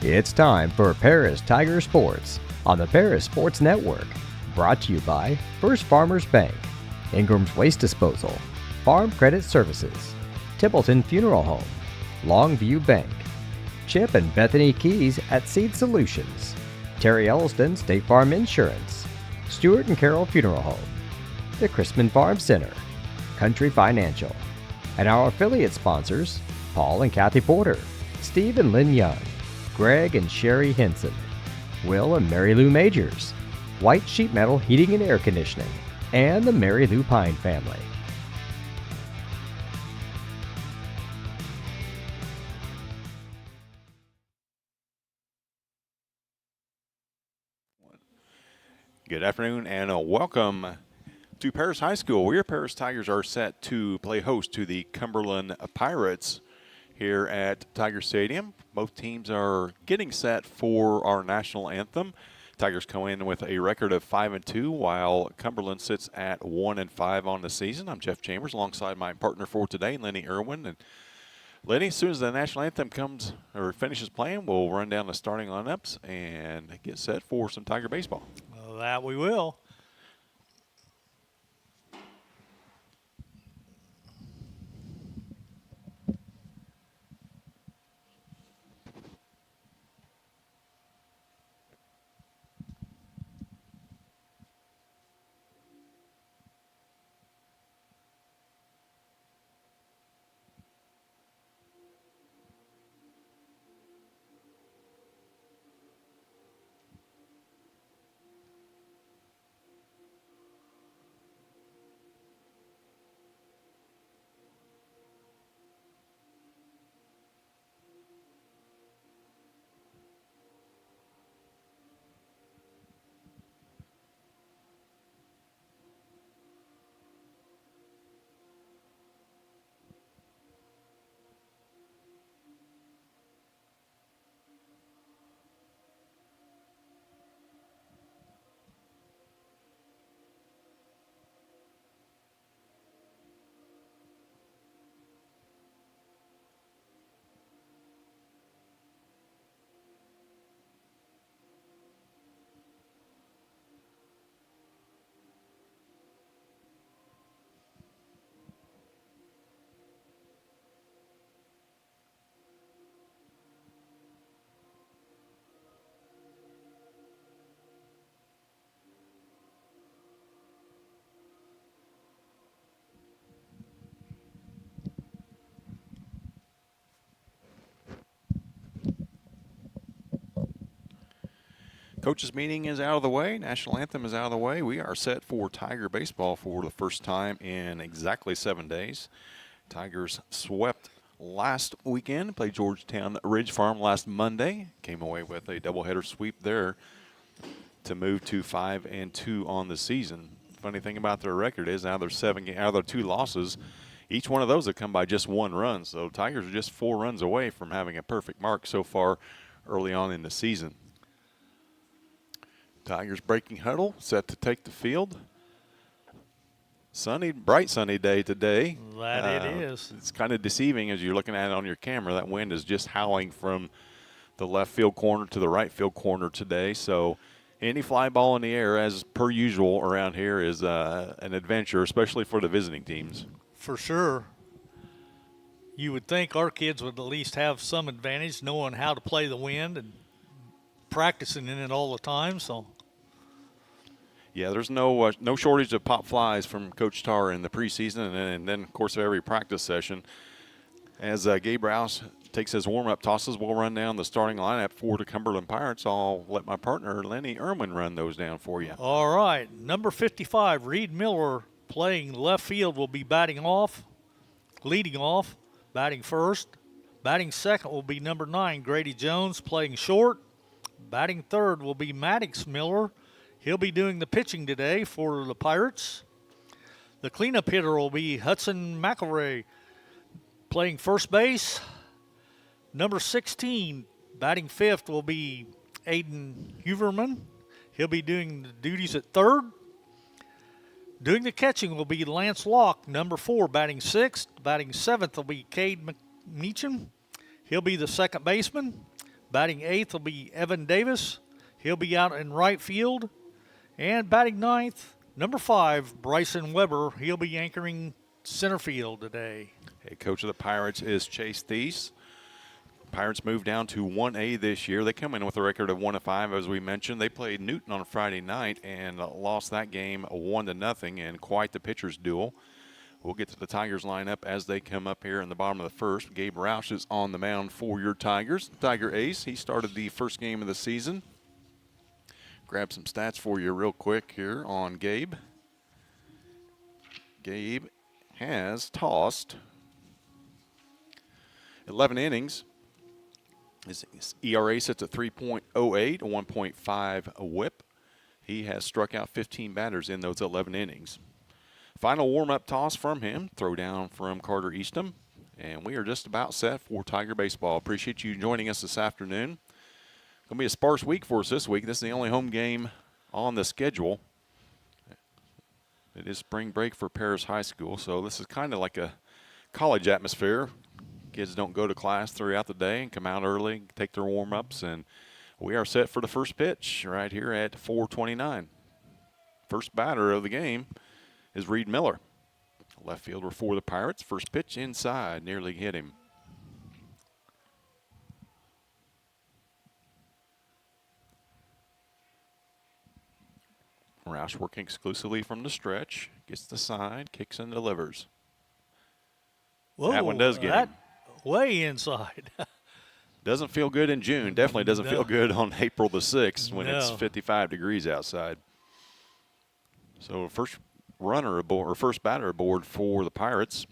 It's time for Paris Tiger Sports on the Paris Sports Network. Brought to you by First Farmers Bank, Ingram's Waste Disposal, Farm Credit Services, Templeton Funeral Home, Longview Bank, Chip and Bethany Keys at Seed Solutions, Terry Elliston State Farm Insurance, Stuart and Carroll Funeral Home, the Chrisman Farm Center, Country Financial, and our affiliate sponsors, Paul and Kathy Porter, Steve and Lynn Young, Greg and Sherry Henson, Will and Mary Lou Majors, White Sheet Metal Heating and Air Conditioning, and the Mary Lou Pine family. Good afternoon and welcome to Paris High School, where your Paris Tigers are set to play host to the Cumberland Pirates here at Tiger Stadium. Both teams are getting set for our national anthem. Tigers come in with a record of 5-2, while Cumberland sits at 1-5 on the season. I'm Jeff Chambers, alongside my partner for today, Lenny Irwin. And Lenny, as soon as the national anthem comes or finishes playing, we'll run down the starting lineups and get set for some Tiger baseball. Well, that we will. Coaches meeting is out of the way. National anthem is out of the way. We are set for Tiger baseball for the first time in exactly 7 days. Tigers swept last weekend, played Georgetown Ridge Farm last Monday. Came away with a doubleheader sweep there to move to 5-2 on the season. Funny thing about their record is out of their 2 losses, each one of those have come by just 1 run. So Tigers are just 4 runs away from having a perfect mark so far early on in the season. Tigers breaking huddle, set to take the field. Sunny, bright sunny day today. That it is. It's kind of deceiving as you're looking at it on your camera. That wind is just howling from the left field corner to the right field corner today. So any fly ball in the air, as per usual around here, is an adventure, especially for the visiting teams. For sure. You would think our kids would at least have some advantage knowing how to play the wind and practicing in it all the time. So. Yeah, there's no shortage of pop flies from Coach Tarr in the preseason and then, of course, every practice session. As Gabe Rouse takes his warm-up tosses, we'll run down the starting lineup for the Cumberland Pirates. I'll let my partner, Lenny Irwin, run those down for you. All right. Number 55, Reed Miller, playing left field, will be batting off, leading off, batting first. Batting second will be number 9, Grady Jones, playing short. Batting third will be Maddox Miller. He'll be doing the pitching today for the Pirates. The cleanup hitter will be Hudson McElroy, playing first base. Number 16, batting fifth, will be Aiden Huverman. He'll be doing the duties at third. Doing the catching will be Lance Locke, number 4, batting sixth. Batting seventh will be Cade Meacham. He'll be the second baseman. Batting eighth will be Evan Davis. He'll be out in right field. And batting ninth, number 5, Bryson Weber. He'll be anchoring center field today. Head coach of the Pirates is Chase Thies. Pirates moved down to 1A this year. They come in with a record of 1-5, as we mentioned. They played Newton on Friday night and lost that game 1-0 in quite the pitcher's duel. We'll get to the Tigers lineup as they come up here in the bottom of the first. Gabe Roush is on the mound for your Tigers. Tiger ace, he started the first game of the season. Grab some stats for you real quick here on Gabe. Gabe has tossed 11 innings. His ERA sits at 3.08, a 1.5 whip. He has struck out 15 batters in those 11 innings. Final warm-up toss from him, throw down from Carter Eastham, and we are just about set for Tiger baseball. Appreciate you joining us this afternoon. Going to be a sparse week for us this week. This is the only home game on the schedule. It is spring break for Paris High School, so this is kind of like a college atmosphere. Kids don't go to class throughout the day and come out early, take their warm-ups, and we are set for the first pitch right here at 4:29. First batter of the game is Reed Miller. Left fielder for the Pirates. First pitch inside, nearly hit him. Roush working exclusively from the stretch. Gets the side, kicks and delivers. Whoa, that one does get him. Way inside. Doesn't feel good in June. Definitely doesn't feel good on April the 6th when it's 55 degrees outside. So first runner aboard, or first batter aboard for the Pirates.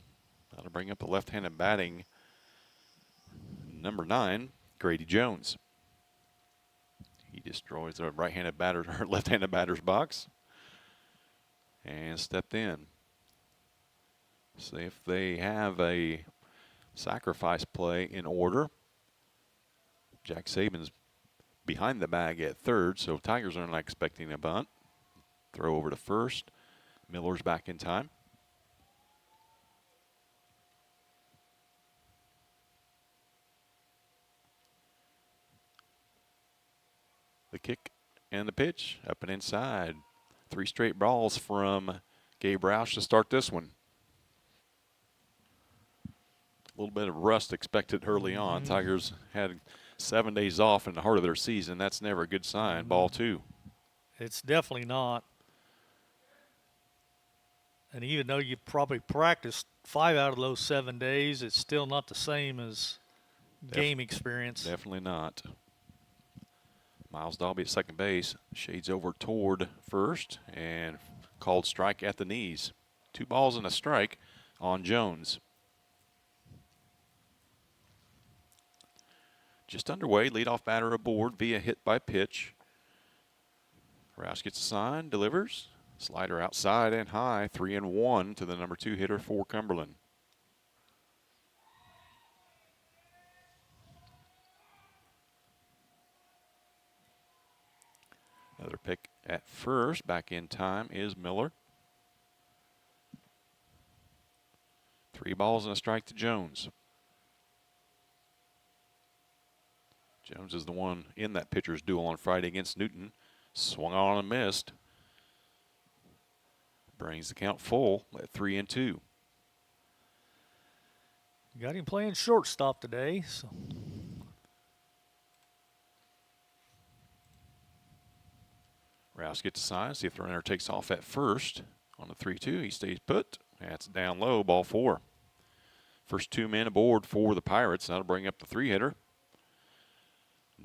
That'll bring up the left-handed batting number 9, Grady Jones. He destroys the right-handed batter, or left-handed batter's box, and stepped in. See if they have a sacrifice play in order. Jack Saban's behind the bag at third, so Tigers are not expecting a bunt. Throw over to first. Miller's back in time. The kick and the pitch, up and inside. 3 straight balls from Gabe Roush to start this one. A little bit of rust expected early on. Tigers had 7 days off in the heart of their season. That's never a good sign. Ball 2. It's definitely not. And even though you probably practiced 5 out of those 7 days, it's still not the same as game experience. Definitely not. Miles Dalby at second base. Shades over toward first and called strike at the knees. 2 balls and a strike on Jones. Just underway, leadoff batter aboard via hit by pitch. Roush gets a sign, delivers. Slider outside and high, 3-1 to the number 2 hitter for Cumberland. Another pick at first. Back in time is Miller. 3 balls and a strike to Jones. Jones is the one in that pitcher's duel on Friday against Newton. Swung on and missed. Brings the count full at 3-2. Got him playing shortstop today. So. Rouse gets a sign. See if the runner takes off at first. On the 3-2, he stays put. That's down low, ball 4. First 2 men aboard for the Pirates. That'll bring up the 3-hitter.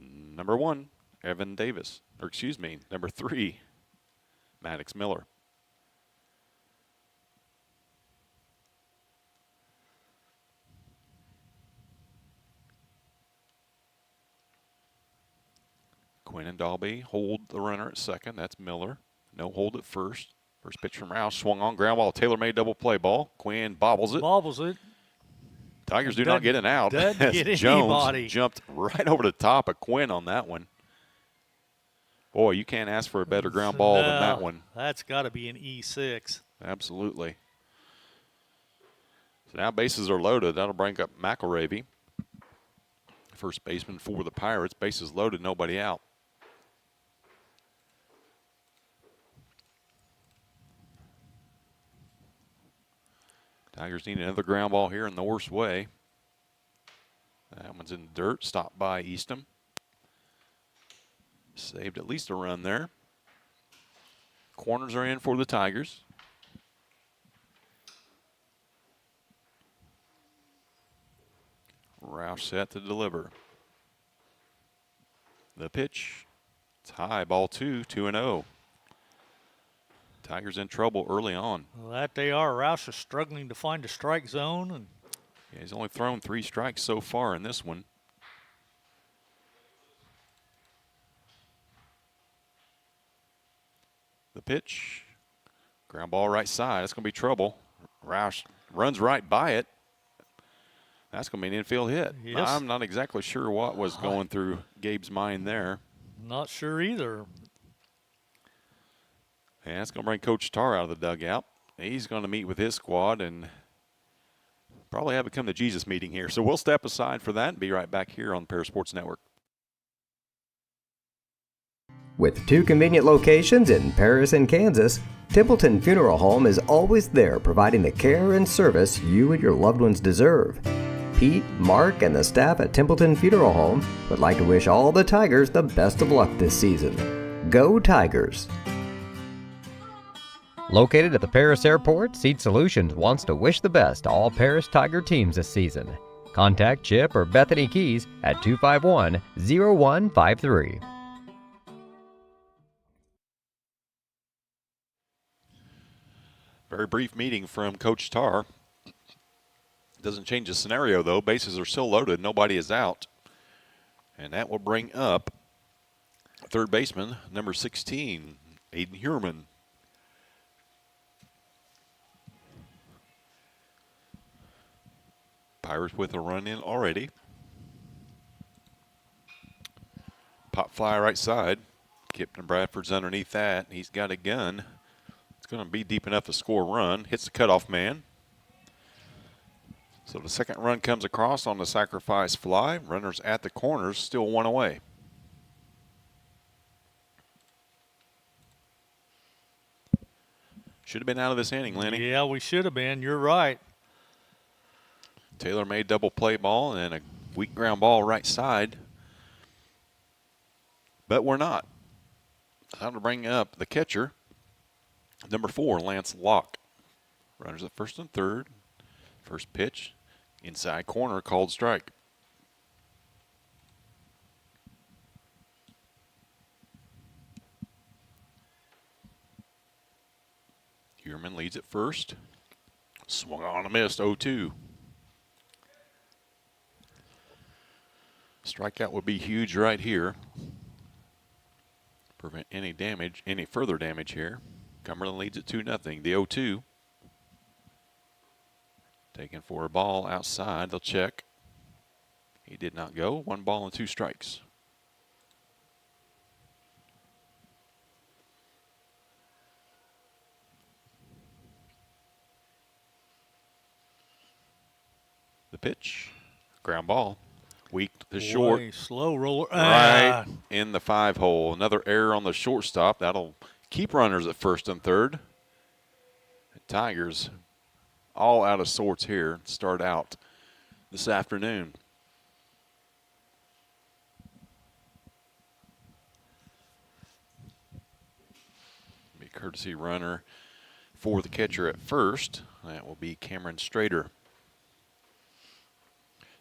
Number 1, Evan Davis. Or excuse me, number 3, Maddox Miller. Quinn and Dalby hold the runner at second. That's Miller. No hold at first. First pitch from Rouse. Swung on ground ball. Taylor-made double play ball. Quinn bobbles it. Bobbles it. Tigers do not get an out. Doesn't get Jones anybody. Jumped right over the top of Quinn on that one. Boy, you can't ask for a better ground ball than that one. That's got to be an E6. Absolutely. So now bases are loaded. That'll bring up McElravy. First baseman for the Pirates. Bases loaded, nobody out. Tigers need another ground ball here in the worst way. That one's in the dirt, stopped by Eastham. Saved at least a run there. Corners are in for the Tigers. Roush set to deliver. The pitch. It's high, ball 2, 2-0. Tigers in trouble early on. Well, that they are. Roush is struggling to find a strike zone. And yeah, he's only thrown 3 strikes so far in this one. The pitch. Ground ball right side. That's going to be trouble. Roush runs right by it. That's going to be an infield hit. Yes. I'm not exactly sure what was going through Gabe's mind there. Not sure either. And that's going to bring Coach Tarr out of the dugout. He's going to meet with his squad and probably have it come to Jesus meeting here. So we'll step aside for that and be right back here on the Paris Sports Network. With 2 convenient locations in Paris and Kansas, Templeton Funeral Home is always there providing the care and service you and your loved ones deserve. Pete, Mark, and the staff at Templeton Funeral Home would like to wish all the Tigers the best of luck this season. Go Tigers! Located at the Paris Airport, Seed Solutions wants to wish the best to all Paris Tiger teams this season. Contact Chip or Bethany Keys at 251-0153. Very brief meeting from Coach Tarr. Doesn't change the scenario, though. Bases are still loaded. Nobody is out. And that will bring up third baseman, number 16, Aiden Heuerman. Pirates with a run in already. Pop fly right side. Kipton Bradford's underneath that. He's got a gun. It's going to be deep enough to score a run. Hits the cutoff man. So the second run comes across on the sacrifice fly. Runners at the corners, still 1 away. Should have been out of this inning, Lenny. Yeah, we should have been. You're right. Taylor made double play ball and a weak ground ball right side. But we're not. Time to bring up the catcher, number 4, Lance Locke. Runners at first and third. First pitch, inside corner, called strike. Heuerman leads at first. Swung on and missed, 0-2. Strikeout would be huge right here. Prevent any damage, any further damage here. Cumberland leads at 2-0. The 0-2. Taken for a ball outside. They'll check. He did not go. 1 ball and 2 strikes. The pitch. Ground ball. Weak to short. Boy, slow roller. Right in the 5-hole. Another error on the shortstop. That'll keep runners at first and third. The Tigers all out of sorts here. Start out this afternoon. Be courtesy runner for the catcher at first. That will be Cameron Strader.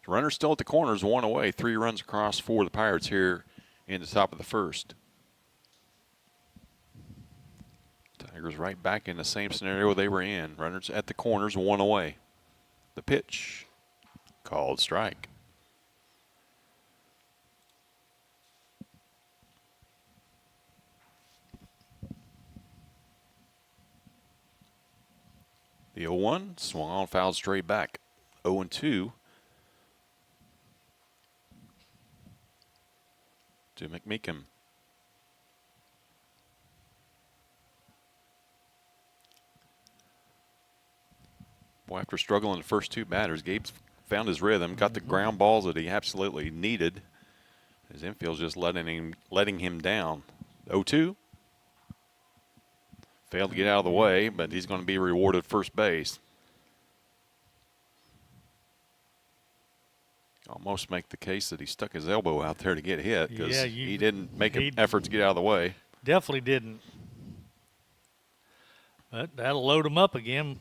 Runner still at the corners, 1 away. 3 runs across for the Pirates here in the top of the first. Tigers right back in the same scenario they were in. Runners at the corners, 1 away. The pitch, called strike. The 0-1 swung on, fouled straight back. 0-2. To McMeekin. Boy, after struggling the first 2 batters, Gabe's found his rhythm, got the ground balls that he absolutely needed. His infield's just letting him down. 0-2. Failed to get out of the way, but he's going to be rewarded first base. Almost make the case that he stuck his elbow out there to get hit because he didn't make an effort to get out of the way. Definitely didn't. But that'll load him up again.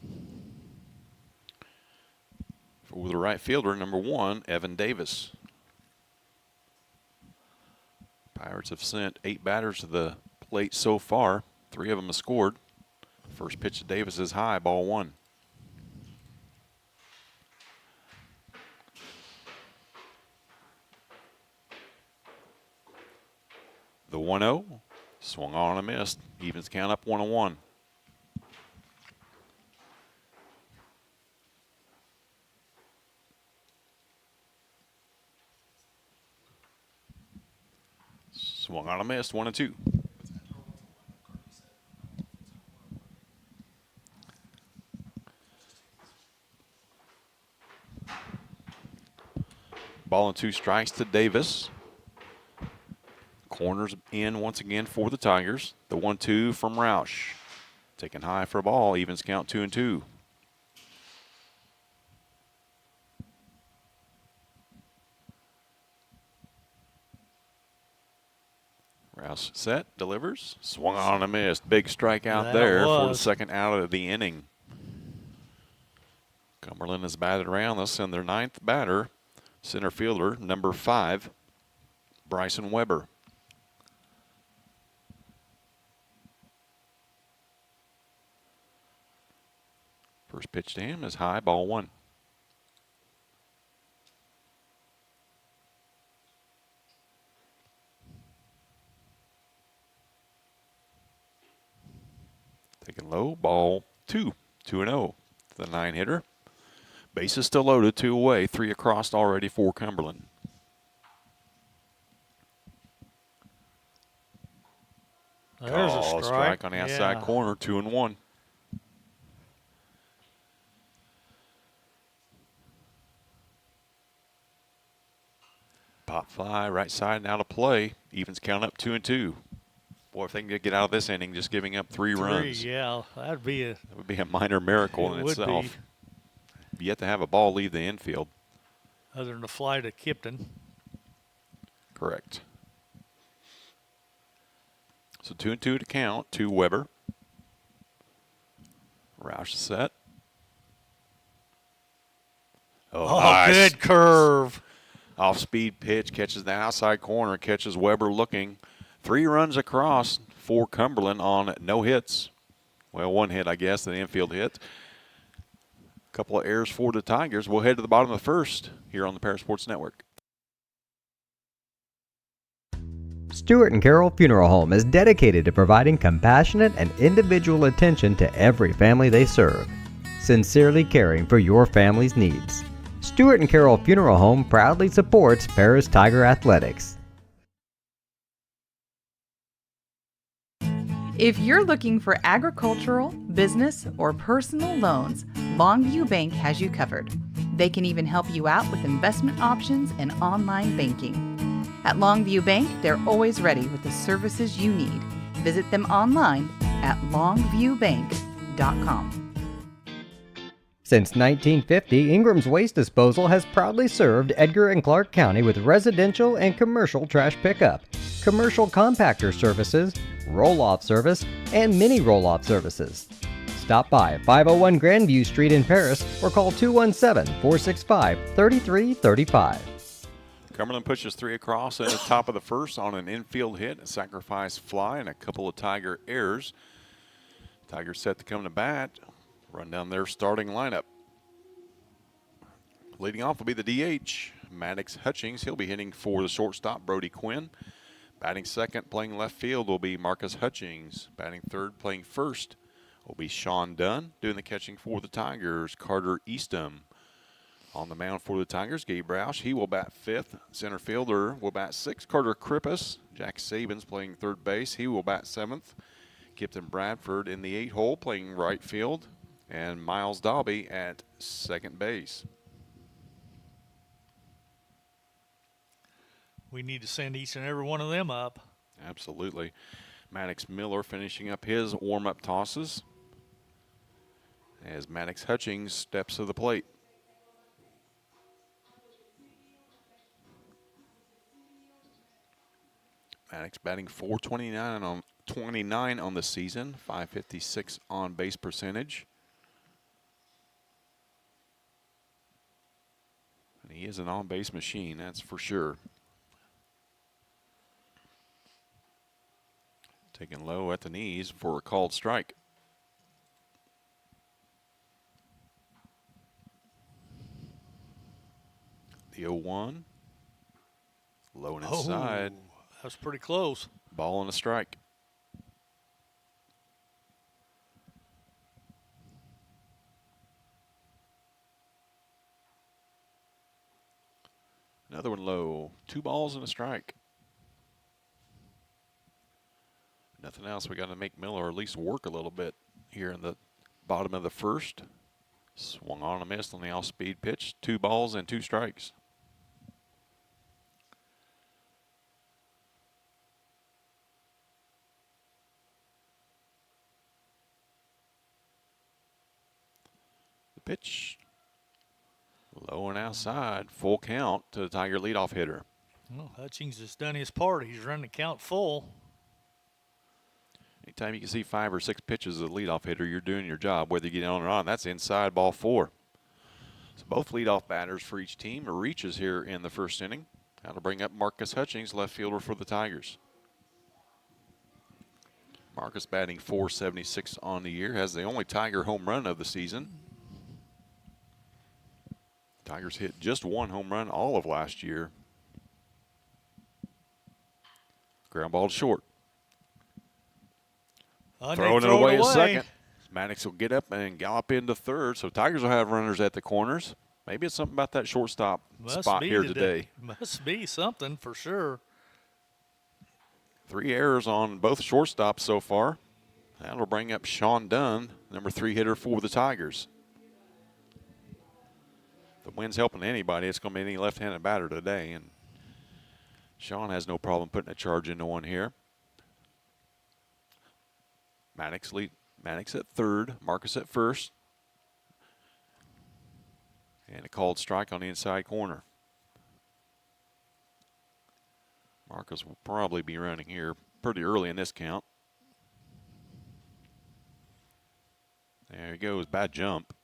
For the right fielder, number 1, Evan Davis. Pirates have sent 8 batters to the plate so far. 3 of them have scored. First pitch to Davis is high, ball 1. The 1-0, swung on and missed. Evens count up 1-1. Swung on and missed, 1-2. Ball and 2 strikes to Davis. Corners in once again for the Tigers. The 1-2 from Roush. Taken high for a ball. Evens count 2-2. Roush set, delivers. Swung on and missed. Big strikeout there for the second out of the inning. Cumberland has batted around. They'll send their 9th batter. Center fielder, number 5, Bryson Weber. First pitch to him is high, ball 1. Taken low, ball 2, 2-0. The 9-hitter. Bases still loaded, 2 away, 3 across already for Cumberland. There's a strike on the outside corner, 2-1. Pop fly, right side, now to play. Evens count up 2-2. Boy, if they can get out of this inning, just giving up 3 runs. Yeah, that would be a minor miracle in itself. Yet to have a ball leave the infield. Other than the fly to Kipton. Correct. So 2-2 to count to Weber. Roush set. Oh, nice. Good curve. Off-speed pitch, catches the outside corner, catches Weber looking. 3 runs across for Cumberland on no hits. Well, 1 hit, I guess, an infield hit. Couple of errors for the Tigers. We'll head to the bottom of the first here on the Paris Sports Network. Stewart and Carroll Funeral Home is dedicated to providing compassionate and individual attention to every family they serve, sincerely caring for your family's needs. Stewart and Carroll Funeral Home proudly supports Paris Tiger Athletics. If you're looking for agricultural, business, or personal loans, Longview Bank has you covered. They can even help you out with investment options and online banking. At Longview Bank, they're always ready with the services you need. Visit them online at longviewbank.com. Since 1950, Ingram's Waste Disposal has proudly served Edgar and Clark County with residential and commercial trash pickup, commercial compactor services, roll-off service, and mini roll-off services. Stop by at 501 Grandview Street in Paris or call 217-465-3335. Cumberland pushes 3 across at the top of the first on an infield hit, a sacrifice fly, and a couple of Tiger errors. Tigers set to come to bat. Run down their starting lineup. Leading off will be the DH, Maddox Hutchings. He'll be hitting for the shortstop, Brody Quinn. Batting second, playing left field, will be Marcus Hutchings. Batting third, playing first, will be Sean Dunn. Doing the catching for the Tigers, Carter Eastham. On the mound for the Tigers, Gabe Roush. He will bat fifth. Center fielder will bat sixth, Carter Krippus. Jack Sabins playing third base. He will bat seventh. Kipton Bradford in the 8-hole playing right field. And Miles Dalby at second base. We need to send each and every one of them up. Absolutely. Maddox Miller finishing up his warm-up tosses as Maddox Hutchings steps to the plate. Maddox batting .429 on the season, .556 on base percentage. And he is an on-base machine, that's for sure. Taken low at the knees for a called strike. The 0-1. Low and inside. Oh, that's pretty close. Ball and a strike. Another one low. 2 balls and a strike. Nothing else. We got to make Miller at least work a little bit here in the bottom of the first. Swung on a miss on the off-speed pitch. 2 balls and 2 strikes. The pitch. Low and outside. Full count to the Tiger leadoff hitter. Well, Hutchings has done his part. He's run the count full. Anytime you can see 5 or 6 pitches as a leadoff hitter, you're doing your job, whether you get on or on. That's inside, ball 4. So both leadoff batters for each team are reaches here in the first inning. That'll bring up Marcus Hutchings, left fielder for the Tigers. Marcus batting .476 on the year, has the only Tiger home run of the season. Tigers hit just 1 home run all of last year. Ground ball short. Throwing it away at second. Maddox will get up and gallop into third, so Tigers will have runners at the corners. Maybe it's something about that shortstop spot here today. Must be something for sure. 3 errors on both shortstops so far. That'll bring up Sean Dunn, number 3 hitter for the Tigers. If the wind's helping anybody, it's going to be any left-handed batter today, and Sean has no problem putting a charge into one here. Maddox at third, Marcus at first. And a called strike on the inside corner. Marcus will probably be running here pretty early in this count. There he goes, bad jump.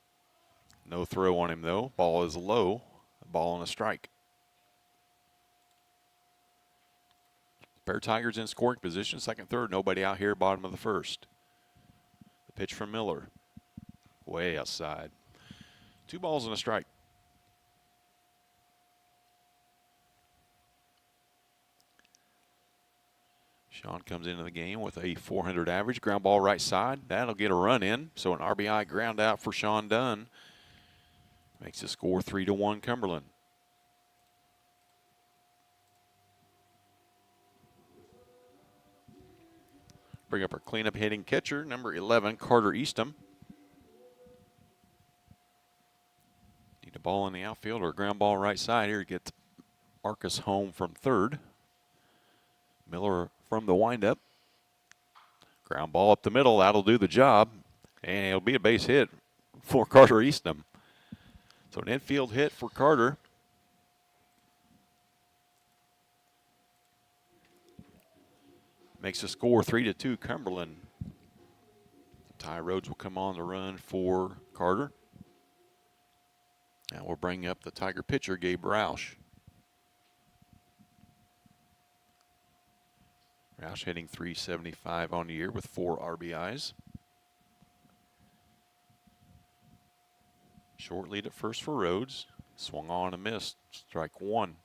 No throw on him though. Ball is low, a ball and a strike. Pair of Tigers in scoring position, second, third, nobody out here, bottom of the first. The pitch from Miller, way outside. 2 balls and a strike. Sean comes into the game with a .400 average, ground ball right side. That'll get a run in, so an RBI ground out for Sean Dunn. Makes the score 3-1 Cumberland. Bring up our cleanup hitting catcher, number 11, Carter Eastham. Need a ball in the outfield or a ground ball right side here to get Marcus home from third. Miller from the windup. Ground ball up the middle, that'll do the job. And it'll be a base hit for Carter Eastham. So an infield hit for Carter. Makes the score 3-2 Cumberland. Ty Rhodes will come on the run for Carter. Now we'll bring up the Tiger pitcher, Gabe Roush. Roush hitting .375 on the year with 4 RBIs. Short lead at first for Rhodes. Swung on and missed. Strike 1.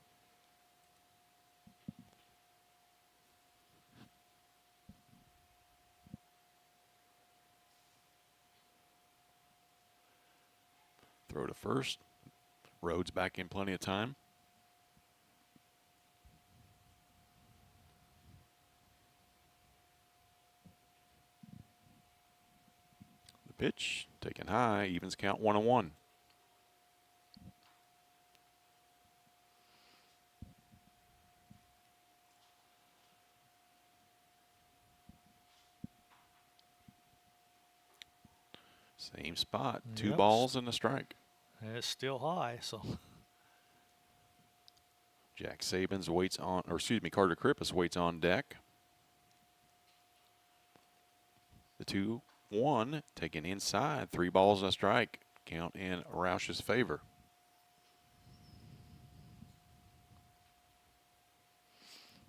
Throw to first. Rhodes back in plenty of time. The pitch taken high, evens count 1-1. Same spot. Two Yep. balls and a strike. And it's still high, so Jack Sabins waits on, or excuse me, Carter Krippus waits on deck. The 2-1 taken inside. 3 balls and a strike. Count in Roush's favor.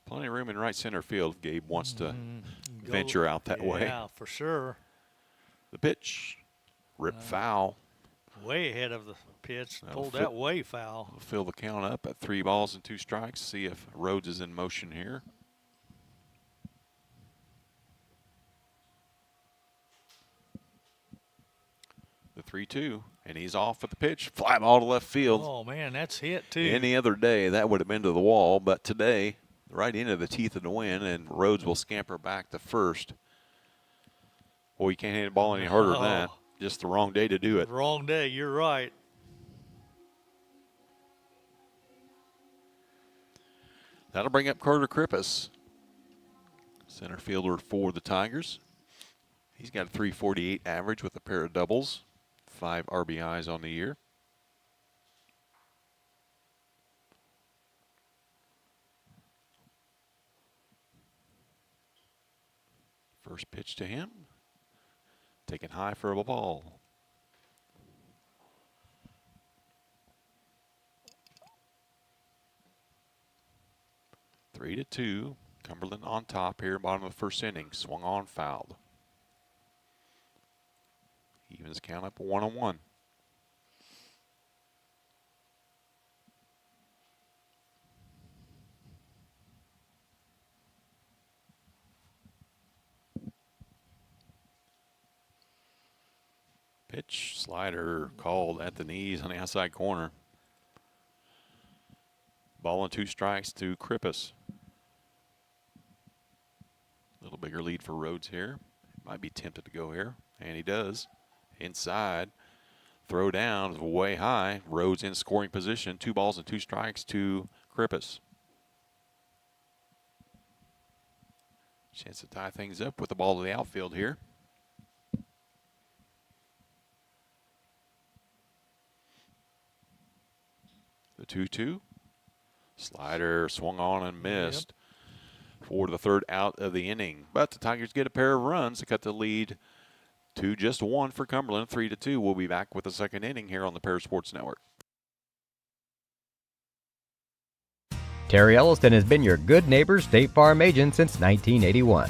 Plenty of room in right center field if Gabe wants to venture out that way. Yeah, for sure. The pitch. Rip foul. Way ahead of the pitch. That'll Pulled fit. that way foul. We'll fill the count up at 3 balls and 2 strikes. See if Rhodes is in motion here. The 3-2, and he's off with the pitch. Fly ball to left field. Oh, man, that's hit, too. Any other day, that would have been to the wall, but today, right into the teeth of the wind, and Rhodes will scamper back to first. Boy, you can't hit the ball any harder than that. Just the wrong day to do it. Wrong day, you're right. That'll bring up Carter Krippus, center fielder for the Tigers. He's got a .348 average with a pair of doubles, 5 RBIs on the year. First pitch to him, taken high for a ball. Three to 2. Cumberland on top here, bottom of the first inning. Swung on, fouled. Evens count up 1-1. Pitch, slider called at the knees on the outside corner. Ball and 2 strikes to Krippus. A little bigger lead for Rhodes here. Might be tempted to go here, and he does. Inside, throw down is way high. Rhodes in scoring position. 2 balls and 2 strikes to Krippus. Chance to tie things up with the ball to the outfield here. The 2-2. Slider swung on and missed for the 3rd out of the inning. But the Tigers get a pair of runs to cut the lead to just 1 for Cumberland, 3-2. We'll be back with the 2nd inning here on the Paris Sports Network. Terry Elliston has been your good neighbor State Farm agent since 1981.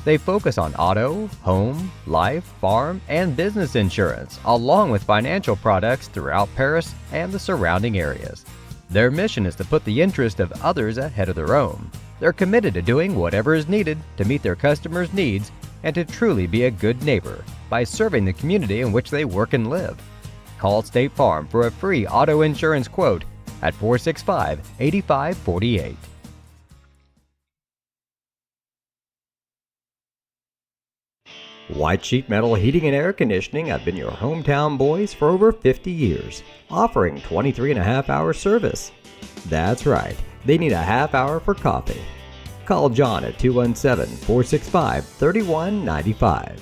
They focus on auto, home, life, farm, and business insurance, along with financial products throughout Paris and the surrounding areas. Their mission is to put the interest of others ahead of their own. They're committed to doing whatever is needed to meet their customers' needs and to truly be a good neighbor by serving the community in which they work and live. Call State Farm for a free auto insurance quote at 465-8548. White Sheet Metal Heating and Air Conditioning have been your hometown boys for over 50 years, offering 23.5-hour service. That's right, they need a half hour for coffee. Call John at 217-465-3195.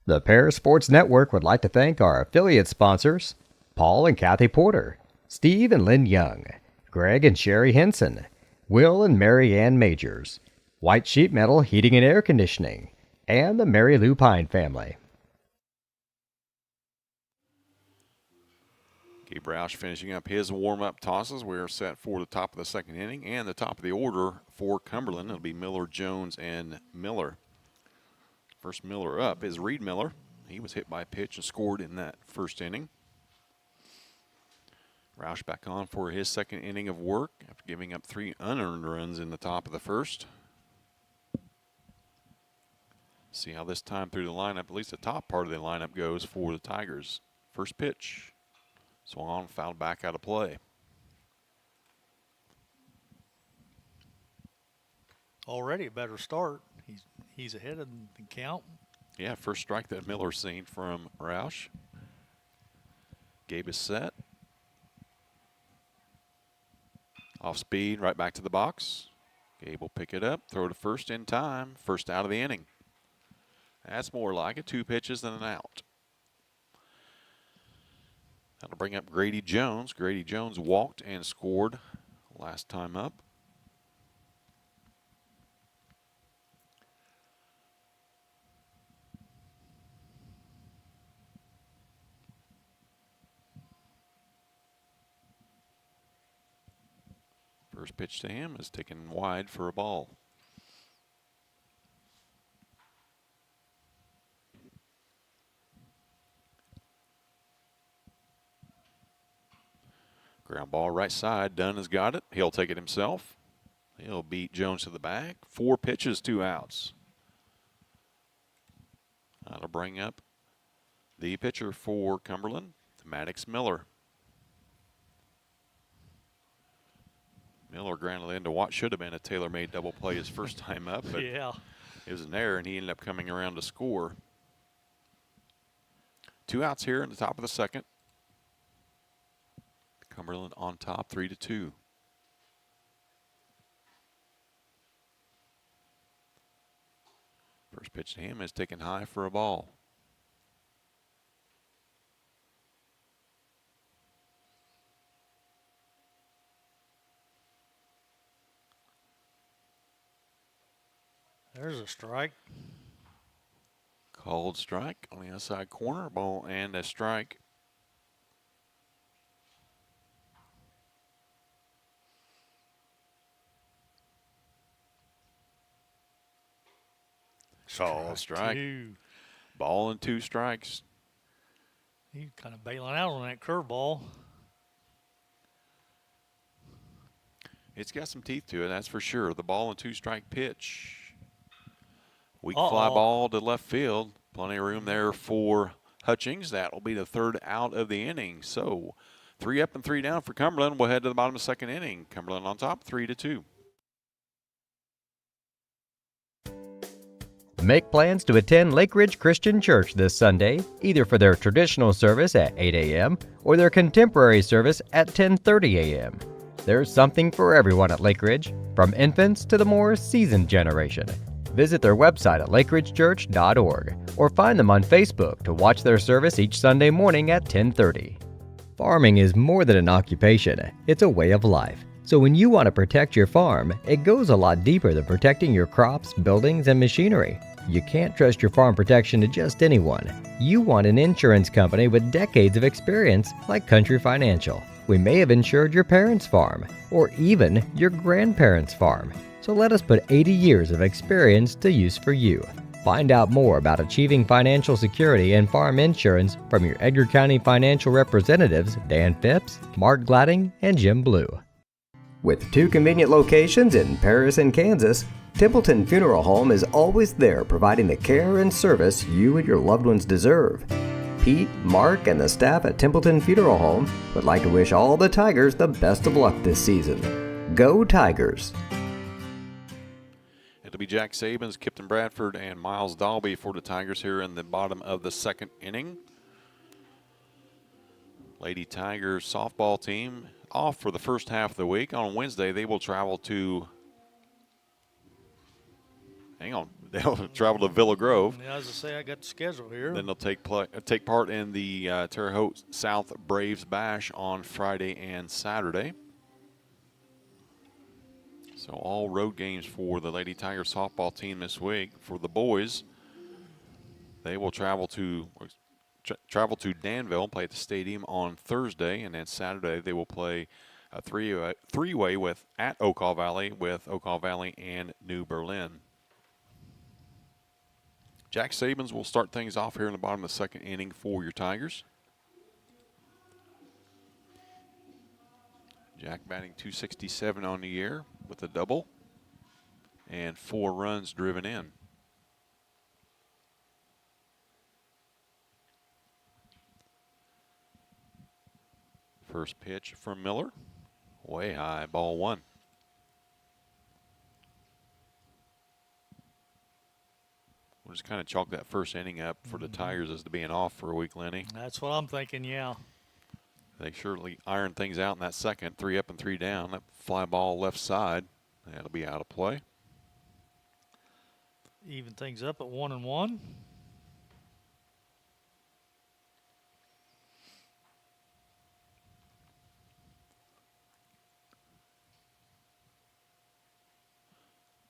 The Paris Sports Network would like to thank our affiliate sponsors, Paul and Kathy Porter, Steve and Lynn Young, Greg and Sherry Henson, Will and Mary Ann Majors, White Sheet Metal Heating and Air Conditioning, and the Mary Lou Pine family. Gabe Roush finishing up his warm-up tosses. We're set for the top of the 2nd inning and the top of the order for Cumberland. It'll be Miller, Jones, and Miller. First Miller up is Reed Miller. He was hit by a pitch and scored in that 1st inning. Roush back on for his 2nd inning of work after giving up 3 unearned runs in the top of the 1st. See how this time through the lineup, at least the top part of the lineup, goes for the Tigers. First pitch. Swung on, fouled back out of play. Already a better start. He's ahead of the count. Yeah, first strike that Miller's seen from Roush. Gabe is set. Off speed, right back to the box. Gabe will pick it up, throw to first in time. First out of the inning. That's more like it. 2 pitches than an out. That'll bring up Grady Jones. Grady Jones walked and scored last time up. First pitch to him is taken wide for a ball. Ground ball right side. Dunn has got it. He'll take it himself. He'll beat Jones to the bag. 4 pitches, 2 outs. That'll bring up the pitcher for Cumberland, Maddox Miller. Miller grounded into what should have been a tailor-made double play his first time up, but Yeah. it was an error, and he ended up coming around to score. 2 outs here in the top of the second. Cumberland on top, 3-2. First pitch to him is taken high for a ball. There's a strike. Called strike on the outside corner, ball and a strike. Called strike. 2. Ball and 2 strikes. He's kind of bailing out on that curveball. It's got some teeth to it, that's for sure. The ball and 2 strike pitch. Weak Uh-oh. fly ball to left field. Plenty of room there for Hutchings. That will be the 3rd out of the inning. So 3 up and 3 down for Cumberland. We'll head to the bottom of the 2nd inning. Cumberland on top, 3-2. Make plans to attend Lake Ridge Christian Church this Sunday, either for their traditional service at 8 a.m. or their contemporary service at 10:30 a.m. There's something for everyone at Lake Ridge, from infants to the more seasoned generation. Visit their website at lakeridgechurch.org or find them on Facebook to watch their service each Sunday morning at 10:30. Farming is more than an occupation, it's a way of life. So when you want to protect your farm, it goes a lot deeper than protecting your crops, buildings, and machinery. You can't trust your farm protection to just anyone. You want an insurance company with decades of experience like Country Financial. We may have insured your parents' farm, or even your grandparents' farm. So let us put 80 years of experience to use for you. Find out more about achieving financial security and farm insurance from your Edgar County financial representatives, Dan Phipps, Mark Gladding, and Jim Blue. With 2 convenient locations in Paris and Kansas, Templeton Funeral Home is always there providing the care and service you and your loved ones deserve. Pete, Mark, and the staff at Templeton Funeral Home would like to wish all the Tigers the best of luck this season. Go Tigers! It'll be Jack Sabins, Kipton Bradford, and Miles Dalby for the Tigers here in the bottom of the 2nd inning. Lady Tigers softball team off for the first half of the week. On Wednesday, they will travel to they'll travel to Villa Grove. Yeah, as I say, I got the schedule here. Then they'll take part in the Terre Haute South Braves Bash on Friday and Saturday. So all road games for the Lady Tigers softball team this week. For the boys, they will travel to Danville, play at the stadium on Thursday, and then Saturday they will play a three-way at Okaw Valley with Okaw Valley and New Berlin. Jack Sabins will start things off here in the bottom of the 2nd inning for your Tigers. Jack batting .267 on the year with a double and 4 runs driven in. First pitch from Miller, way high, ball 1. We'll just kind of chalk that first inning up for the Tigers as to being off for a week, Lenny. That's what I'm thinking, yeah. They surely iron things out in that second. 3 up and 3 down. That fly ball left side, that'll be out of play. Even things up at 1-1.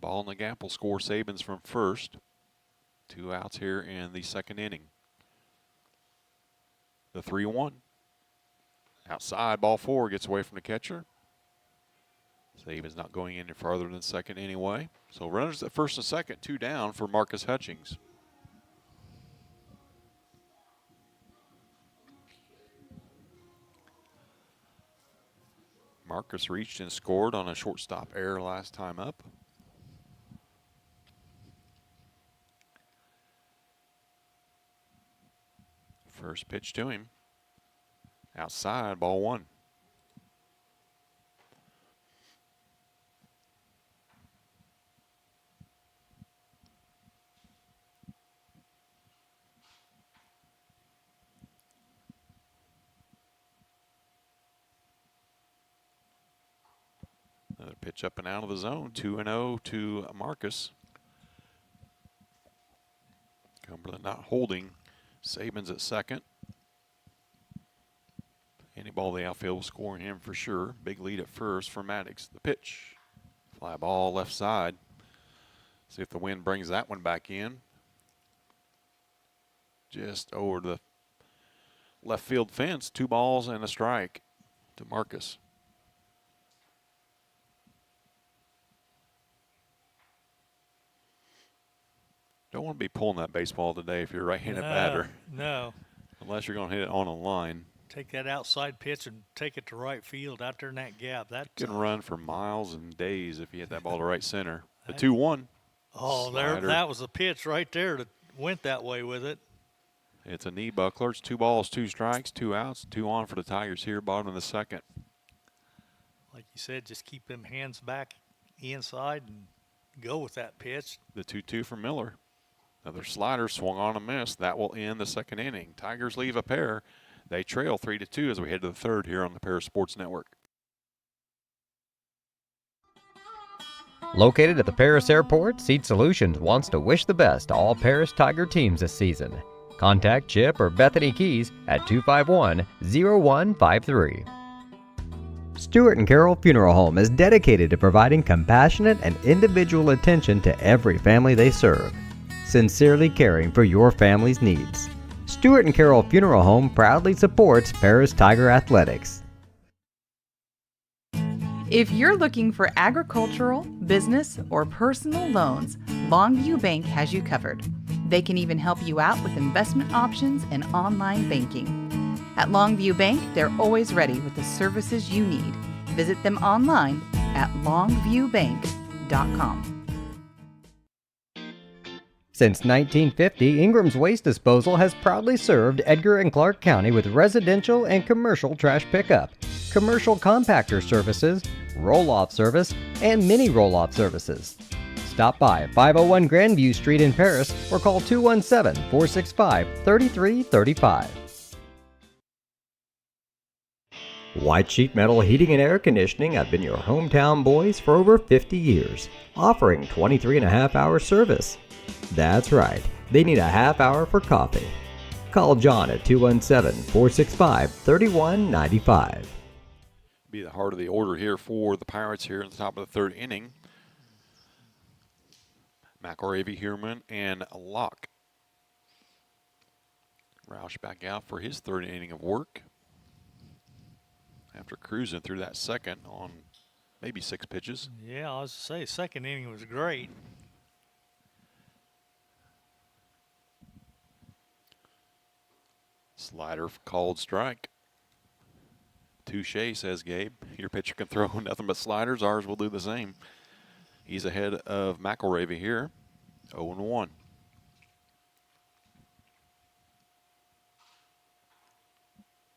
Ball in the gap will score Sabins from first. 2 outs here in the second inning. The 3-1. Outside, ball 4 gets away from the catcher. Sabins not going any farther than second anyway. So runners at first and second, 2 down for Marcus Hutchings. Marcus reached and scored on a shortstop error last time up. First pitch to him. Outside, ball 1. Another pitch up and out of the zone. 2-0 to Marcus. Cumberland not holding. Sabins at second. Any ball the outfield will score him for sure. Big lead at first for Maddox. The pitch. Fly ball left side. See if the wind brings that one back in. Just over the left field fence. 2 balls and a strike to Marcus. Don't want to be pulling that baseball today if you're a right-handed batter. No. Unless you're going to hit it on a line. Take that outside pitch and take it to right field out there in that gap. That can run for miles and days if you hit that ball to right center. The 2-1. Oh, Slider. that was a pitch right there that went that way with it. It's a knee buckler. It's 2 balls, 2 strikes, 2 outs, 2 on for the Tigers here, bottom of the second. Like you said, just keep them hands back inside and go with that pitch. The 2-2 for Miller. Another slider swung on a miss. That will end the second inning. Tigers leave a pair. They trail 3-2 as we head to the third here on the Paris Sports Network. Located at the Paris Airport, Seat Solutions wants to wish the best to all Paris Tiger teams this season. Contact Chip or Bethany Keys at 251-0153. Stewart and Carroll Funeral Home is dedicated to providing compassionate and individual attention to every family they serve, sincerely caring for your family's needs. Stewart and Carroll Funeral Home proudly supports Paris Tiger Athletics. If you're looking for agricultural, business, or personal loans, Longview Bank has you covered. They can even help you out with investment options and online banking. At Longview Bank, they're always ready with the services you need. Visit them online at longviewbank.com. Since 1950, Ingram's Waste Disposal has proudly served Edgar and Clark County with residential and commercial trash pickup, commercial compactor services, roll-off service, and mini roll-off services. Stop by at 501 Grandview Street in Paris or call 217-465-3335. White Sheet Metal Heating and Air Conditioning have been your hometown boys for over 50 years, offering 23.5-hour service. That's right, they need a half hour for coffee. Call John at 217-465-3195. Be the heart of the order here for the Pirates here at the top of the third inning. McElravy, Huerman, and Locke. Roush back out for his third inning of work after cruising through that second on maybe 6 pitches. Yeah, I was to say, second inning was great. Slider called strike. Touche, says Gabe. Your pitcher can throw nothing but sliders. Ours will do the same. He's ahead of McElravy here, 0-1.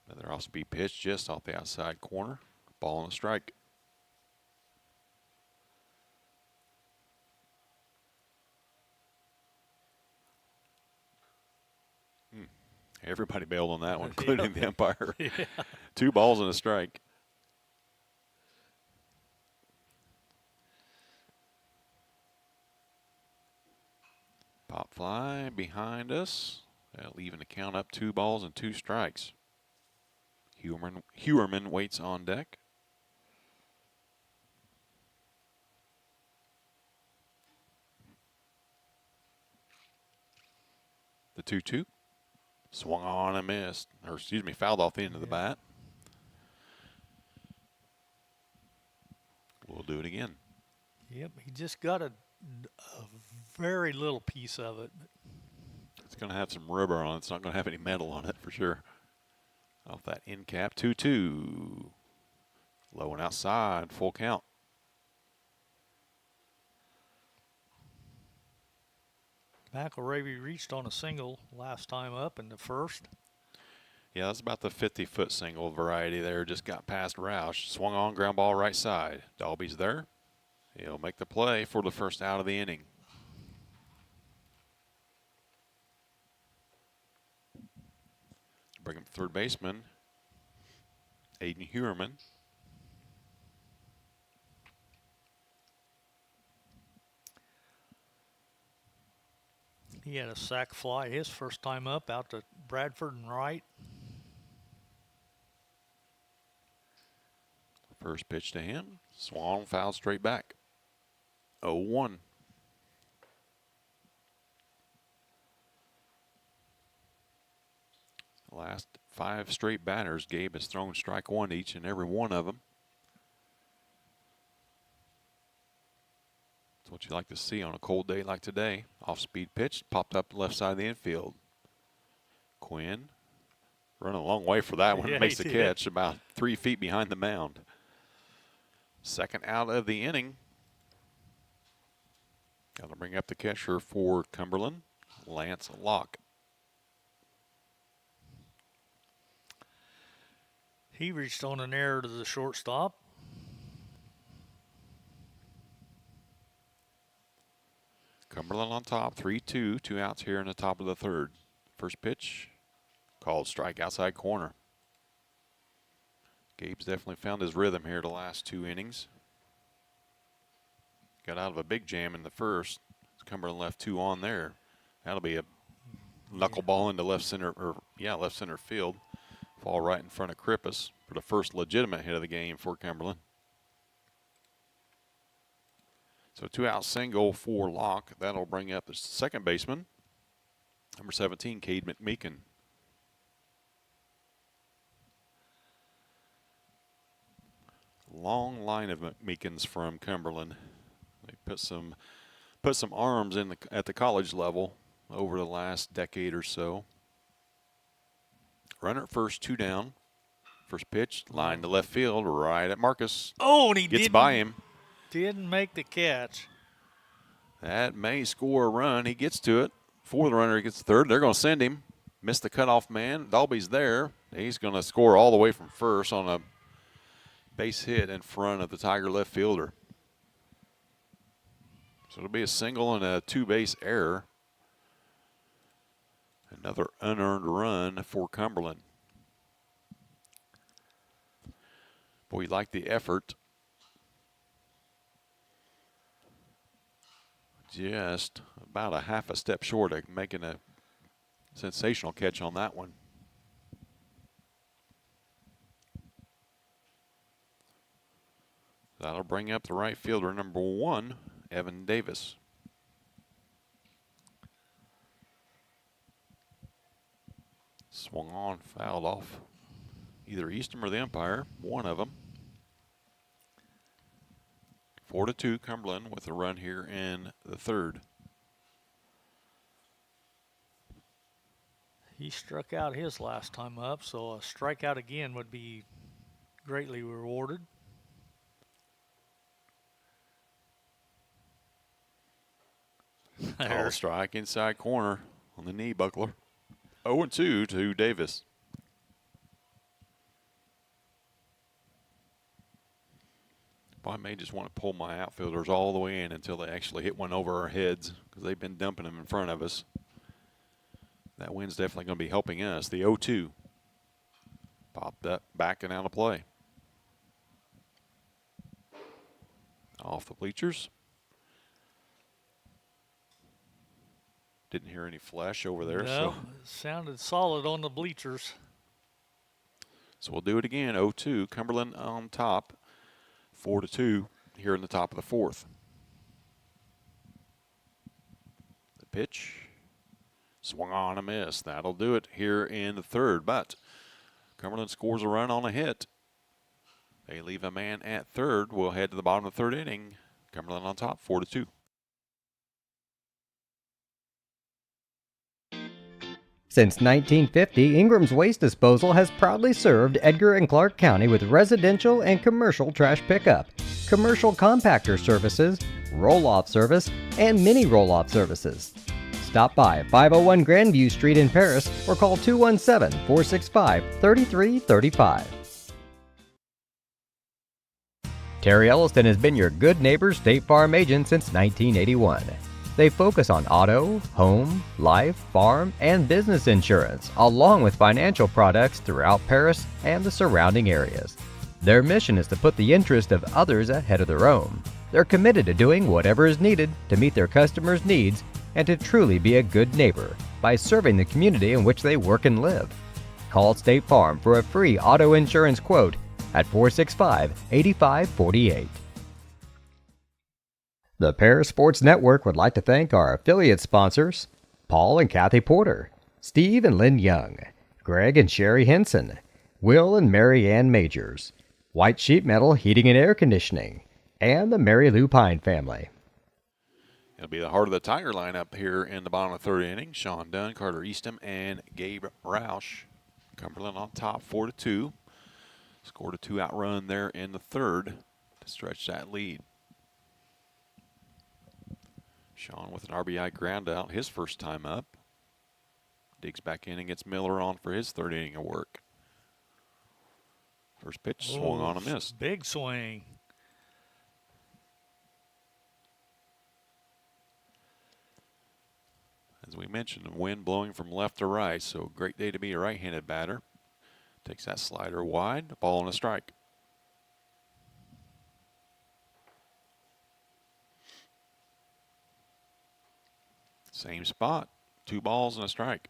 Another off-speed pitch just off the outside corner. Ball and a strike. Everybody bailed on that one, including the umpire. Yeah. 2 balls and a strike. Pop fly behind us. That'll even the count up 2 balls and 2 strikes. Huerman waits on deck. The 2-2. Swung on and missed. Or, excuse me, fouled off the end of the bat. We'll do it again. Yep, he just got a very little piece of it. It's going to have some rubber on it. It's not going to have any metal on it for sure. Off that end cap. 2-2. Low and outside. Full count. McElravy reached on a single last time up in the first. Yeah, that's about the 50-foot single variety there. Just got past Roush. Swung on, ground ball right side. Dalby's there. He'll make the play for the first out of the inning. Bring him to third baseman, Aiden Huerman. He had a sac fly his first time up out to Bradford and right. First pitch to him. Swung, fouled straight back. 0-1. Last 5 straight batters, Gabe has thrown strike one to each and every one of them. That's what you like to see on a cold day like today. Off-speed pitch, popped up the left side of the infield. Quinn running a long way for that one. Yeah, Makes the he catch about 3 feet behind the mound. Second out of the inning. Got to bring up the catcher for Cumberland, Lance Locke. He reached on an error to the shortstop. Cumberland on top, 3-2, 2 outs here in the top of the third. First pitch, called strike outside corner. Gabe's definitely found his rhythm here the last 2 innings. Got out of a big jam in the first. Cumberland left 2 on there. That'll be a knuckleball into left center, left center field. Fall right in front of Krippus for the first legitimate hit of the game for Cumberland. So 2-out single for Locke. That'll bring up the second baseman, number 17, Cade McMeekin. Long line of McMeekins from Cumberland. They put some arms in at the college level over the last decade or so. Runner at first, 2 down. First pitch, line to left field, right at Marcus. Oh, and he gets by him. Didn't make the catch. That may score a run. He gets to it. For the runner, he gets third. They're going to send him. Missed the cutoff man. Dalby's there. He's going to score all the way from first on a base hit in front of the Tiger left fielder. So it'll be a single and a 2-base error. Another unearned run for Cumberland. Boy, you like the effort. Just about a half a step short of making a sensational catch on that one. That'll bring up the right fielder, number 1, Evan Davis. Swung on, fouled off. Either Eastham or the umpire, one of them. 4-2 Cumberland with a run here in the third. He struck out his last time up, so a strikeout again would be greatly rewarded. Tall strike inside corner on the knee buckler. 0-2 to Davis. Boy, I may just want to pull my outfielders all the way in until they actually hit one over our heads because they've been dumping them in front of us. That wind's definitely going to be helping us. The 0-2 popped up, back and out of play. Off the bleachers. Didn't hear any flash over there. No, So it sounded solid on the bleachers. So we'll do it again. 0-2. Cumberland on top. 4-2 here in the top of the fourth. The pitch. Swung on a miss. That'll do it here in the third, but Cumberland scores a run on a hit. They leave a man at third. We'll head to the bottom of the third inning. Cumberland on top, 4-2. Since 1950, Ingram's Waste Disposal has proudly served Edgar and Clark County with residential and commercial trash pickup, commercial compactor services, roll-off service, and mini roll-off services. Stop by 501 Grandview Street in Paris or call 217-465-3335. Terry Elliston has been your good neighbor State Farm agent since 1981. They focus on auto, home, life, farm, and business insurance, along with financial products throughout Paris and the surrounding areas. Their mission is to put the interest of others ahead of their own. They're committed to doing whatever is needed to meet their customers' needs and to truly be a good neighbor by serving the community in which they work and live. Call State Farm for a free auto insurance quote at 465-8548. The Paris Sports Network would like to thank our affiliate sponsors, Paul and Kathy Porter, Steve and Lynn Young, Greg and Sherry Henson, Will and Mary Ann Majors, White Sheet Metal Heating and Air Conditioning, and the Mary Lou Pine family. It'll be the heart of the Tiger lineup here in the bottom of the third inning. Sean Dunn, Carter Eastham, and Gabe Roush. Cumberland on top, 4-2. Scored a 2-out run there in the third to stretch that lead. Sean with an RBI ground out his first time up. Digs back in and gets Miller on for his third inning of work. First pitch swung on a miss. Big swing. As we mentioned, wind blowing from left to right, so great day to be a right-handed batter. Takes that slider wide, ball and a strike. Same spot, 2 balls and a strike.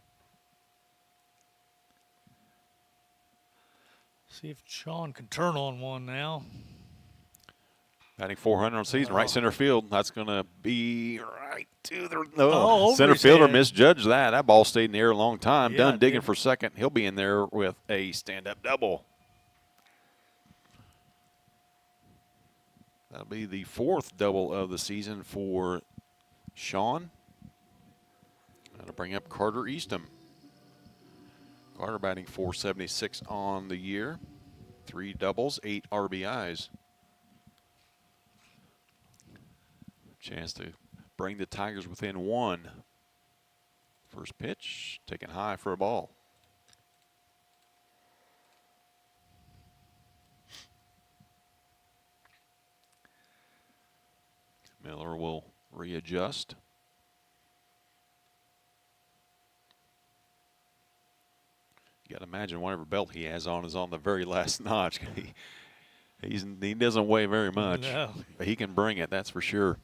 See if Sean can turn on one now. Batting 400 on season, right center field. That's going to be right to the over center his fielder head. misjudged that. That ball stayed in the air a long time. Yeah, Dunn it digging did. for second. He'll be in there with a stand-up double. That'll be the 4th double of the season for Sean. That'll bring up Carter Eastham. Carter batting 476 on the year. 3 doubles, 8 RBIs. Chance to bring the Tigers within 1. First pitch, taken high for a ball. Miller will readjust. You got to imagine whatever belt he has on is on the very last notch. He doesn't weigh very much, No. but he can bring it, that's for sure.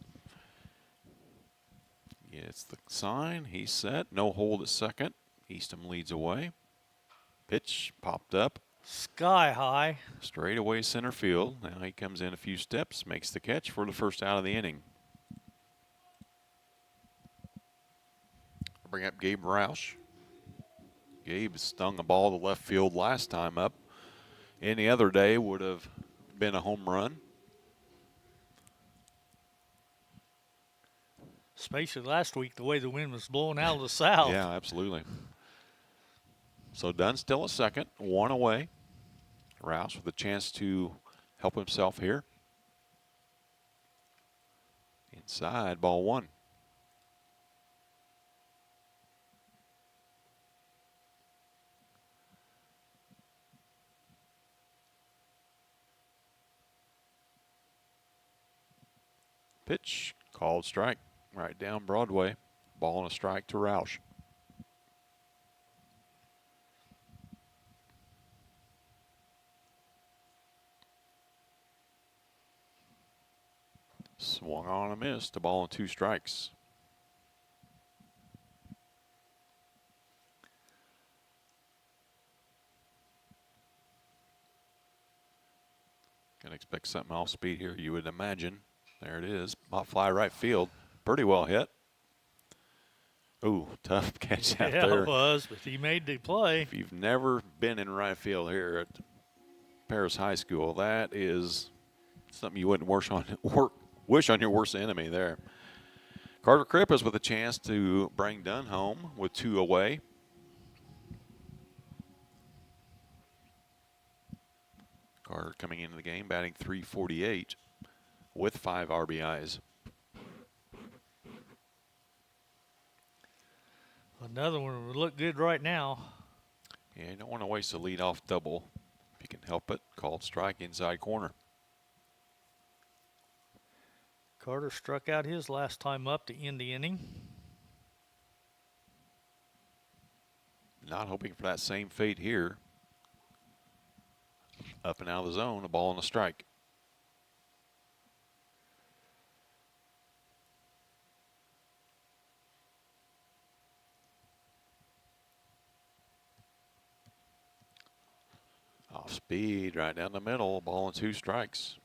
It's the sign. He's set. No hold at second. Eastham leads away. Pitch popped up. Sky high. Straight away center field. Now he comes in a few steps, makes the catch for the first out of the inning. Bring up Gabe Roush. Gabe stung a ball to left field last time up. Any other day would have been a home run. Especially last week, the way the wind was blowing out of the south. Yeah, absolutely. So Dunn still a second, 1 away. Rouse with a chance to help himself here. Inside, ball 1. Pitch, called strike. Right down Broadway. Ball and a strike to Roush. Swung on a miss. The ball and 2 strikes. Gonna expect something off speed here, you would imagine. There it is. Pop fly right field. Pretty well hit. Ooh, tough catch out Yeah, there. it was, but he made the play. If you've never been in right field here at Paris High School, that is something you wouldn't wish on your worst enemy there. Carter Krippus with a chance to bring Dunn home with 2 away. Carter coming into the game batting .348 with 5 RBIs. Another one would look good right now. Yeah, you don't want to waste a leadoff double. If you can help it, called strike inside corner. Carter struck out his last time up to end the inning. Not hoping for that same fate here. Up and out of the zone, a ball and a strike. Off speed, right down the middle, ball and 2 strikes.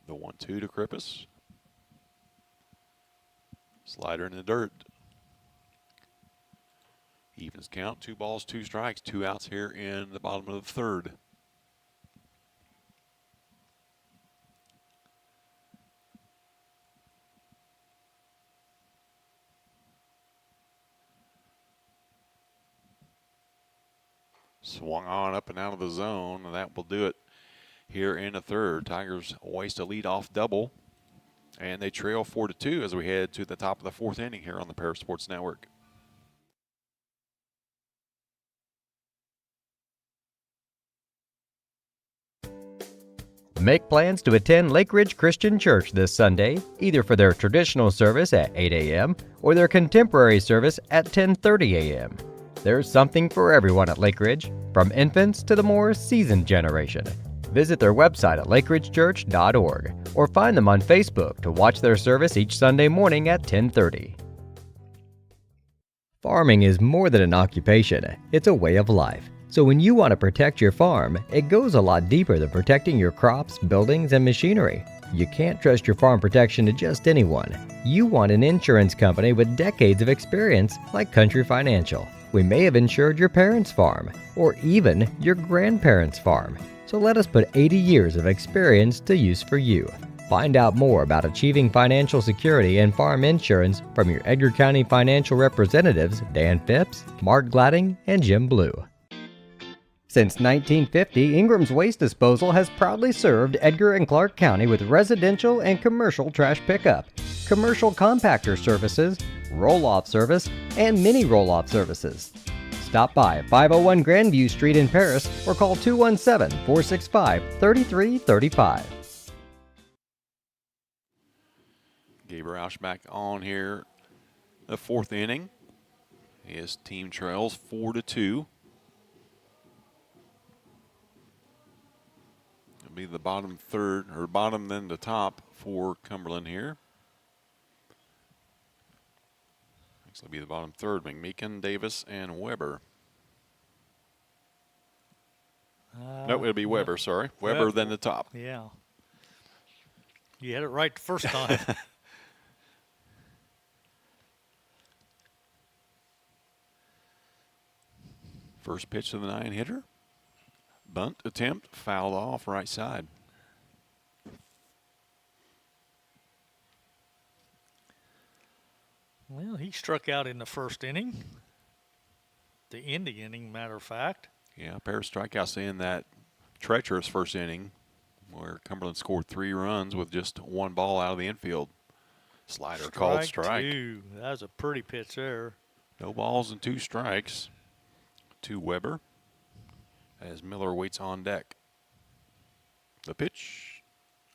The 1-2 to Krippus. Slider in the dirt. Evens count, 2 balls, 2 strikes, 2 outs here in the bottom of the 3rd. Swung on up and out of the zone, and that will do it here in the 3rd. Tigers waste a leadoff double, and they trail 4-2 as we head to the top of the 4th inning here on the Paris Sports Network. Make plans to attend Lake Ridge Christian Church this Sunday, either for their traditional service at 8 a.m. or their contemporary service at 10:30 a.m. There's something for everyone at Lake Ridge, from infants to the more seasoned generation. Visit their website at lakeridgechurch.org or find them on Facebook to watch their service each Sunday morning at 10:30. Farming is more than an occupation, it's a way of life. So when you want to protect your farm, it goes a lot deeper than protecting your crops, buildings, and machinery. You can't trust your farm protection to just anyone. You want an insurance company with decades of experience like Country Financial. We may have insured your parents' farm, or even your grandparents' farm. So let us put 80 years of experience to use for you. Find out more about achieving financial security and farm insurance from your Edgar County financial representatives, Dan Phipps, Mark Gladding, and Jim Blue. Since 1950, Ingram's Waste Disposal has proudly served Edgar and Clark County with residential and commercial trash pickup, commercial compactor services, roll-off service, and mini roll-off services. Stop by 501 Grandview Street in Paris or call 217-465-3335. Gabe Roush back on here. The 4th inning. His team trails 4-2. It'll be the bottom 3rd, or bottom then the top for Cumberland here. Next will be the bottom 3rd, McMeekin, Davis, and Weber. No, it'll be Weber, sorry. Weber then the top. Yeah. You had it right the first time. First pitch of the 9-hitter. Bunt attempt, fouled off right side. Well, he struck out in the first inning. The ending inning, matter of fact. Yeah, a pair of strikeouts in that treacherous first inning where Cumberland scored 3 runs with just 1 ball out of the infield. Slider called strike. 2. That was a pretty pitch there. No balls and 2 strikes to Weber as Miller waits on deck. The pitch,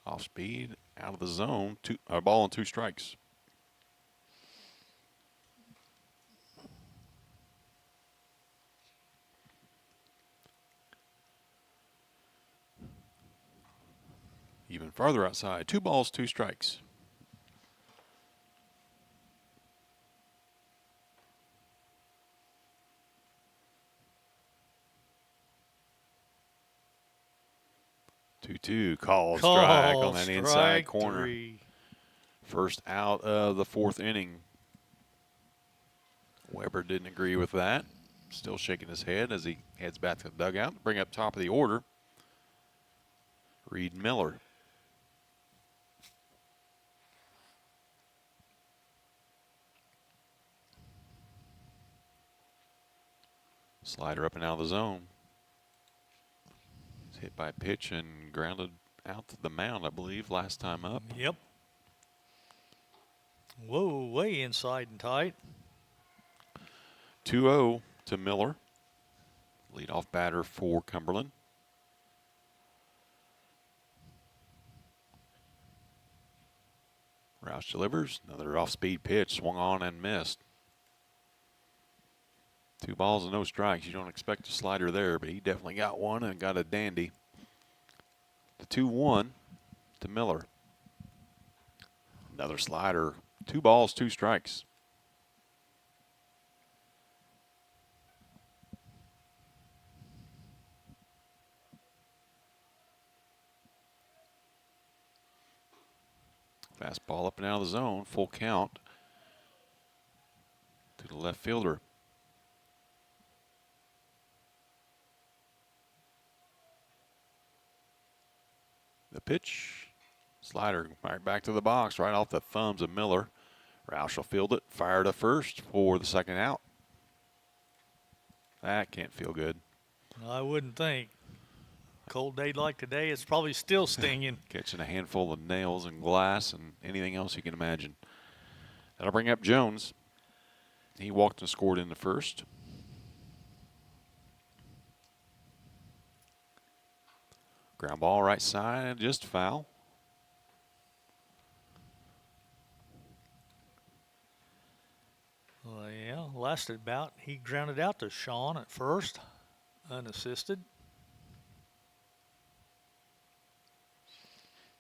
off speed, out of the zone, a ball and 2 strikes. Even farther outside, 2 balls, 2 strikes. 2-2, called strike on that inside Strike corner. 3. First out of the 4th inning. Weber didn't agree with that. Still shaking his head as he heads back to the dugout. Bring up top of the order, Reed Miller. Slider up and out of the zone. It's hit by a pitch and grounded out to the mound, I believe, last time up. Yep. Whoa, way inside and tight. 2-0 to Miller. Leadoff batter for Cumberland. Roush delivers. Another off-speed pitch. Swung on and missed. 2 balls and no strikes. You don't expect a slider there, but he definitely got one and got a dandy. The 2-1 to Miller. Another slider. 2 balls, 2 strikes. Fastball up and out of the zone. Full count to the left fielder. The pitch, slider right back to the box, right off the thumbs of Miller. Roush will field it, fire to first for the 2nd out. That can't feel good. I wouldn't think. Cold day like today, it's probably still stinging. Catching a handful of nails and glass and anything else you can imagine. That'll bring up Jones. He walked and scored in the 1st. Ground ball right side, just foul. Well, yeah, lasted about. He grounded out to Sean at first, unassisted.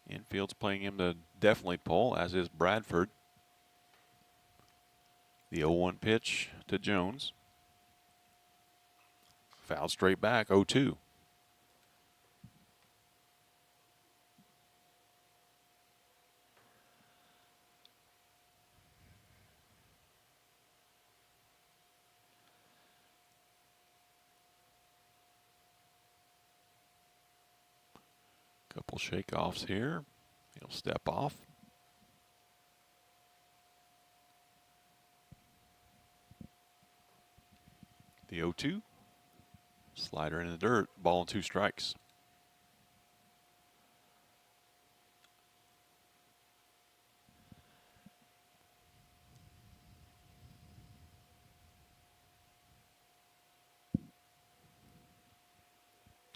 Infield's playing him to definitely pull, as is Bradford. The 0-1 pitch to Jones. Fouled straight back, 0-2. Couple shakeoffs here. He'll step off. The 0-2. Slider in the dirt. Ball and 2 strikes.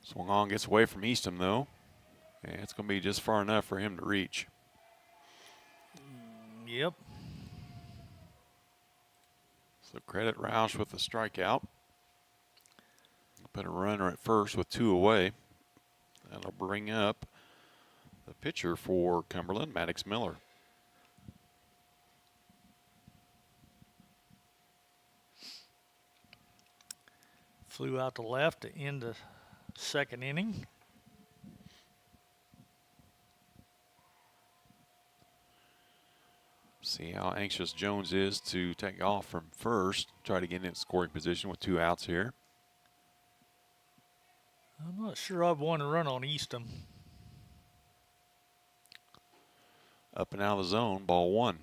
Swung on, gets away from Eastham though. And it's going to be just far enough for him to reach. Yep. So credit Roush with the strikeout. Put a runner at first with 2 away. That'll bring up the pitcher for Cumberland, Maddox Miller. Flew out to left to end the 2nd inning. See how anxious Jones is to take off from first. Try to get in scoring position with 2 outs here. I'm not sure I'd want to run on Eastham. Up and out of the zone, ball 1.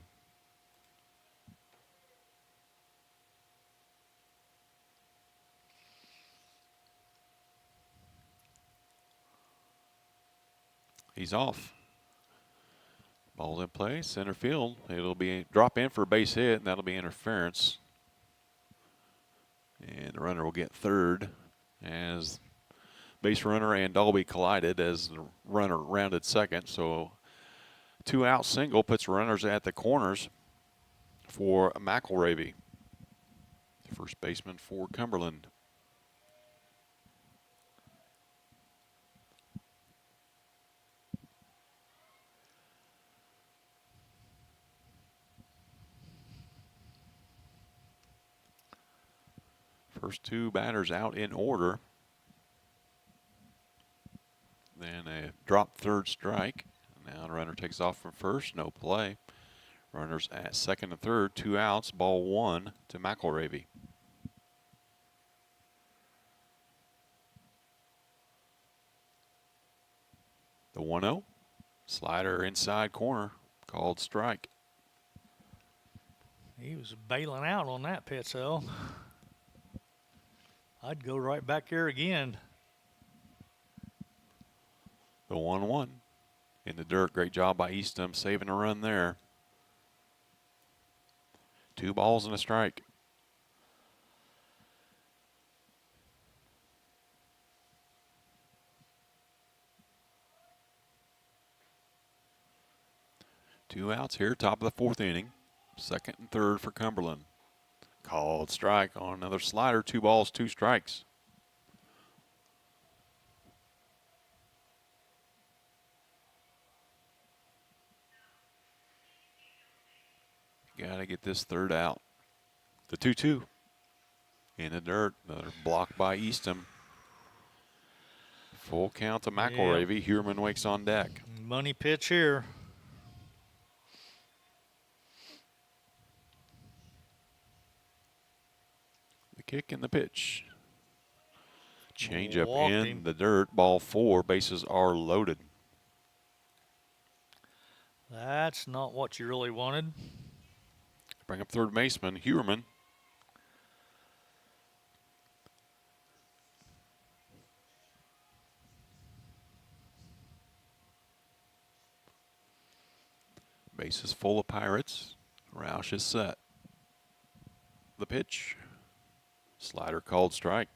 He's off. Ball's in play, center field. It'll be drop in for a base hit, and that'll be interference. And the runner will get 3rd as base runner and Dalby collided as the runner rounded 2nd. So 2 out single puts runners at the corners for McElravy, first baseman for Cumberland. First 2 batters out in order. Then a drop third strike. Now the runner takes off from first, no play. Runners at second and third, 2 outs, ball 1 to McElravy. The 1-0, slider inside corner, called strike. He was bailing out on that pitch, though. I'd go right back there again. The 1-1 in the dirt. Great job by Eastham saving a run there. 2 balls and a strike. Two outs here, top of the 4th inning. Second and third for Cumberland. Called strike on another slider. 2 balls, 2 strikes. Got to get this third out. The 2-2 in the dirt. Another block by Eastham. Full count to McElravy. Yep. Huerman wakes on deck. Money pitch here. The kick and the pitch. Change up Walked in him. the dirt. Ball 4. Bases are loaded. That's not what you really wanted. Bring up third baseman, Huerman. Bases full of Pirates. Roush is set. The pitch. Slider called strike.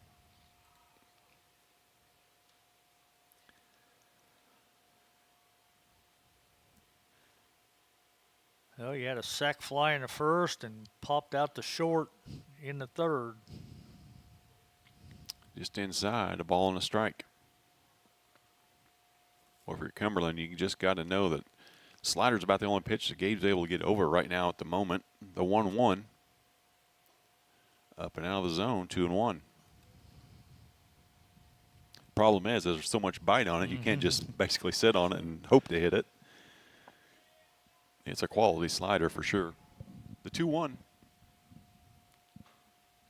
Well, you had a sac fly in the first and popped out the short in the third. Just inside, a ball and a strike. Well, for Cumberland, you just got to know that slider's about the only pitch that Gabe's able to get over right now at the moment. The 1-1. Up and out of the zone, 2-1. Problem is, there's so much bite on it, you can't just basically sit on it and hope to hit it. It's a quality slider for sure. The 2-1.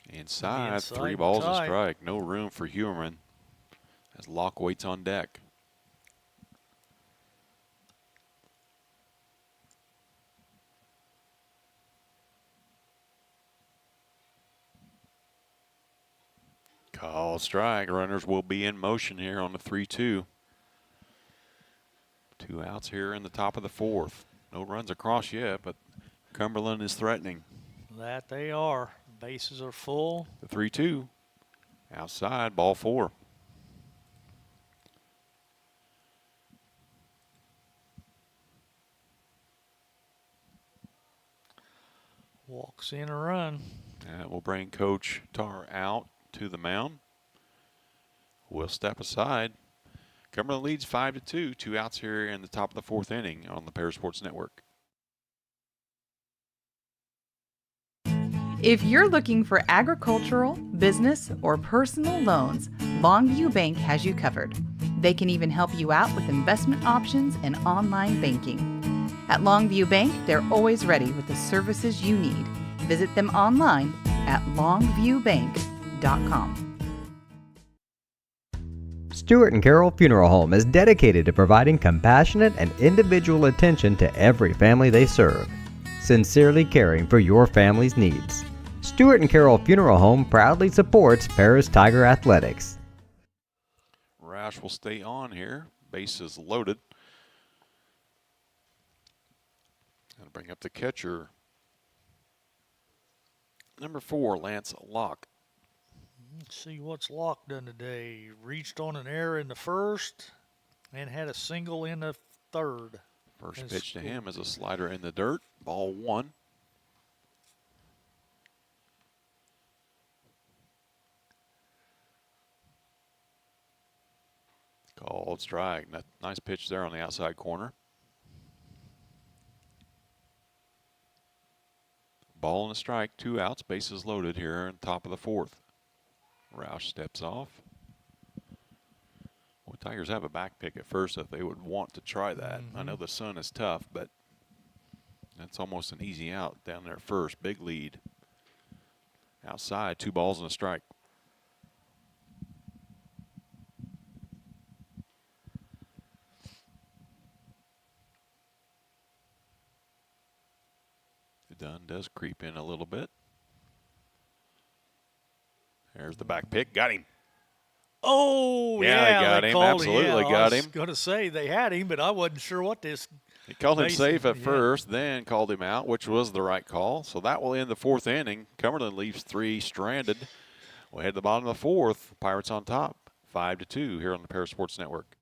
Inside, 3 balls a strike. No room for Huerman as Locke waits on deck. Call strike. Runners will be in motion here on the 3-2. 2 outs here in the top of the 4th. No runs across yet, but Cumberland is threatening. That they are. Bases are full. The 3-2. Outside, ball 4. Walks in a run. That will bring Coach Tarr out to the mound. We'll step aside. Cumberland leads 5-2. 2 outs here in the top of the 4th inning on the Paris Sports Network. If you're looking for agricultural, business, or personal loans, Longview Bank has you covered. They can even help you out with investment options and online banking. At Longview Bank, they're always ready with the services you need. Visit them online at longviewbank.com. Stewart and Carroll Funeral Home is dedicated to providing compassionate and individual attention to every family they serve, sincerely caring for your family's needs. Stewart and Carroll Funeral Home proudly supports Paris Tiger Athletics. Roush will stay on here. Bases loaded. And bring up the catcher. Number 4, Lance Locke. Let's see what's Locke done today. Reached on an error in the first and had a single in the third. First pitch to him is a slider in the dirt. Ball 1. Called strike. Nice pitch there on the outside corner. Ball and a strike, 2 outs, bases loaded here in top of the 4th. Roush steps off. Well, Tigers have a back pick at first if they would want to try that. I know the sun is tough, but that's almost an easy out down there at first. Big lead. Outside, 2 balls and a strike. Dunn does creep in a little bit. There's the back pick. Got him. Oh, Yeah, they got him. called Absolutely I got was him. going to say they had him, but I wasn't sure what this. They called him Mason, safe at yeah. first, then called him out, which was the right call. So that will end the 4th inning. Cumberland leaves 3 stranded. We'll head to the bottom of the 4th. Pirates on top, 5-2 here on the Paris Sports Network.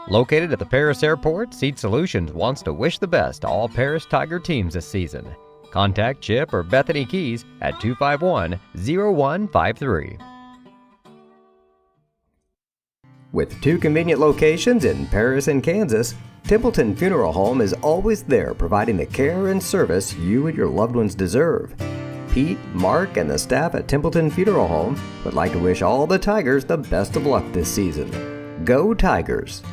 Located at the Paris Airport, Seat Solutions wants to wish the best to all Paris Tiger teams this season. Contact Chip or Bethany Keys at 251-0153. With 2 convenient locations in Paris and Kansas, Templeton Funeral Home is always there providing the care and service you and your loved ones deserve. Pete, Mark, and the staff at Templeton Funeral Home would like to wish all the Tigers the best of luck this season. Go Tigers!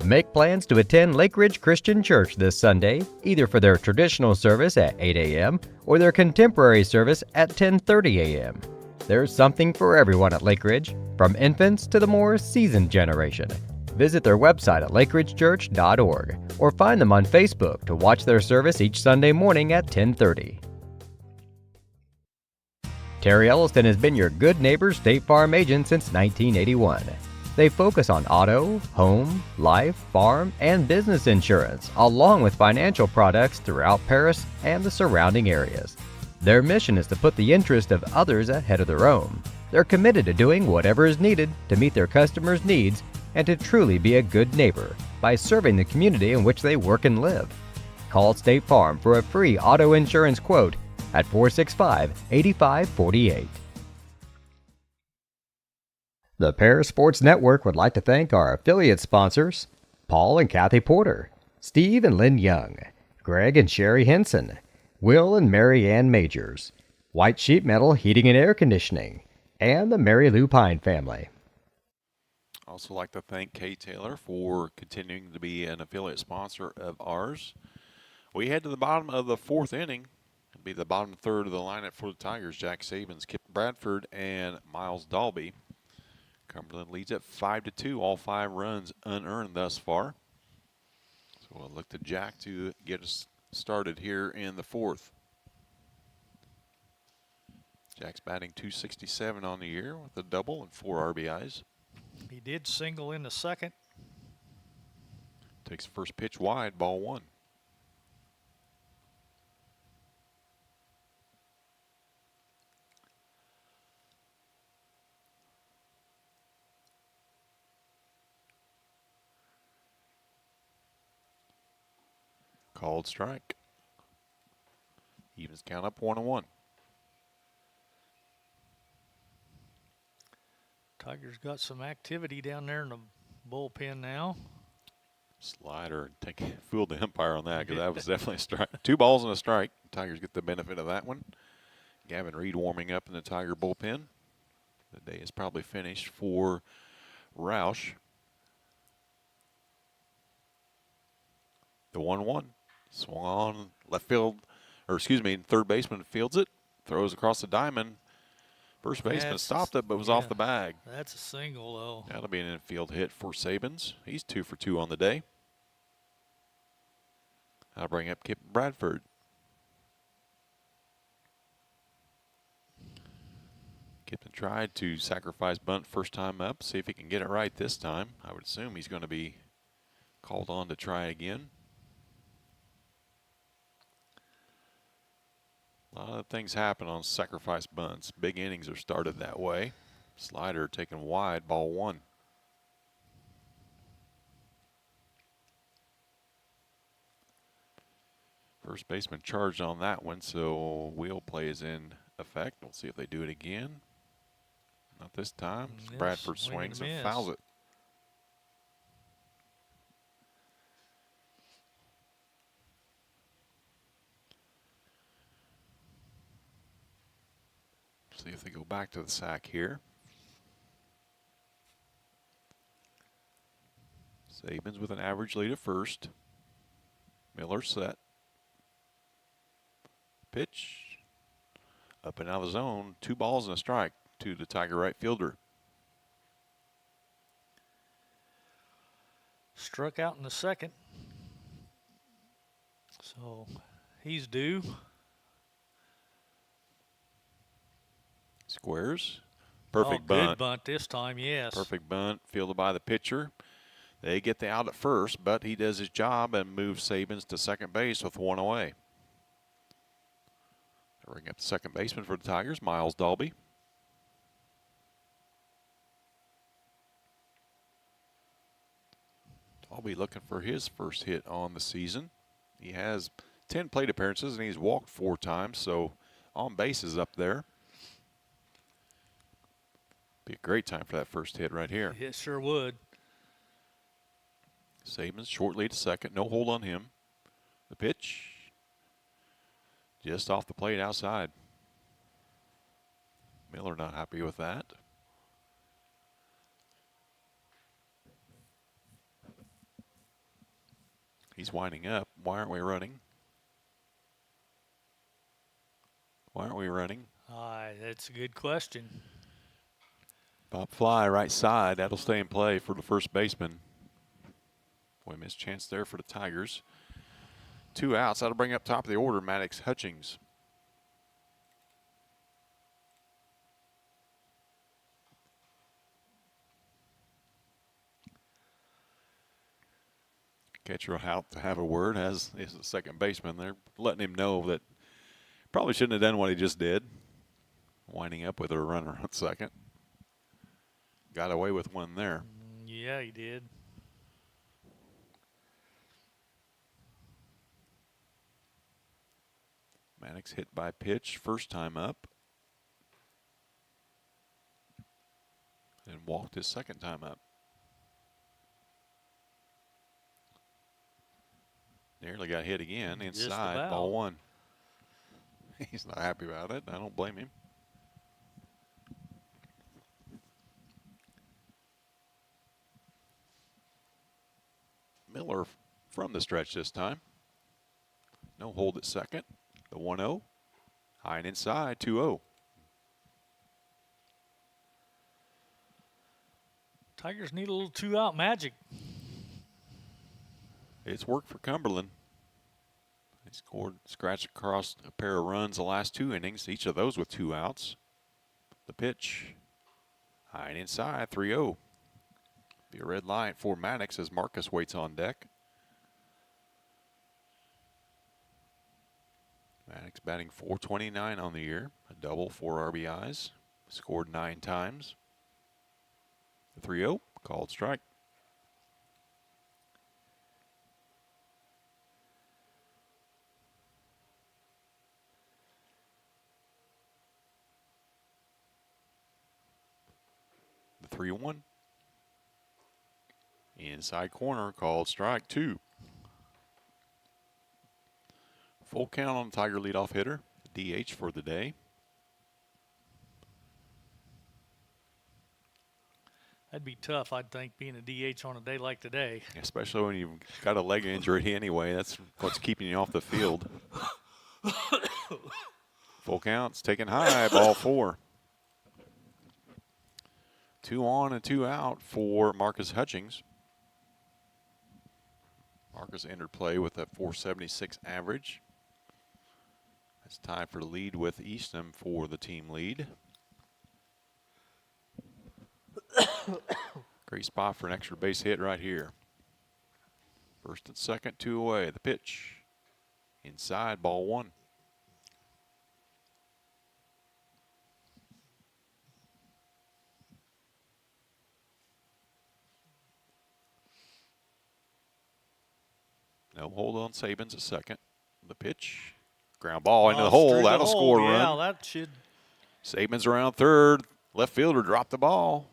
Make plans to attend Lake Ridge Christian Church this Sunday, either for their traditional service at 8 a.m. or their contemporary service at 10:30 a.m. There's something for everyone at Lake Ridge, from infants to the more seasoned generation. Visit their website at lakeridgechurch.org or find them on Facebook to watch their service each Sunday morning at 10:30. Terry Elliston has been your good neighbor State Farm agent since 1981. They focus on auto, home, life, farm, and business insurance, along with financial products throughout Paris and the surrounding areas. Their mission is to put the interest of others ahead of their own. They're committed to doing whatever is needed to meet their customers' needs and to truly be a good neighbor by serving the community in which they work and live. Call State Farm for a free auto insurance quote at 465-8548. The Paris Sports Network would like to thank our affiliate sponsors, Paul and Kathy Porter, Steve and Lynn Young, Greg and Sherry Henson, Will and Mary Ann Majors, White Sheet Metal Heating and Air Conditioning, and the Mary Lou Pine family. Also like to thank Kay Taylor for continuing to be an affiliate sponsor of ours. We head to the bottom of the 4th inning. It'll be the bottom third of the lineup for the Tigers. Jack Sabins, Kip Bradford, and Miles Dalby. Cumberland leads at 5-2, all 5 runs unearned thus far. So we'll look to Jack to get us started here in the 4th. Jack's batting .267 on the year with a double and 4 RBIs. He did single in the second. Takes the first pitch wide, ball 1. Called strike. Evens count up 1-1. Tigers got some activity down there in the bullpen now. Slider, fooled the umpire on that because that was definitely a strike. 2 balls and a strike. Tigers get the benefit of that one. Gavin Reed warming up in the Tiger bullpen. The day is probably finished for Roush. The 1-1. Swung on left field, or excuse me, third baseman fields it, throws across the diamond. First baseman stopped it, but was off the bag. That's a single, though. That'll be an infield hit for Sabins. He's 2 for 2 on the day. I'll bring up Kip Bradford. Kipton tried to sacrifice bunt first time up, see if he can get it right this time. I would assume he's going to be called on to try again. A lot of things happen on sacrifice bunts. Big innings are started that way. Slider taken wide, ball 1. First baseman charged on that one, so wheel play is in effect. We'll see if they do it again. Not this time. Yes, Bradford swings and miss. fouls it. See if they go back to the sack here. Sabins with an average lead at first. Miller set. Pitch. Up and out of the zone. 2 balls and a strike to the Tiger right fielder. Struck out in the second. So he's due. Squares. Perfect Good bunt. bunt this time, yes. Perfect bunt fielded by the pitcher. They get the out at first, but he does his job and moves Sabins to second base with 1 away. Bring up the second baseman for the Tigers, Miles Dalby. Dalby looking for his first hit on the season. He has 10 plate appearances and he's walked 4 times, so on base is up there. Be a great time for that first hit right here. It sure would. Sabins short lead to second, no hold on him. The pitch. Just off the plate outside. Miller not happy with that. He's winding up. Why aren't we running? Why aren't we running? That's a good question. Pop fly right side. That'll stay in play for the first baseman. Boy, missed chance there for the Tigers. 2 outs. That'll bring up top of the order Maddox Hutchings. Catcher out to have a word, as is the second baseman. They're letting him know that probably shouldn't have done what he just did. Winding up with a runner on second. Got away with one there. Yeah, he did. Maddox hit by pitch first time up. And walked his second time up. Nearly got hit again inside, ball 1. He's not happy about it. I don't blame him. Miller from the stretch this time. No hold at second. The 1-0. High and inside, 2-0. Tigers need a little 2-out magic. It's worked for Cumberland. They scored, scratched across a pair of runs the last 2 innings, each of those with 2 outs. The pitch. High and inside, 3-0. Be a red light for Maddox as Marcus waits on deck. Maddox batting .429 on the year, a double, 4 RBIs, scored 9 times. The 3-0, called strike. The 3-1. Inside corner, called strike 2. Full count on the Tiger leadoff hitter, DH for the day. That'd be tough, I'd think, being a DH on a day like today. Especially when you've got a leg injury anyway. That's what's keeping you off the field. Full count's taken high, ball 4. 2 on and 2 out for Marcus Hutchings. Marcus entered play with a .476 average. It's time for the lead with Eastham for the team lead. Great spot for an extra base hit right here. First and second, 2 away. The pitch. Inside, ball 1. No hold on Sabins at second. The pitch. Ground ball into the hole. That'll score a run. Yeah, that should. Sabins around third. Left fielder dropped the ball.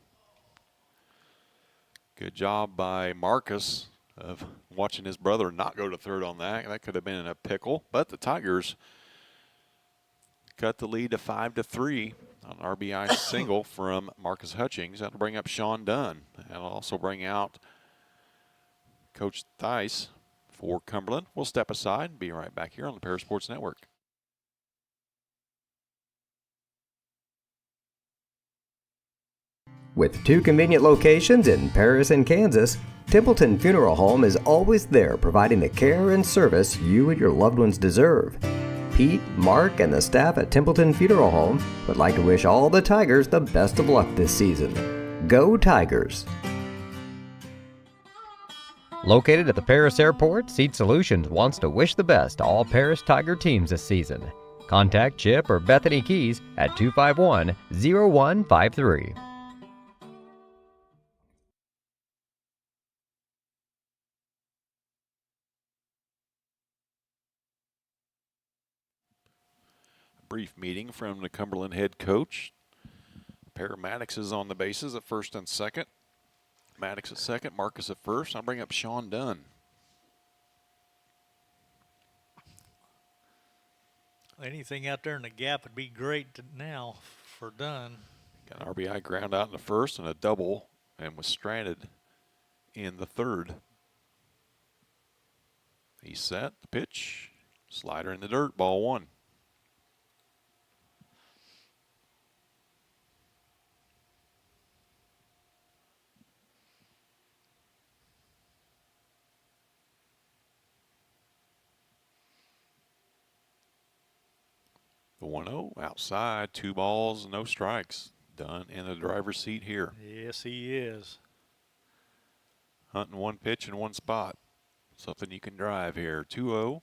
Good job by Marcus of watching his brother not go to third on that. That could have been in a pickle. But the Tigers cut the lead to 5-3. An RBI single from Marcus Hutchings. That'll bring up Sean Dunn. That'll also bring out Coach Theis for Cumberland. We'll step aside and be right back here on the Parasports Network. With 2 convenient locations in Paris and Kansas, Templeton Funeral Home is always there providing the care and service you and your loved ones deserve. Pete, Mark, and the staff at Templeton Funeral Home would like to wish all the Tigers the best of luck this season. Go Tigers! Located at the Paris Airport, Seat Solutions wants to wish the best to all Paris Tiger teams this season. Contact Chip or Bethany Keys at 251-0153. Brief meeting from the Cumberland head coach. Maddox is on the bases at first and second. Maddox at second, Marcus at first. I'll bring up Sean Dunn. Anything out there in the gap would be great now for Dunn. Got an RBI ground out in the first and a double, and was stranded in the third. He's set, the pitch, slider in the dirt, ball 1. The 1-0 outside, 2 balls, no strikes. Dunn in the driver's seat here. Yes, he is. Hunting 1 pitch in 1 spot. Something you can drive here. 2-0.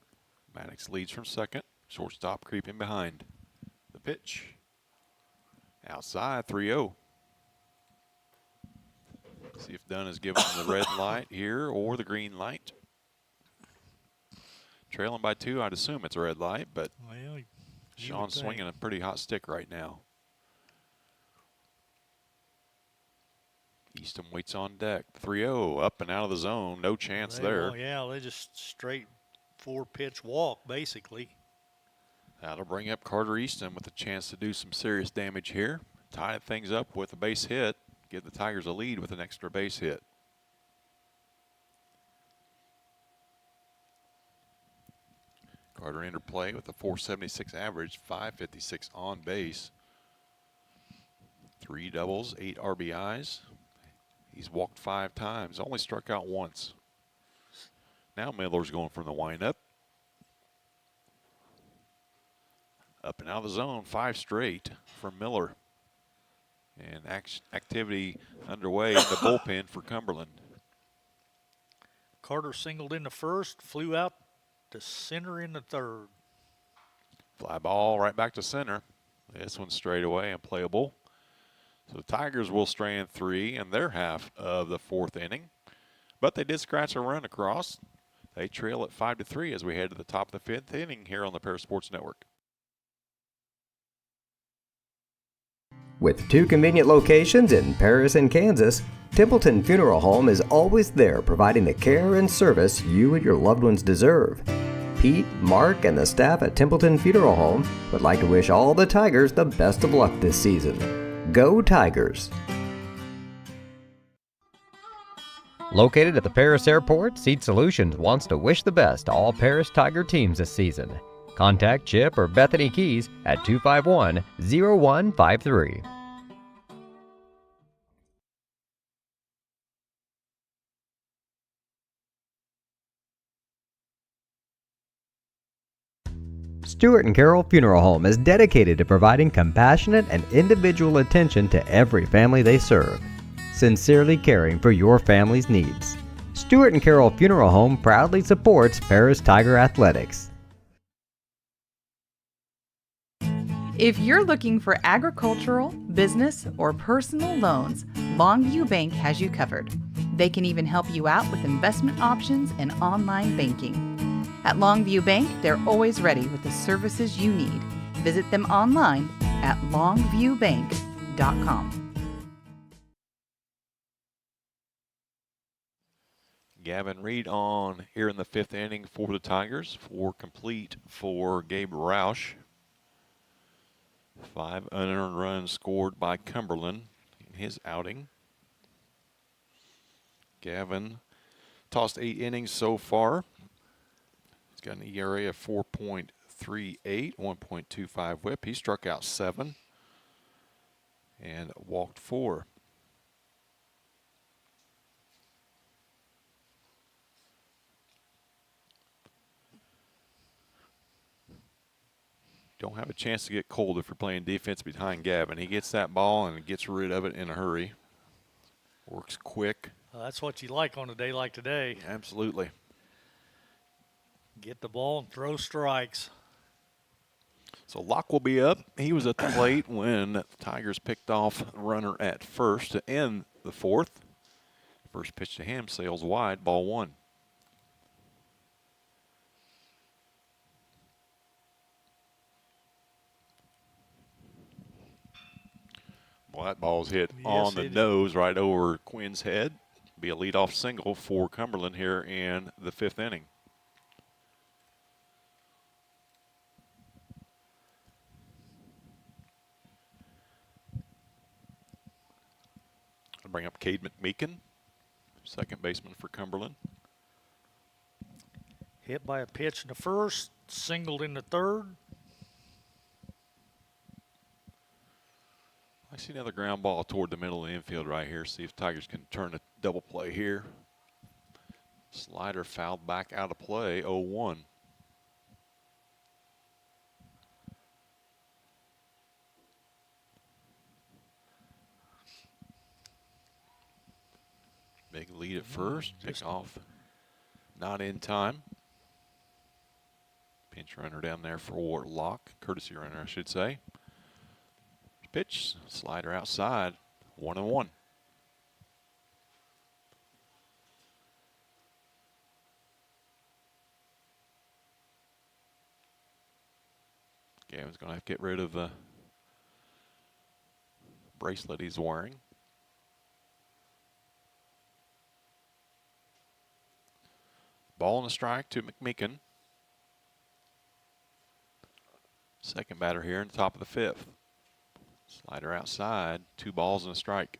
Maddox leads from second. Shortstop creeping behind. The pitch. Outside, 3-0. See if Dunn is given the red light here or the green light. Trailing by 2, I'd assume it's a red light, but Well, Sean's swinging a pretty hot stick right now. Easton waits on deck. 3-0, up and out of the zone. No chance there. They just straight 4-pitch walk, basically. That'll bring up Carter Easton with a chance to do some serious damage here. Tie things up with a base hit. Give the Tigers a lead with an extra base hit. Carter entered play with a .476 average, .556 on base. 3 doubles, 8 RBIs. He's walked 5 times, only struck out once. Now Miller's going from the windup. Up and out of the zone, 5 straight from Miller. And activity underway in the bullpen for Cumberland. Carter singled in the first, flew out to center in the third. Fly ball right back to center. This one's straight away and playable. So the Tigers will strand 3 in their half of the 4th inning. But they did scratch a run across. They trail at 5-3 as we head to the top of the 5th inning here on the Parasports Network. With 2 convenient locations in Paris and Kansas, Templeton Funeral Home is always there providing the care and service you and your loved ones deserve. Pete, Mark, and the staff at Templeton Funeral Home would like to wish all the Tigers the best of luck this season. Go Tigers! Located at the Paris Airport, Seat Solutions wants to wish the best to all Paris Tiger teams this season. Contact Chip or Bethany Keys at 251-0153. Stuart and Carol Funeral Home is dedicated to providing compassionate and individual attention to every family they serve, sincerely caring for your family's needs. Stuart and Carol Funeral Home proudly supports Paris Tiger Athletics. If you're looking for agricultural, business, or personal loans, Longview Bank has you covered. They can even help you out with investment options and online banking. At Longview Bank, they're always ready with the services you need. Visit them online at longviewbank.com. Gavin Reed on here in the 5th inning for the Tigers. 4 complete for Gabe Roush. 5 unearned runs scored by Cumberland in his outing. Gavin tossed 8 innings so far. He's got an ERA of 4.38, 1.25 whip. He struck out 7 and walked 4. Don't have a chance to get cold if you're playing defense behind Gavin. He gets that ball and gets rid of it in a hurry. Works quick. Well, that's what you like on a day like today. Absolutely. Get the ball and throw strikes. So Locke will be up. He was at the plate when the Tigers picked off a runner at first to end the 4th. First pitch to him sails wide, ball 1. Well, that ball's hit on the nose right over Quinn's head. Be a leadoff single for Cumberland here in the 5th inning. I'll bring up Cade McMeekin, second baseman for Cumberland. Hit by a pitch in the 1st, singled in the 3rd. I see another ground ball toward the middle of the infield right here. See if Tigers can turn a double play here. Slider fouled back out of play, 0-1. Big lead at first, pick off. Not in time. Pinch runner down there for Locke, courtesy runner, I should say. Pitch, slider outside, 1-1. Gavin's going to have to get rid of the bracelet he's wearing. Ball and a strike to McMeekin. Second batter here in the top of the 5th. Slider outside, 2 balls and a strike.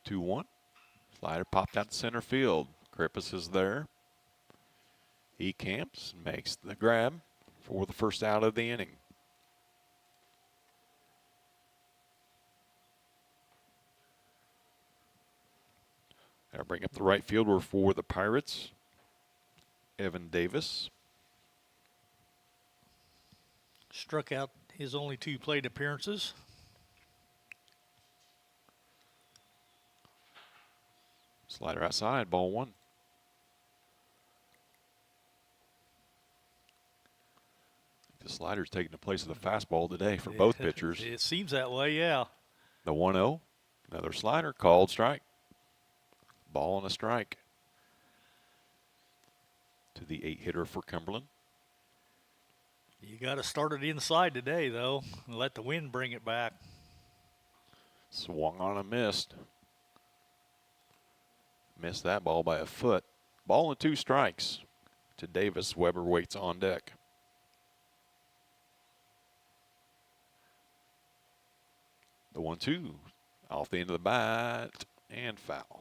The 2-1. Slider popped out to center field. Krippus is there. He camps, makes the grab for the first out of the inning. I'll bring up the right fielder for the Pirates, Evan Davis. Struck out his only 2 plate appearances. Slider outside, ball 1. The slider's taking the place of the fastball today for both pitchers. It seems that way, yeah. The 1-0, another slider, called strike. Ball and a strike to the 8-hitter for Cumberland. You got to start it inside today, though, and let the wind bring it back. Swung on and missed. Missed that ball by a foot. Ball and 2 strikes to Davis. Weber waits on deck. The 1-2 off the end of the bat and foul.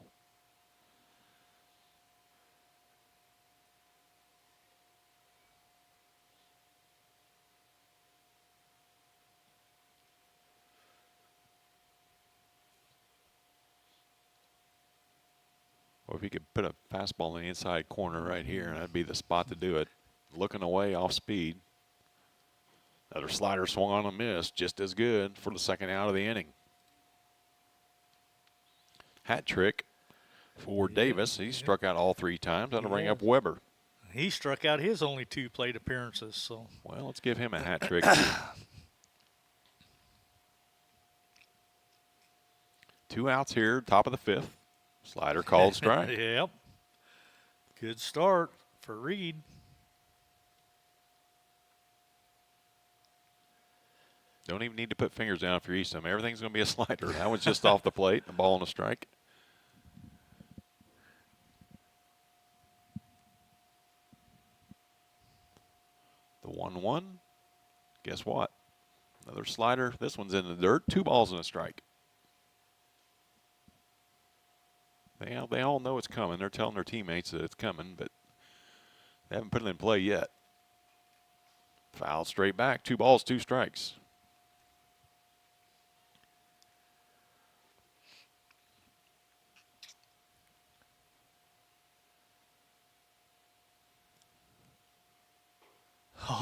Well, if you could put a fastball in the inside corner right here, that'd be the spot to do it. Looking away off speed. Another slider swung on a miss, just as good for the second out of the inning. Hat trick for Davis. He struck out all 3 times. That'll bring up Weber. He struck out his only 2 plate appearances. So, well, let's give him a hat trick. 2 outs here, top of the 5th. Slider called strike. Yep. Good start for Reed. Don't even need to put fingers down if you're Eastham. Everything's going to be a slider. That was just off the plate, a ball and a strike. The 1-1. Guess what? Another slider. This one's in the dirt. 2 balls and a strike. They all know it's coming. They're telling their teammates that it's coming, but they haven't put it in play yet. Foul straight back. 2 balls, 2 strikes.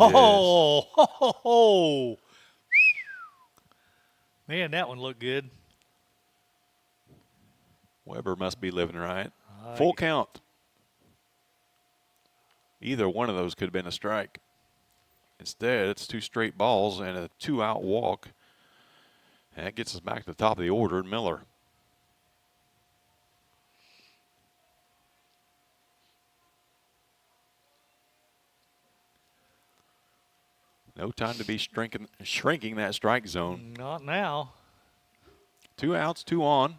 Oh, ho, ho, ho. Man, that one looked good. Weber must be living right. Full count. Either one of those could have been a strike. Instead, it's 2 straight balls and a 2-out walk. And that gets us back to the top of the order. Miller. No time to be shrinking that strike zone. Not now. 2 outs, 2 on.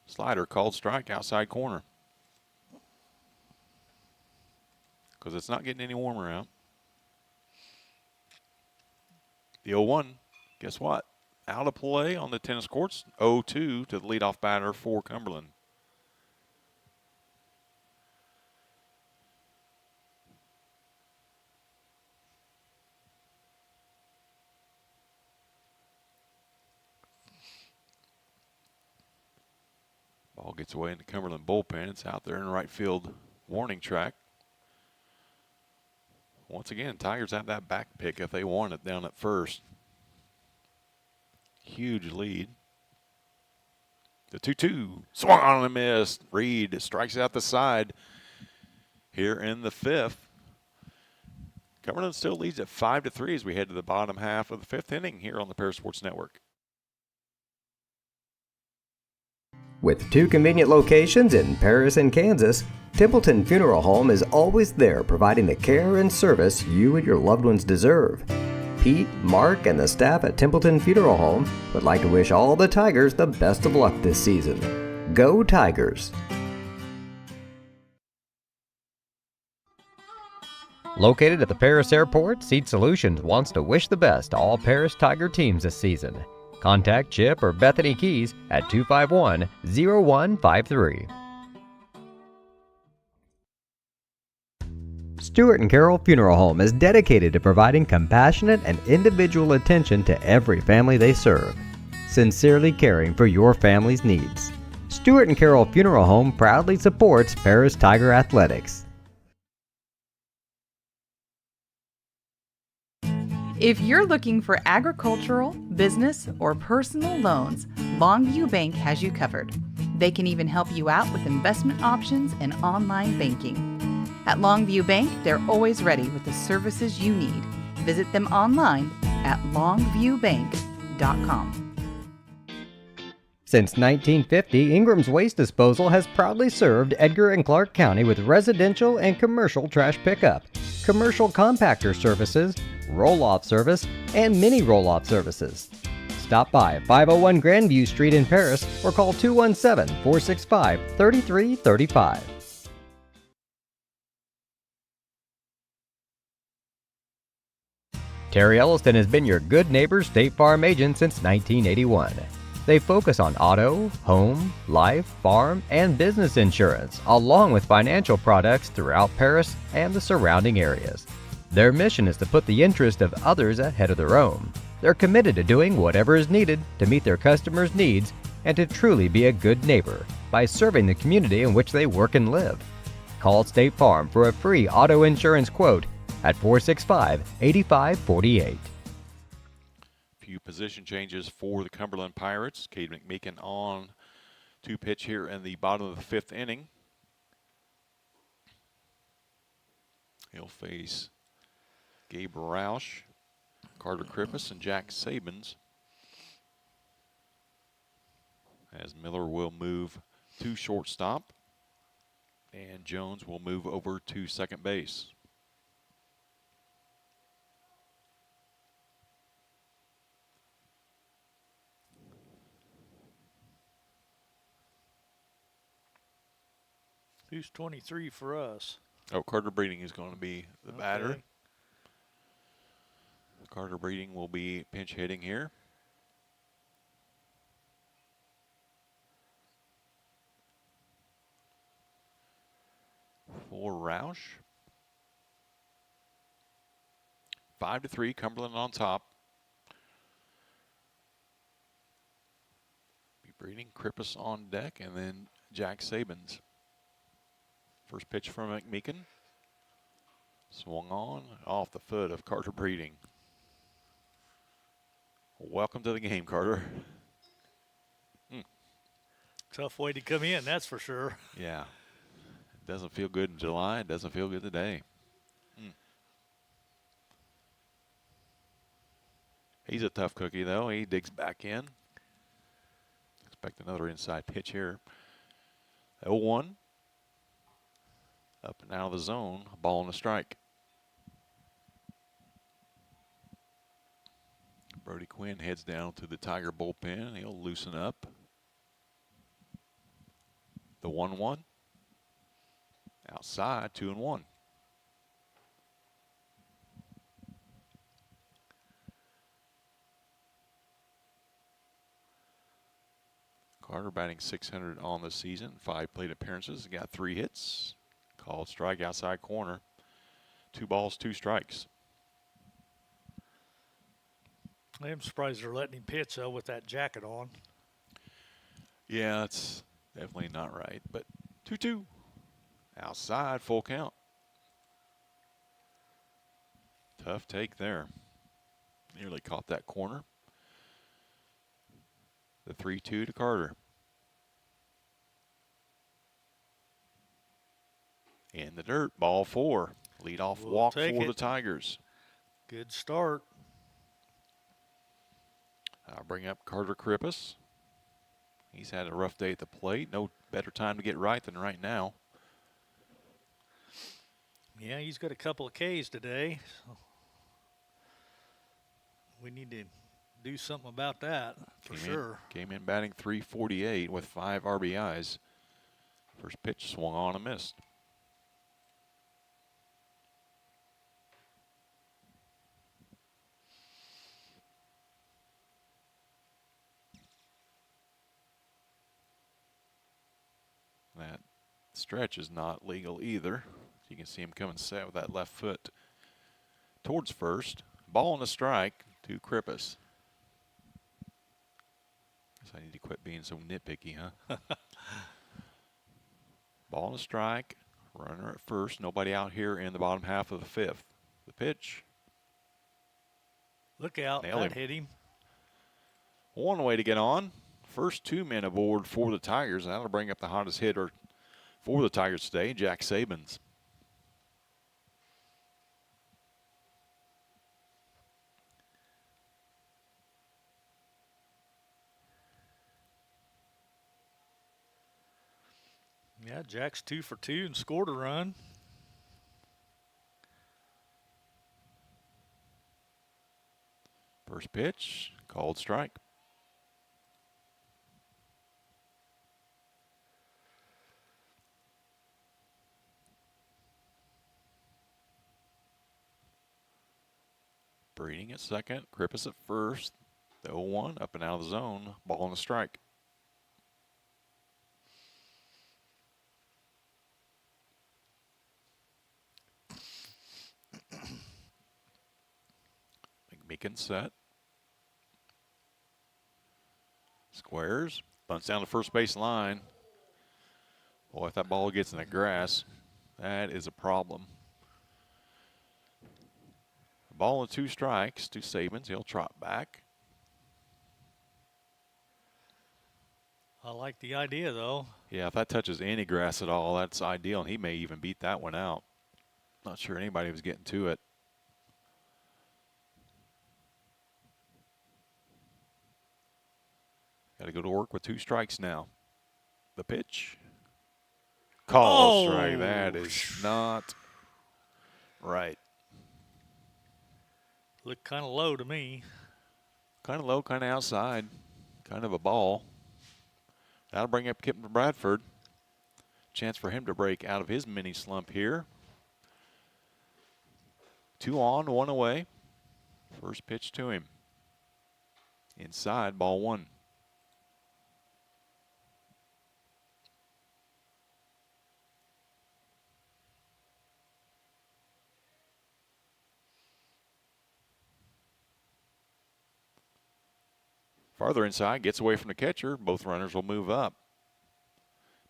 Slider called strike outside corner. Because it's not getting any warmer out. The 0-1, guess what? Out of play on the tennis courts. 0-2 to the leadoff batter for Cumberland. Ball gets away in the Cumberland bullpen. It's out there in the right field warning track. Once again, Tigers have that back pick if they want it down at first. Huge lead. The 2-2. Swung on and missed. Reed strikes out the side here in the 5th. Cumberland still leads at 5-3 as we head to the bottom half of the 5th inning here on the Paris Sports Network. With 2 convenient locations in Paris and Kansas, Templeton Funeral Home is always there providing the care and service you and your loved ones deserve. Pete, Mark, and the staff at Templeton Funeral Home would like to wish all the Tigers the best of luck this season. Go Tigers! Located at the Paris Airport, Seat Solutions wants to wish the best to all Paris Tiger teams this season. Contact Chip or Bethany Keys at 251-0153. Stewart and Carroll Funeral Home is dedicated to providing compassionate and individual attention to every family they serve, sincerely caring for your family's needs. Stewart and Carroll Funeral Home proudly supports Paris Tiger Athletics. If you're looking for agricultural, business, or personal loans, Longview Bank has you covered. They can even help you out with investment options and online banking. At Longview Bank, they're always ready with the services you need. Visit them online at longviewbank.com. Since 1950, Ingram's Waste Disposal has proudly served Edgar and Clark County with residential and commercial trash pickup, commercial compactor services, roll-off service, and mini roll-off services. Stop by 501 Grandview Street in Paris or call 217-465-3335. Terry Elliston has been your good neighbor State Farm agent since 1981. They focus on auto, home, life, farm, and business insurance, along with financial products throughout Paris and the surrounding areas. Their mission is to put the interest of others ahead of their own. They're committed to doing whatever is needed to meet their customers' needs and to truly be a good neighbor by serving the community in which they work and live. Call State Farm for a free auto insurance quote at 465-8548. Few position changes for the Cumberland Pirates. Cade McMeekin on to pitch here in the bottom of the 5th inning. He'll face Gabe Roush, Carter Krippus, and Jack Sabins. As Miller will move to shortstop, and Jones will move over to second base. Who's 23 for us? Oh, Carter Breeding is going to be the batter. Carter Breeding will be pinch hitting here. For Roush. 5-3, Cumberland on top. Be Breeding, Krippus on deck, and then Jack Sabins. First pitch from McMeekin. Swung on, off the foot of Carter Breeding. Welcome to the game, Carter. Tough way to come in, that's for sure. Yeah. It doesn't feel good in July. It doesn't feel good today. He's a tough cookie, though. He digs back in. Expect another inside pitch here. 0-1. Up and out of the zone. Ball and a strike. Brody Quinn heads down to the Tiger bullpen. He'll loosen up. The 1-1. Outside, 2-1. Carter batting .600 on the season. 5 plate appearances. Got 3 hits. Called strike outside corner. 2 balls, 2 strikes. I'm surprised they're letting him pitch, though, with that jacket on. Yeah, that's definitely not right. But 2-2. Outside, full count. Tough take there. Nearly caught that corner. The 3-2 to Carter. In the dirt, ball 4. Leadoff walk for the Tigers. Good start. I'll bring up Carter Krippus. He's had a rough day at the plate. No better time to get right than right now. Yeah, he's got a couple of Ks today. So we need to do something about that for sure. Came in batting .348 with 5 RBIs. First pitch swung on and missed. That stretch is not legal either. You can see him coming set with that left foot towards first. Ball and a strike to Krippus. Guess I need to quit being so nitpicky, huh? Ball and a strike. Runner at first. Nobody out here in the bottom half of the 5th. The pitch. Look out. That hit him. One way to get on. First 2 men aboard for the Tigers. That'll bring up the hottest hitter for the Tigers today, Jack Sabins. Yeah, Jack's 2 for 2 and scored a run. First pitch, called strike. Breeding at second, Krippus at first. The 0-1 up and out of the zone, ball and a strike. McMeekin set. Squares, bunts down the first base line. Boy, if that ball gets in the grass, that is a problem. Ball and 2 strikes to Sabins. He'll trot back. I like the idea, though. Yeah, if that touches any grass at all, that's ideal, and he may even beat that one out. Not sure anybody was getting to it. Got to go to work with 2 strikes now. The pitch. Call strike. That is not right. Looked kind of low to me. Kind of low, kind of outside. Kind of a ball. That'll bring up Kip Bradford. Chance for him to break out of his mini slump here. 2 on, 1 away. First pitch to him. Inside, ball one. Farther inside, gets away from the catcher. Both runners will move up.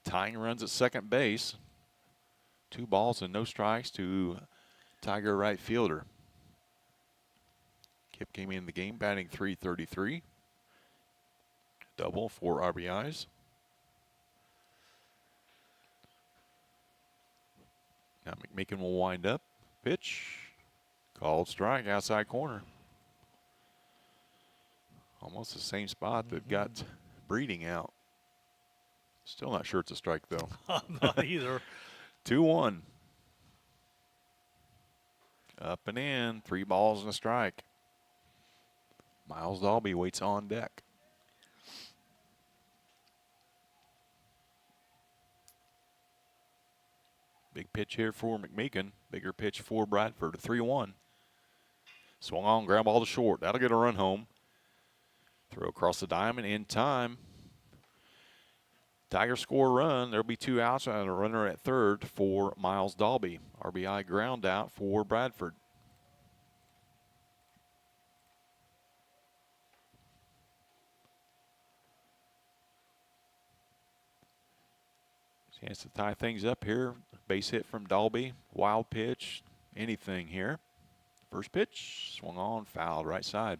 Tying runs at second base. 2 balls and no strikes to Tiger right fielder. Kip came in the game batting .333. Double, 4 RBIs. Now McMeekin will wind up. Pitch. Called strike, outside corner. Almost the same spot that got Breeding out. Still not sure it's a strike, though. I'm not either. 2-1. Up and in. 3 balls and a strike. Miles Dalby waits on deck. Big pitch here for McMeekin. Bigger pitch for Bradford. 3-1. Swung on, ground ball to short. That'll get a run home. Throw across the diamond in time. Tigers score a run. There'll be 2 outs and a runner at third for Miles Dalby. RBI ground out for Bradford. Chance to tie things up here. Base hit from Dalby. Wild pitch. Anything here. First pitch. Swung on. Fouled right side.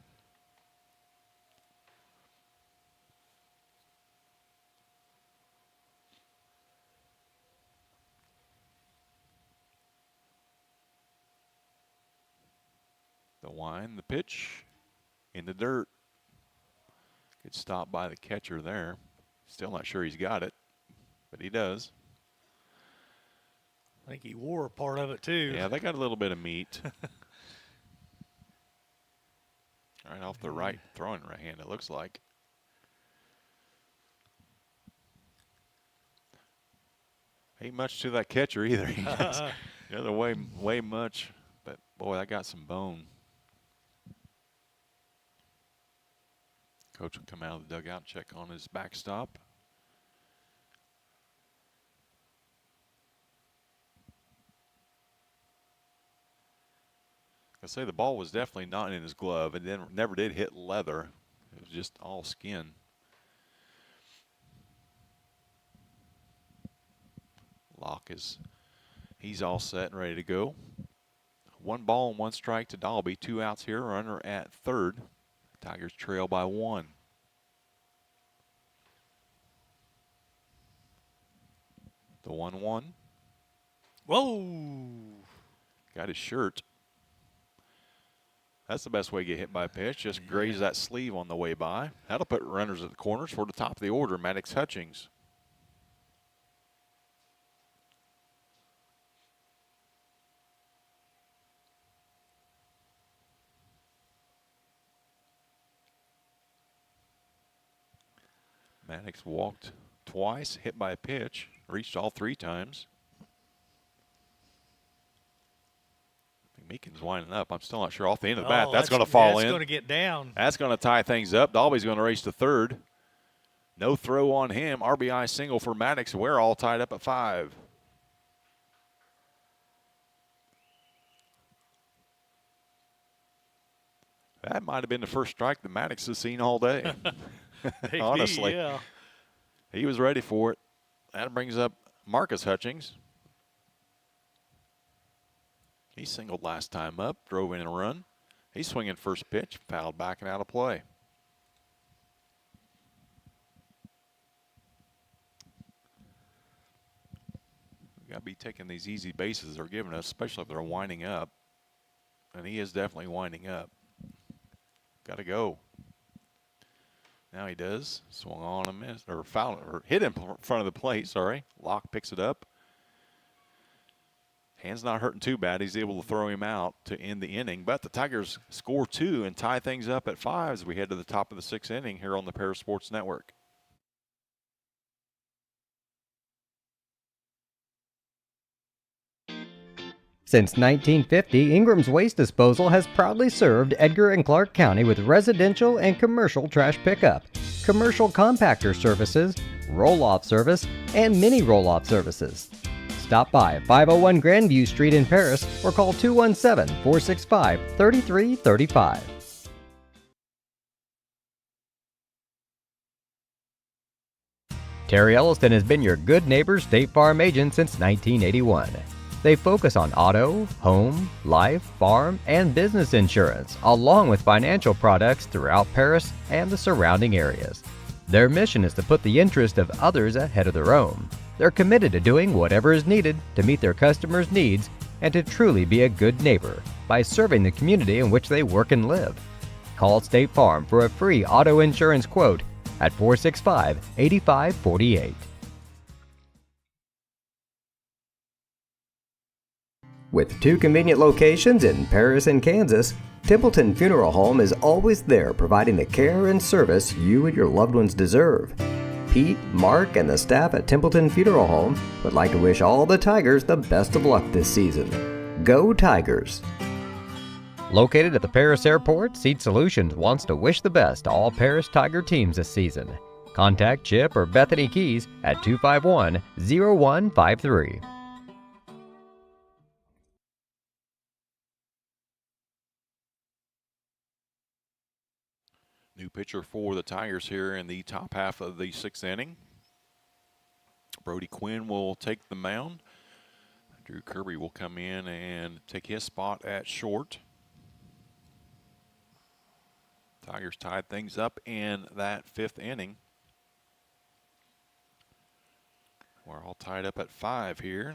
The wind, the pitch, in the dirt. Good stop by the catcher there. Still not sure he's got it, but he does. I think he wore a part of it, too. Yeah, they got a little bit of meat. Right off the right throwing right hand, it looks like. Ain't much to that catcher either. He just, the other way much, but boy, that got some bone. Coach will come out of the dugout and check on his backstop. I say the ball was definitely not in his glove. It never did hit leather. It was just all skin. Locke he's all set and ready to go. 1 ball and 1 strike to Dalby. 2 outs here. Runner at third. Tigers trail by 1. The 1-1. Whoa! Got his shirt. That's the best way to get hit by a pitch. Just graze that sleeve on the way by. That'll put runners at the corners for the top of the order. Maddox Hutchings. Maddox walked twice, hit by a pitch, reached all 3 times. Meekin's winding up. I'm still not sure off the end of the bat. That's going to fall in. That's going to get down. That's going to tie things up. Dalby's going to race to third. No throw on him. RBI single for Maddox. We're all tied up at 5. That might have been the first strike that Maddox has seen all day. Maybe, honestly. Yeah. He was ready for it. That brings up Marcus Hutchings. He singled last time up, drove in a run. He's swinging first pitch, fouled back and out of play. We've got to be taking these easy bases they're giving us, especially if they're winding up. And he is definitely winding up. Got to go. Now he does. Swung on a miss, or fouled, or hit in front of the plate, sorry. Locke picks it up. Hand's not hurting too bad. He's able to throw him out to end the inning. But the Tigers score 2 and tie things up at 5 as we head to the top of the 6th inning here on the Paris Sports Network. Since 1950, Ingram's Waste Disposal has proudly served Edgar and Clark County with residential and commercial trash pickup, commercial compactor services, roll-off service, and mini roll-off services. Stop by 501 Grandview Street in Paris or call 217-465-3335. Terry Elliston has been your good neighbor State Farm agent since 1981. They focus on auto, home, life, farm, and business insurance, along with financial products throughout Paris and the surrounding areas. Their mission is to put the interest of others ahead of their own. They're committed to doing whatever is needed to meet their customers' needs and to truly be a good neighbor by serving the community in which they work and live. Call State Farm for a free auto insurance quote at 465-8548. With 2 convenient locations in Paris and Kansas, Templeton Funeral Home is always there providing the care and service you and your loved ones deserve. Pete, Mark, and the staff at Templeton Funeral Home would like to wish all the Tigers the best of luck this season. Go Tigers! Located at the Paris Airport, Seat Solutions wants to wish the best to all Paris Tiger teams this season. Contact Chip or Bethany Keys at 251-0153. New pitcher for the Tigers here in the top half of the 6th inning. Brody Quinn will take the mound. Drew Kirby will come in and take his spot at short. Tigers tied things up in that 5th inning. We're all tied up at 5 here.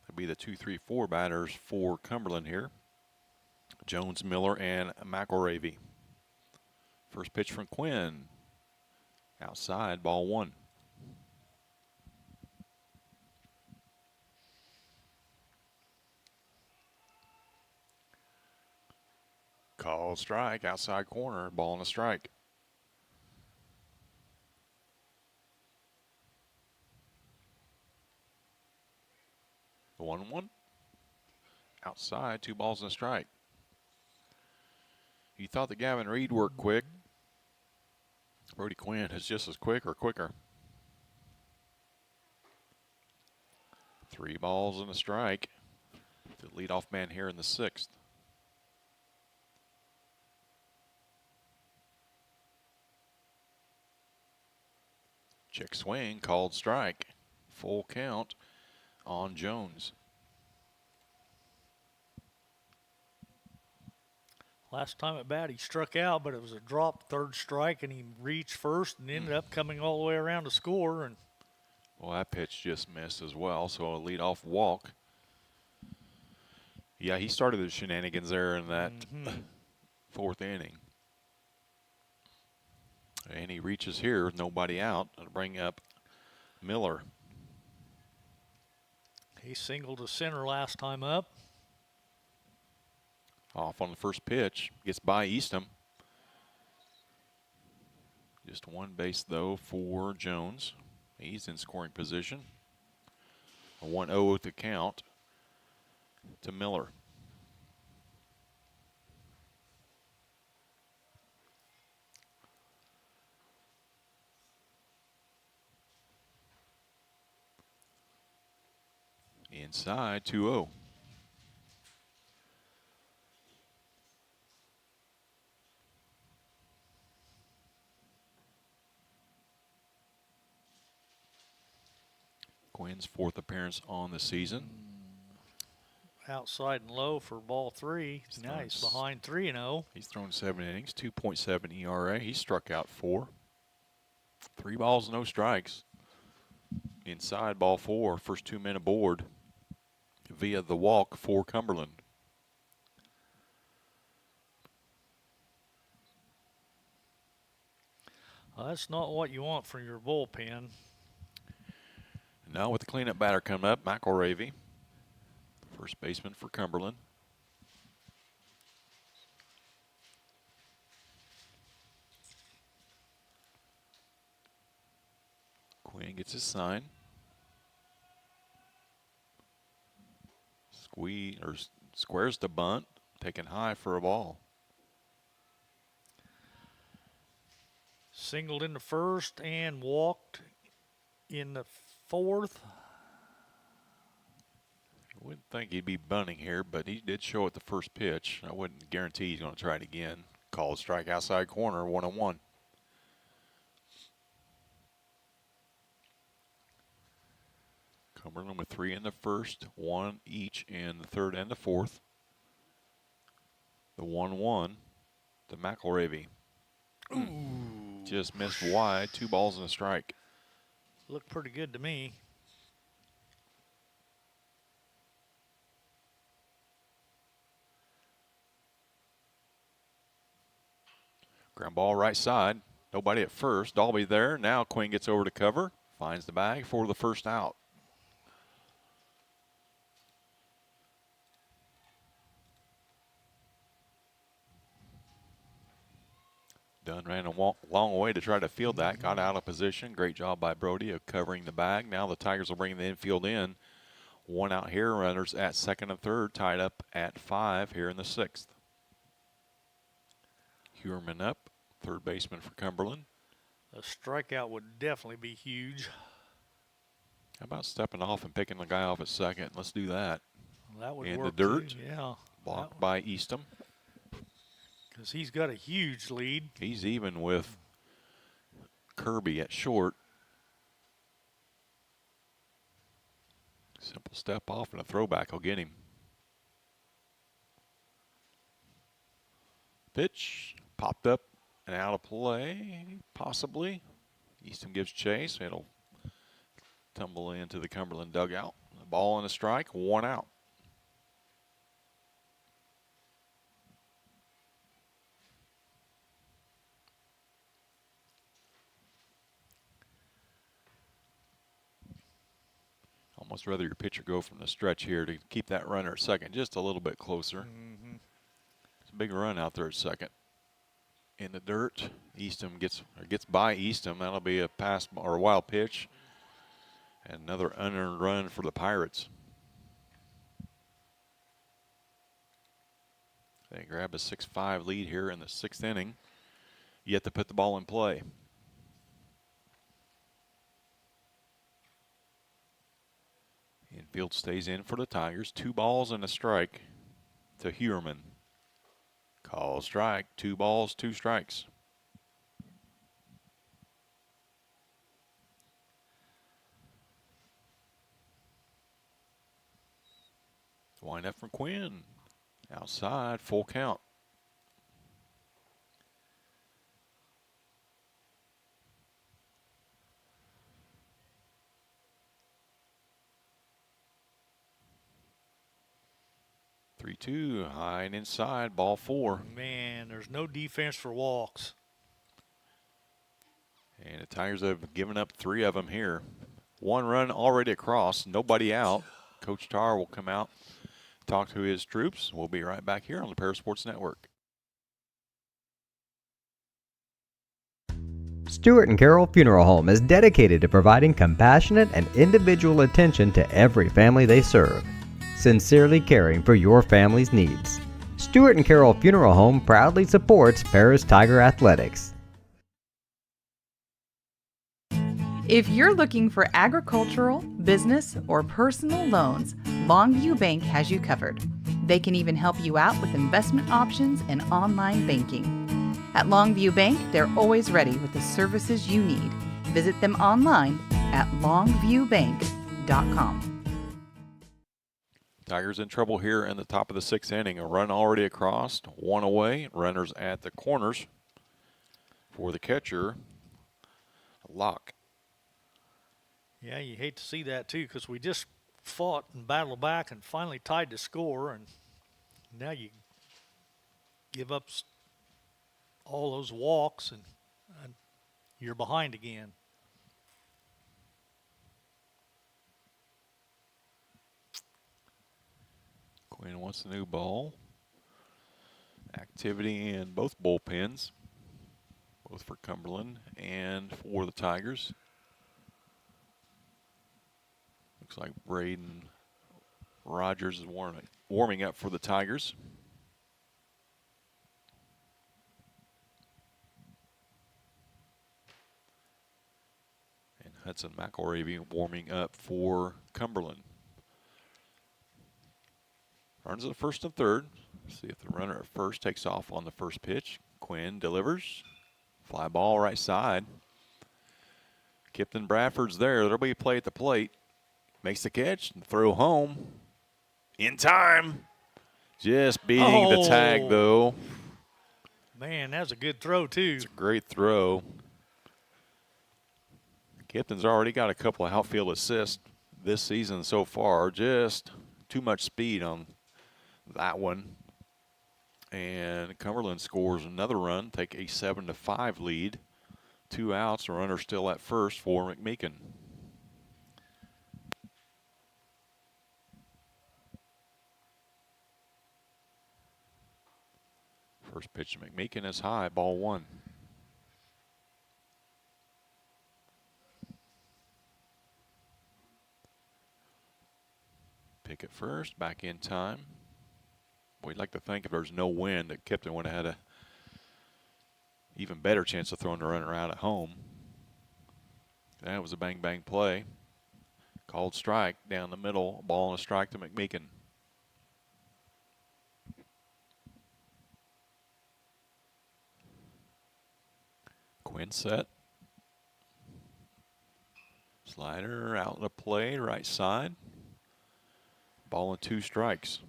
That'll be the 2-3-4 batters for Cumberland here. Jones, Miller, and McElravy. First pitch from Quinn. Outside, ball 1. Called strike, outside corner, ball and a strike. The 1-1. Outside, 2 balls and a strike. You thought that Gavin Reed worked quick. Brody Quinn is just as quick or quicker. 3 balls and a strike. The leadoff man here in the 6th. Check swing, called strike. Full count on Jones. Last time at bat, he struck out, but it was a dropped 3rd strike, and he reached first and ended up coming all the way around to score. And well, that pitch just missed as well, so a leadoff walk. Yeah, he started the shenanigans there in that 4th inning. And he reaches here with nobody out to bring up Miller. he singled to center last time up. Off on the first pitch, gets by Eastham. Just 1 base, though, for Jones. He's in scoring position. A 1-0 to count to Miller. Inside, 2-0. Quinn's 4th appearance on the season. Outside and low for ball 3. Now he's behind 3-0. He's thrown 7 innings, 2.7 ERA. He struck out 4. 3 balls, no strikes. Inside, ball 4. First 2 men aboard via the walk for Cumberland. Well, that's not what you want from your bullpen. Now with the cleanup batter coming up, McElravy, first baseman for Cumberland. Quinn gets his sign. Squares to bunt, taken high for a ball. Singled in the first and walked in the fourth. I wouldn't think he'd be bunting here, but he did show at the first pitch. I wouldn't guarantee he's going to try it again. Called strike outside corner, 1-1. Cumberland with 3 in the first, 1 each in the third and the fourth. The 1-1 to McElravy. Just missed wide, 2 balls and a strike. Looked pretty good to me. Ground ball right side. Nobody at first. Dalby there. Now Quinn gets over to cover. Finds the bag for the first out. Dunn ran a long way to try to field that. Got out of position. Great job by Brody of covering the bag. Now the Tigers will bring the infield in. 1 out here. Runners at second and third. Tied up at 5 here in the 6th. Huerman up. Third baseman for Cumberland. A strikeout would definitely be huge. How about stepping off and picking the guy off at second? Let's do that. That would In work the dirt. too. Yeah. Blocked by Eastham. Because he's got a huge lead. He's even with Kirby at short. Simple step off and a throwback will get him. Pitch popped up and out of play, possibly. Eastham gives chase. It'll tumble into the Cumberland dugout. The ball and a strike, 1 out. Almost rather your pitcher go from the stretch here to keep that runner at second just a little bit closer. It's a big run out there at second. In the dirt, Eastham gets by Eastham. That'll be a pass or a wild pitch. And another unearned run for the Pirates. They grab a 6-5 lead here in the 6th inning. Yet to put the ball in play. Infield stays in for the Tigers. 2 balls and a strike to Huerman. Call strike. 2 balls, 2 strikes. Wind up from Quinn. Outside, full count. Three-two, high and inside, ball 4. Man, there's no defense for walks. And the Tigers have given up 3 of them here. 1 run already across, nobody out. Coach Tarr will come out, talk to his troops. We'll be right back here on the Paris Sports Network. Stewart and Carroll Funeral Home is dedicated to providing compassionate and individual attention to every family they serve, sincerely caring for your family's needs. Stewart and Carroll Funeral Home proudly supports Paris Tiger Athletics. If you're looking for agricultural, business, or personal loans, Longview Bank has you covered. They can even help you out with investment options and online banking. At Longview Bank, they're always ready with the services you need. Visit them online at longviewbank.com. Tigers in trouble here in the top of the 6th inning. A run already across, 1 away. Runners at the corners for the catcher, Locke. Yeah, you hate to see that too, because we just fought and battled back and finally tied the score, and now you give up all those walks and you're behind again. Quinn wants a new ball. Activity in both bullpens, both for Cumberland and for the Tigers. Looks like Braden Rogers is warming up for the Tigers. And Hudson McElravy warming up for Cumberland. Runs at first and third. See if the runner at first takes off on the first pitch. Quinn delivers. Fly ball right side. Kipton Bradford's there. There'll be a play at the plate. Makes the catch and throw home. In time. Just beating the tag, though. Man, that's a good throw, too. It's a great throw. Kipton's already got a couple of outfield assists this season so far. Just too much speed on that one. And Cumberland scores another run, take a 7-5 lead. 2 outs, a runner still at first for McMeekin. First pitch to McMeekin is high, ball 1. Pick it first, back in time. We'd like to think if there's no wind that Kipton would have had a even better chance of throwing the runner out at home. That was a bang-bang play. Called strike down the middle, ball and a strike to McMeekin. Quinn set. Slider out the play, right side. Ball and 2 strikes.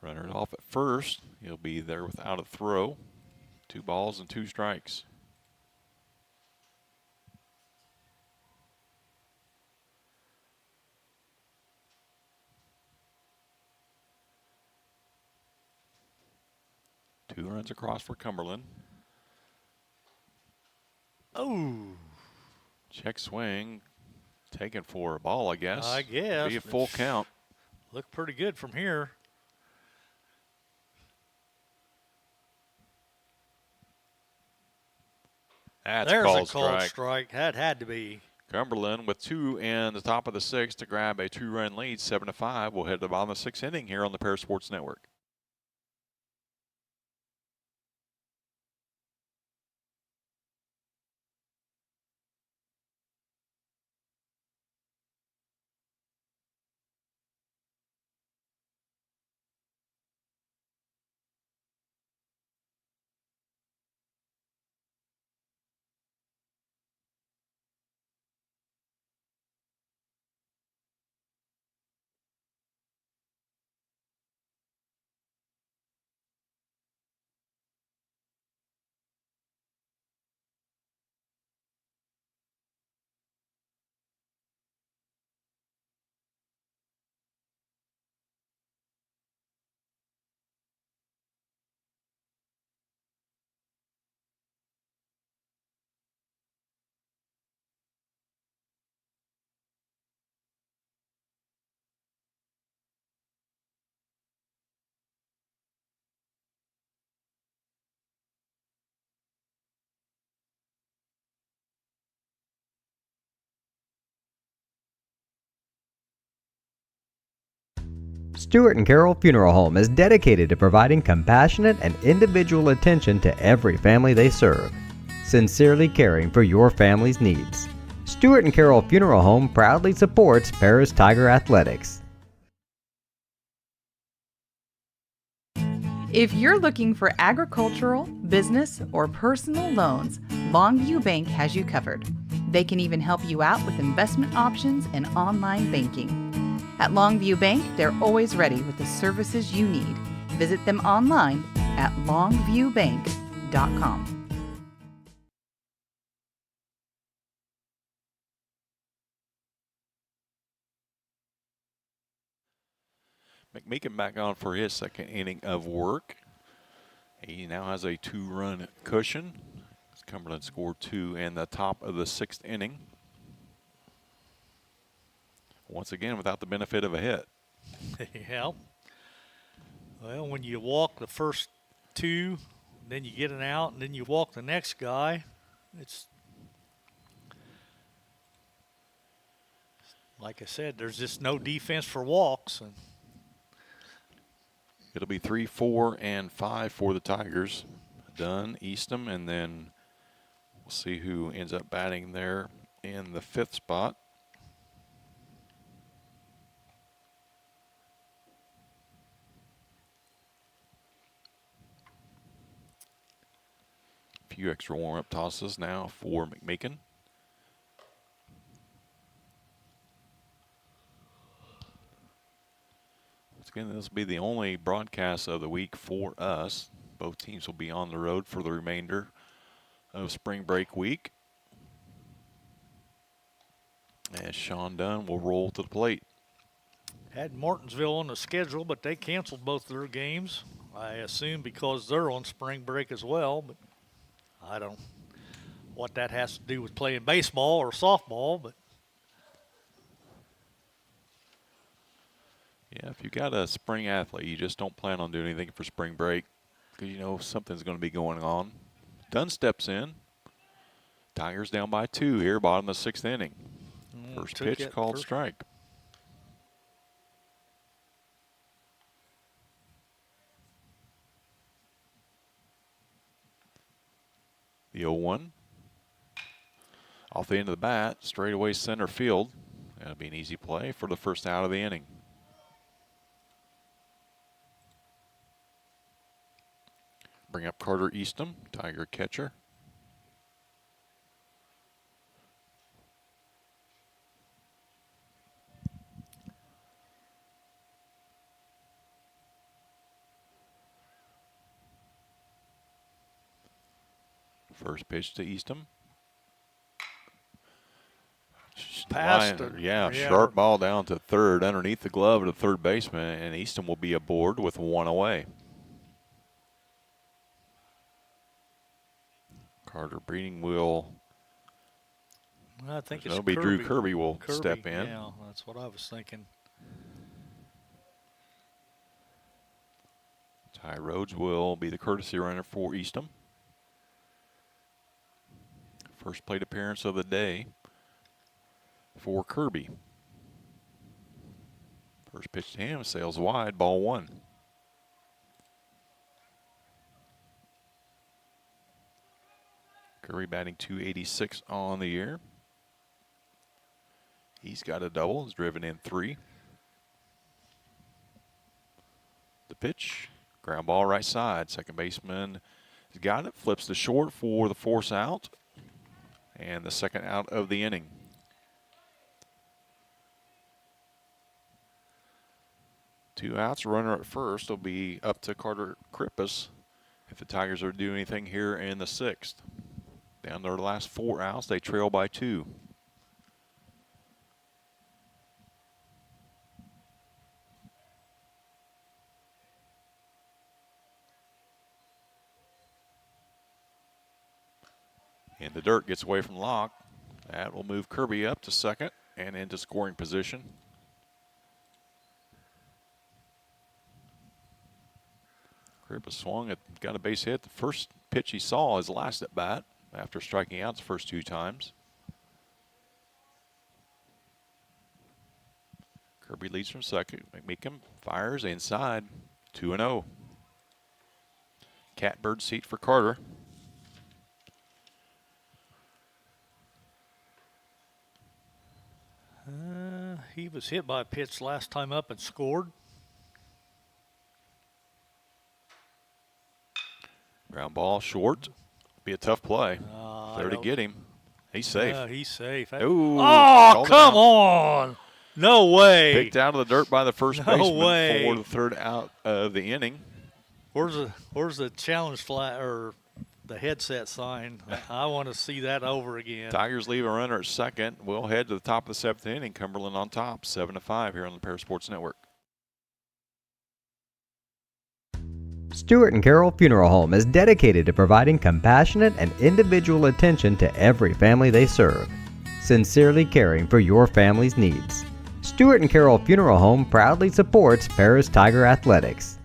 Runner off at first. He'll be there without a throw. 2 balls and 2 strikes. Two runs across for Cumberland. Oh. Check swing. Taken for a ball, I guess. I guess. Be a full count. Look pretty good from here. That's There's called a called strike. That had to be. Cumberland with 2 in the top of the 6th to grab a 2-run lead, 7-5. We'll head to the bottom of the 6th inning here on the Paris Sports Network. Stewart and Carroll Funeral Home is dedicated to providing compassionate and individual attention to every family they serve, sincerely caring for your family's needs. Stewart and Carroll Funeral Home proudly supports Paris Tiger Athletics. If you're looking for agricultural, business, or personal loans, Longview Bank has you covered. They can even help you out with investment options and online banking. At Longview Bank, they're always ready with the services you need. Visit them online at longviewbank.com. McMeekin back on for his 2nd inning of work. He now has a 2-run cushion. Cumberland scored 2 in the top of the 6th inning. once again without the benefit of a hit. Yeah. Well, when you walk the first two, then you get an out, and then you walk the next guy, it's like I said, there's just no defense for walks. And It'll be 3, 4, and 5 for the Tigers. Dunn, Eastham, and then we'll see who ends up batting there in the 5th spot. A few extra warm-up tosses now for McMakin. Again, this will be the only broadcast of the week for us. Both teams will be on the road for the remainder of spring break week. As Sean Dunn will roll to the plate. had Martinsville on the schedule, but they canceled both their games. I assume because they're on spring break as well, but I don't know what that has to do with playing baseball or softball, but Yeah, if you got a spring athlete, you just don't plan on doing anything for spring break because you know something's going to be going on. Dunn steps in. Tigers down by 2 here, bottom of the 6th inning. First pitch called strike. The 0-1. Off the end of the bat, straightaway center field. That'll be an easy play for the first out of the inning. Bring up Carter Eastham, Tiger catcher. First pitch to Eastham. Past it. Yeah, sharp ball down to third underneath the glove of the third baseman, and Eastham will be aboard with 1 away. Carter Breeding will. I think it's It'll be Drew Kirby will step in. Yeah, that's what I was thinking. Ty Rhodes will be the courtesy runner for Eastham. First plate appearance of the day for Kirby. First pitch to him, sails wide, ball 1. Kirby batting .286 on the year. He's got a double, has driven in 3. The pitch, ground ball right side. Second baseman has got it, flips to short for the force out. And the second out of the inning. Two outs, runner at first will be up to Carter Krippus if the Tigers are doing anything here in the 6th. Down to their last 4 outs, they trail by 2. And the dirt gets away from Locke. That will move Kirby up to second and into scoring position. Krippus swung it, got a base hit. The first pitch he saw his last at bat after striking out the first 2 times. Kirby leads from second. McMeekin fires inside. 2-0. Catbird seat for Carter. He was hit by a pitch last time up and scored. Ground ball short. Be a tough play. There to get him. He's safe. He's safe. Ooh, oh, come on. No way. Picked out of the dirt by the first baseman way. for the third out of the inning. Where's the challenge flag or the headset sign? I want to see that over again. Tigers leave a runner at second. We'll head to the top of the 7th inning. Cumberland on top, 7-5 here on the Paris Sports Network. Stewart and Carroll Funeral Home is dedicated to providing compassionate and individual attention to every family they serve, sincerely caring for your family's needs. Stewart and Carroll Funeral Home proudly supports Paris Tiger Athletics.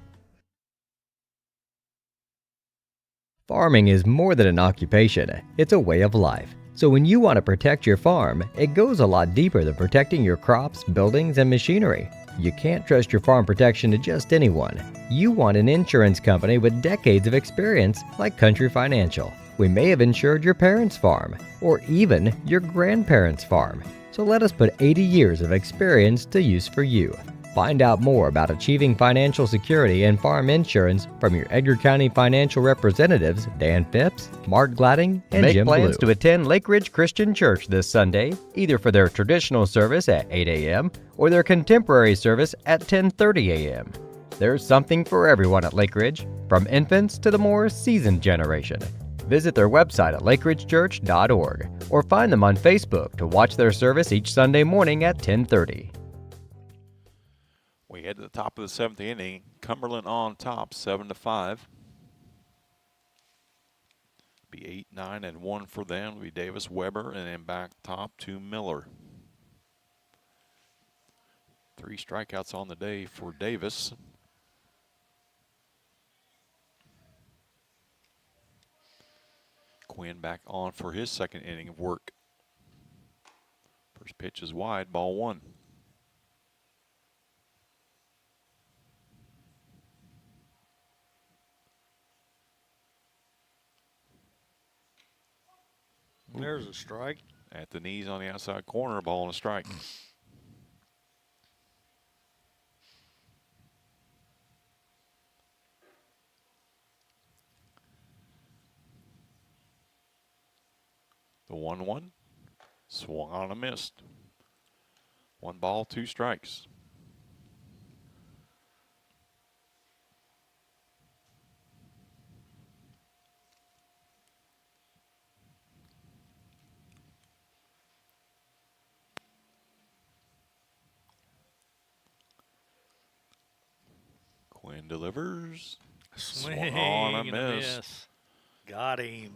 Farming is more than an occupation, it's a way of life. So when you want to protect your farm, it goes a lot deeper than protecting your crops, buildings, and machinery. You can't trust your farm protection to just anyone. You want an insurance company with decades of experience, like Country Financial. We may have insured your parents' farm, or even your grandparents' farm. So let us put 80 years of experience to use for you. Find out more about achieving financial security and farm insurance from your Edgar County financial representatives, Dan Phipps, Mark Gladding, and Jim Blue. Make plans to attend Lake Ridge Christian Church this Sunday, either for their traditional service at 8 a.m. or their contemporary service at 10:30 a.m. There's something for everyone at Lake Ridge, from infants to the more seasoned generation. Visit their website at lakeridgechurch.org or find them on Facebook to watch their service each Sunday morning at 10:30. We head to the top of the 7th inning. Cumberland on top, 7-5. Be 8, 9, and 1 for them. It'll be Davis, Weber, and then back top to Miller. 3 strikeouts on the day for Davis. Quinn back on for his second inning of work. First pitch is wide, ball 1. There's a strike. At the knees on the outside corner, ball and a strike. The 1-1, swung on and missed. 1 ball, 2 strikes. Quinn delivers. Swing on a and miss. Got him.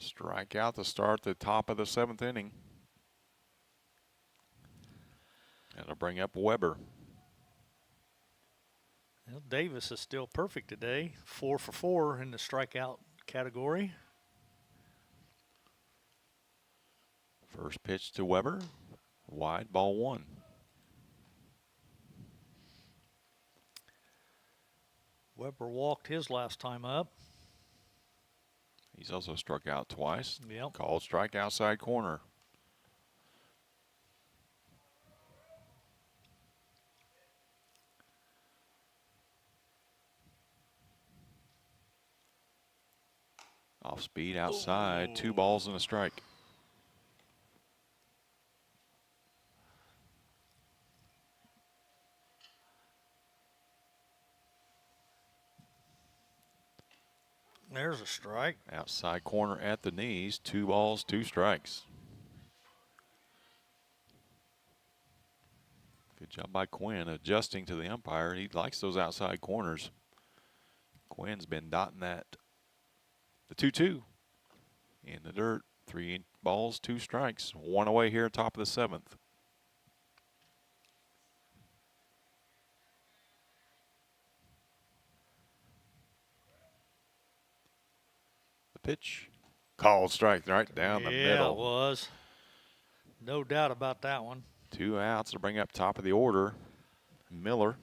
Strikeout to start the top of the 7th inning. That'll bring up Weber. Well, Davis is still perfect today. 4 for 4 in the strikeout category. First pitch to Weber. Wide, ball 1. Weber walked his last time up. He's also struck out twice. Yep. Called strike outside corner. Off speed outside. 2 balls and a strike. There's a strike. Outside corner at the knees. 2 balls, 2 strikes. Good job by Quinn adjusting to the umpire. He likes those outside corners. Quinn's been dotting that. The 2-2 in the dirt. 3 balls, 2 strikes. 1 away here, top of the 7th. The pitch. Called strike right down the middle. Yeah, it was. No doubt about that one. 2 outs to bring up top of the order. Miller.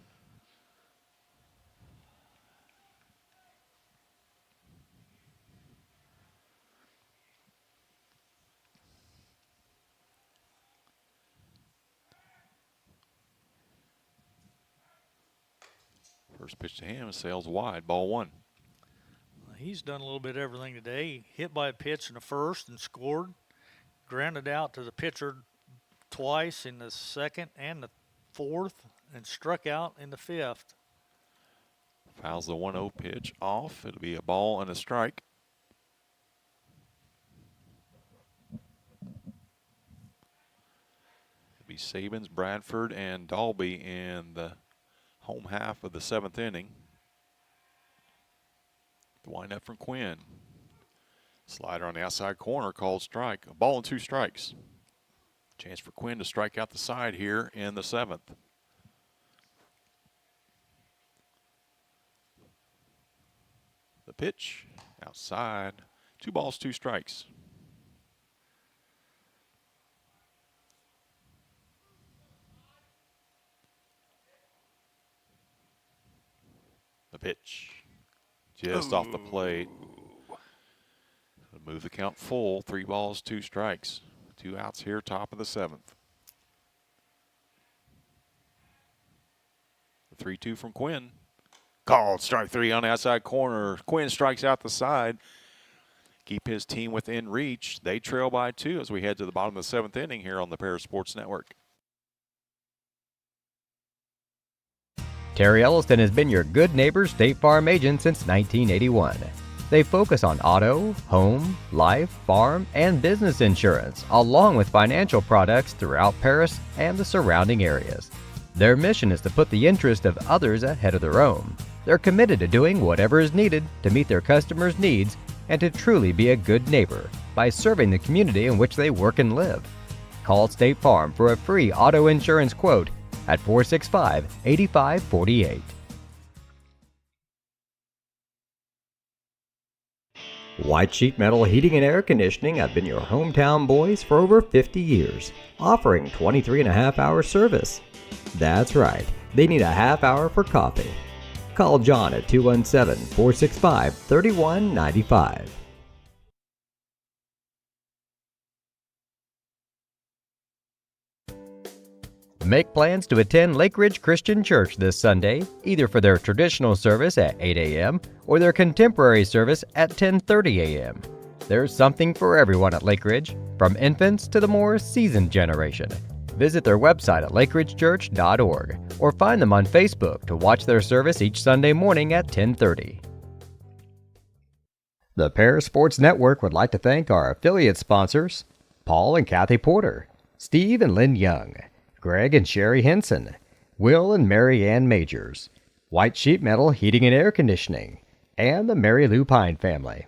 First pitch to him sails wide, ball 1. He's done a little bit of everything today. Hit by a pitch in the first and scored. Grounded out to the pitcher twice in the second and the fourth, and struck out in the 5th. Fouls the 1-0 pitch off. It'll be a ball and a strike. It'll be Sabins, Bradford, and Dalby in the home half of the 7th inning. The windup from Quinn. Slider on the outside corner, called strike. A ball and 2 strikes. Chance for Quinn to strike out the side here in the 7th. The pitch outside. 2 balls, 2 strikes. The pitch just off the plate. Move the count full. 3 balls, 2 strikes. 2 outs here, top of the 7th. The 3-2 from Quinn. Called strike 3 on the outside corner. Quinn strikes out the side. Keep his team within reach. They trail by 2 as we head to the bottom of the 7th inning here on the Paris Sports Network. Terry Elliston has been your good neighbor State Farm agent since 1981. They focus on auto, home, life, farm, and business insurance, along with financial products throughout Paris and the surrounding areas. Their mission is to put the interest of others ahead of their own. They're committed to doing whatever is needed to meet their customers' needs and to truly be a good neighbor by serving the community in which they work and live. Call State Farm for a free auto insurance quote at 465-8548. White Sheet Metal Heating and Air Conditioning have been your hometown boys for over 50 years, offering 23.5-hour service. That's right, they need a half hour for coffee. Call John at 217-465-3195. Make plans to attend Lake Ridge Christian Church this Sunday, either for their traditional service at 8 a.m. or their contemporary service at 10:30 a.m. There's something for everyone at Lake Ridge, from infants to the more seasoned generation. Visit their website at lakeridgechurch.org or find them on Facebook to watch their service each Sunday morning at 10:30. The Paris Sports Network would like to thank our affiliate sponsors, Paul and Kathy Porter, Steve and Lynn Young, Greg and Sherry Henson, Will and Mary Ann Majors, White Sheet Metal Heating and Air Conditioning, and the Mary Lou Pine family.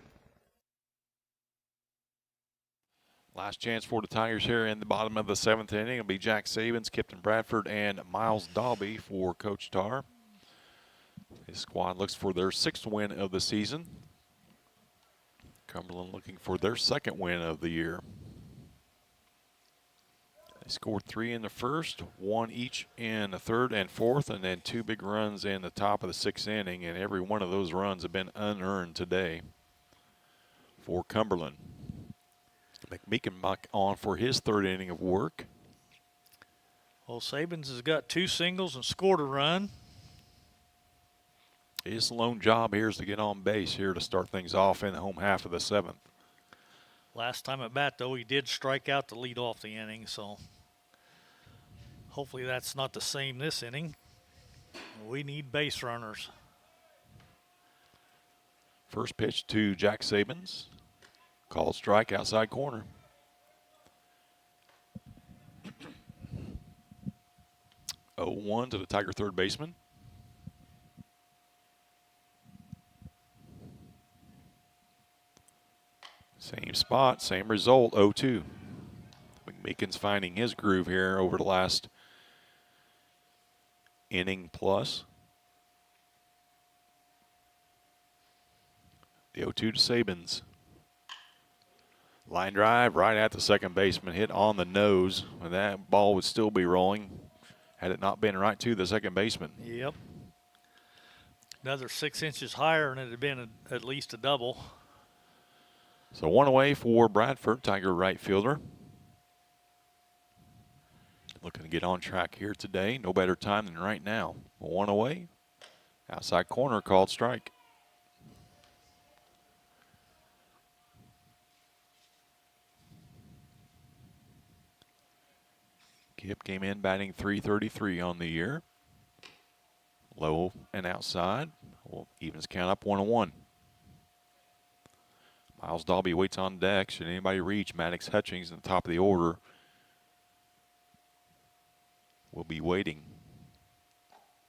Last chance for the Tigers here in the bottom of the 7th inning. It'll be Jack Sabins, Kipton Bradford, and Miles Dalby for Coach Tarr. His squad looks for their 6th win of the season. Cumberland looking for their 2nd win of the year. They scored 3 in the first, 1 each in the 3rd and 4th, and then 2 big runs in the top of the 6th inning, and every one of those runs have been unearned today for Cumberland. McMeekin back on for his 3rd inning of work. Well, Sabins has got 2 singles and scored a run. His lone job here is to get on base here to start things off in the home half of the 7th. Last time at bat, though, he did strike out to lead off the inning, so hopefully that's not the same this inning. We need base runners. First pitch to Jack Sabins. Called strike, outside corner. Oh, 1 to the Tiger third baseman. Same spot, same result, 0-2. McMeekin's finding his groove here over the last inning plus. The 0-2 to Sabins. Line drive right at the second baseman, hit on the nose, and that ball would still be rolling had it not been right to the second baseman. Yep. Another 6 inches higher, and it had been at least a double. So 1 away for Bradford, Tiger right fielder. Looking to get on track here today. No better time than right now. 1 away. Outside corner, called strike. Kip came in batting .333 on the year. Low and outside. Well, evens count up 1-1. Miles Dalby waits on deck. Should anybody reach, Maddox Hutchings at the top of the order will be waiting.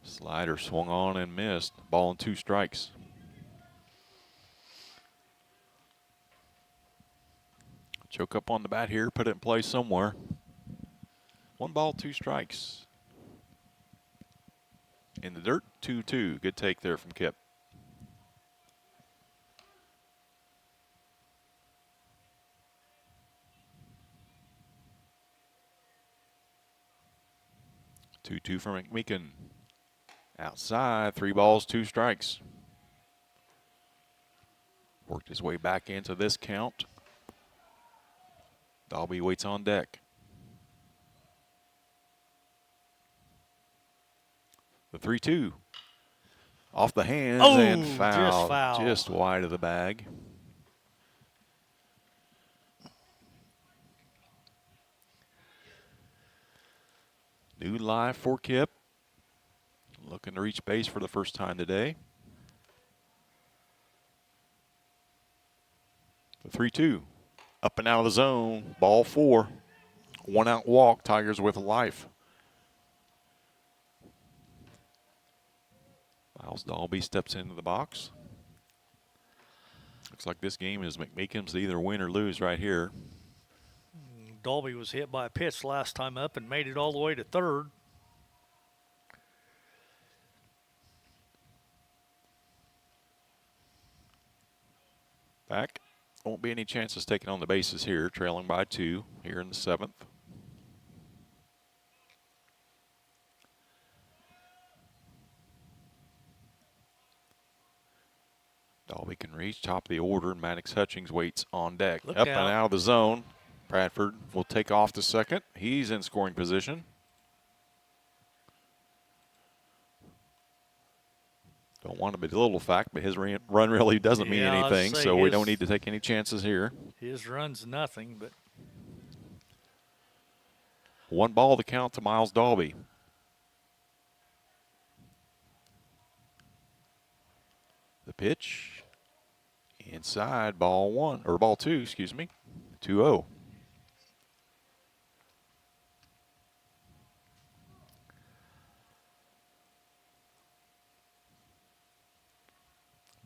Slider swung on and missed. Ball and 2 strikes. Choke up on the bat here, put it in play somewhere. 1 ball, 2 strikes. In the dirt, 2-2. Good take there from Kip. Two from McMeekin. Outside, 3 balls, 2 strikes. Worked his way back into this count. Dalby waits on deck. The 3-2. Off the hands and foul. Just foul. Just wide of the bag. New live for Kip. Looking to reach base for the first time today. The 3-2. Up and out of the zone. Ball 4. 1 out walk. Tigers with life. Miles Dalby steps into the box. Looks like this game is McMeekin's to either win or lose right here. Dalby was hit by a pitch last time up and made it all the way to third. Back. Won't be any chances taken on the bases here, trailing by 2 here in the 7th. Dalby can reach top of the order, and Maddox Hutchings waits on deck. Look Up out. and out of the zone. Bradford will take off to second. He's in scoring position. Don't want to belittle the fact, but his run really doesn't mean Yeah, I was anything, saying so we his- don't need to take any chances here. His run's nothing, but 1 ball to count to Miles Dalby. The pitch. Inside, ball 1, or ball 2, excuse me. 2-0.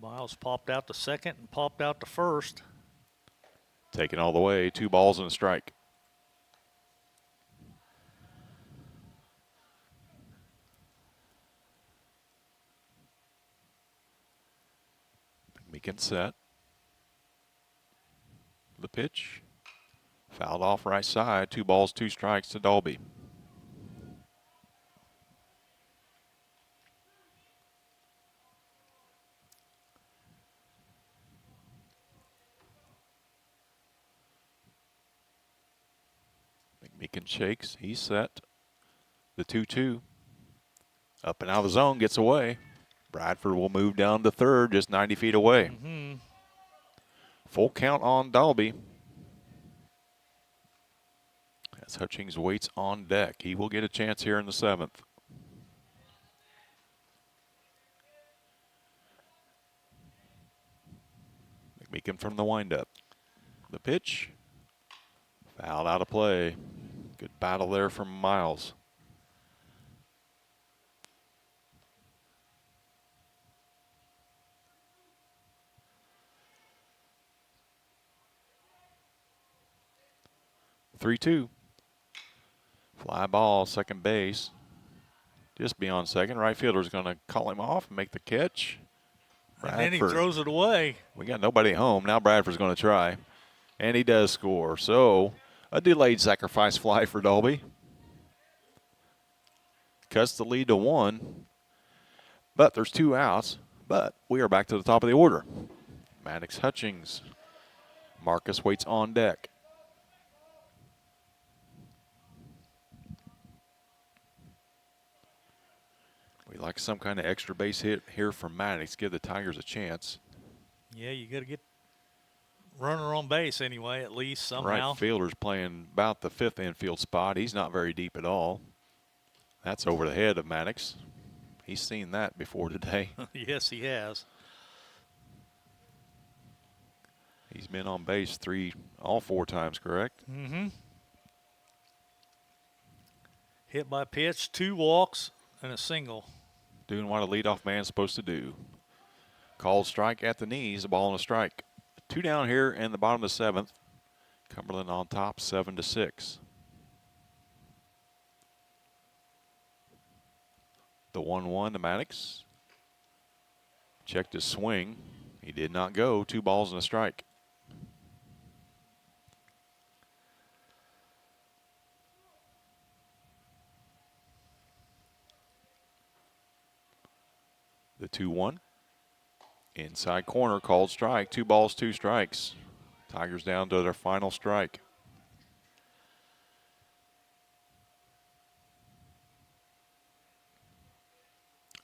Miles popped out to second and popped out to first. Taken all the way, 2 balls and a strike. McMeekin set. The pitch. Fouled off right side, 2 balls, 2 strikes to Dalby. McMeekin shakes, he's set. The 2-2. Up and out of the zone, gets away. Bradford will move down to third, just 90 feet away. Full count on Dalby. As Hutchings waits on deck, he will get a chance here in the 7th. McMeekin from the windup. The pitch. Fouled out of play. Good battle there from Miles. The 3-2. Fly ball, second base. Just beyond second. Right fielder's going to call him off and make the catch. And then he throws it away. We got nobody home. Now Bradford's going to try. And he does score. So a delayed sacrifice fly for Dalby. Cuts the lead to 1. But there's 2 outs. But we are back to the top of the order. Maddox Hutchings. Marcus waits on deck. We like some kind of extra base hit here from Maddox. Give the Tigers a chance. Yeah, you got to get runner on base anyway, at least somehow. Right fielder's playing about the 5th infield spot. He's not very deep at all. That's over the head of Maddox. He's seen that before today. Yes, he has. He's been on base all 4 times, correct? Mm-hmm. Hit by pitch, 2 walks, and a single. Doing what a leadoff man's supposed to do. Called strike at the knees, a ball and a strike. 2 down here in the bottom of the 7th. Cumberland on top, 7-6. The 1-1 to Maddox. Checked his swing. He did not go. 2 balls and a strike. The 2-1. Inside corner, called strike. 2 balls, 2 strikes. Tigers down to their final strike.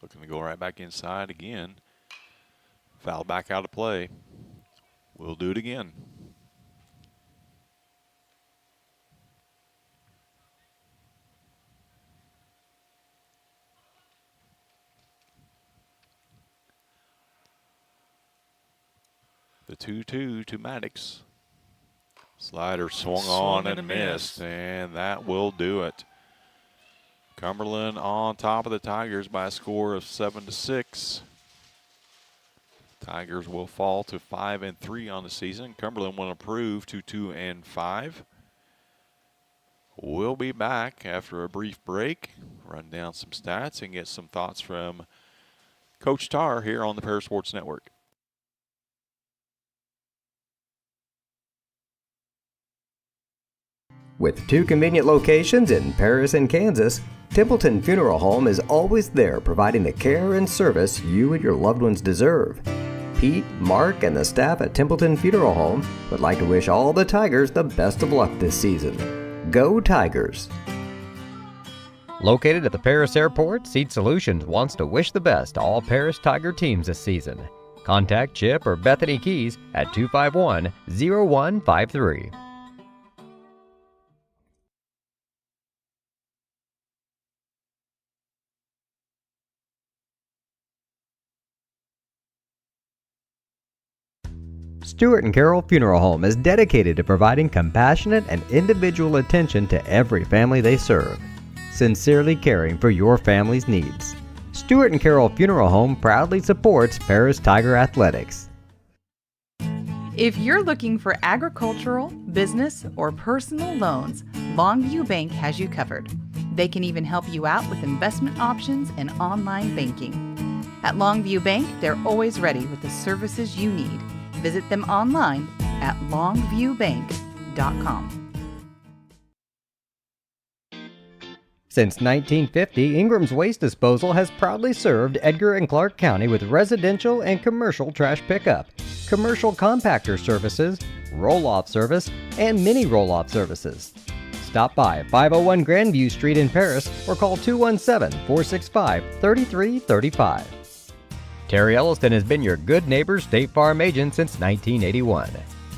Looking to go right back inside again. Foul back out of play. We'll do it again. The 2-2 to Maddox. Slider swung on and missed, and that will do it. Cumberland on top of the Tigers by a score of 7-6. Tigers will fall to 5-3 on the season. Cumberland will improve to 2-5. We'll be back after a brief break, run down some stats, and get some thoughts from Coach Tarr here on the Paris Sports Network. With 2 convenient locations in Paris and Kansas, Templeton Funeral Home is always there providing the care and service you and your loved ones deserve. Pete, Mark, and the staff at Templeton Funeral Home would like to wish all the Tigers the best of luck this season. Go Tigers! Located at the Paris Airport, Seat Solutions wants to wish the best to all Paris Tiger teams this season. Contact Chip or Bethany Keys at 251-0153. Stuart and Carol Funeral Home is dedicated to providing compassionate and individual attention to every family they serve, sincerely caring for your family's needs. Stuart and Carol Funeral Home proudly supports Paris Tiger Athletics. If you're looking for agricultural, business, or personal loans, Longview Bank has you covered. They can even help you out with investment options and online banking. At Longview Bank, they're always ready with the services you need. Visit them online at longviewbank.com. Since 1950, Ingram's Waste Disposal has proudly served Edgar and Clark County with residential and commercial trash pickup, commercial compactor services, roll-off service, and mini roll-off services. Stop by 501 Grandview Street in Paris or call 217-465-3335. Terry Elliston has been your good neighbor State Farm agent since 1981.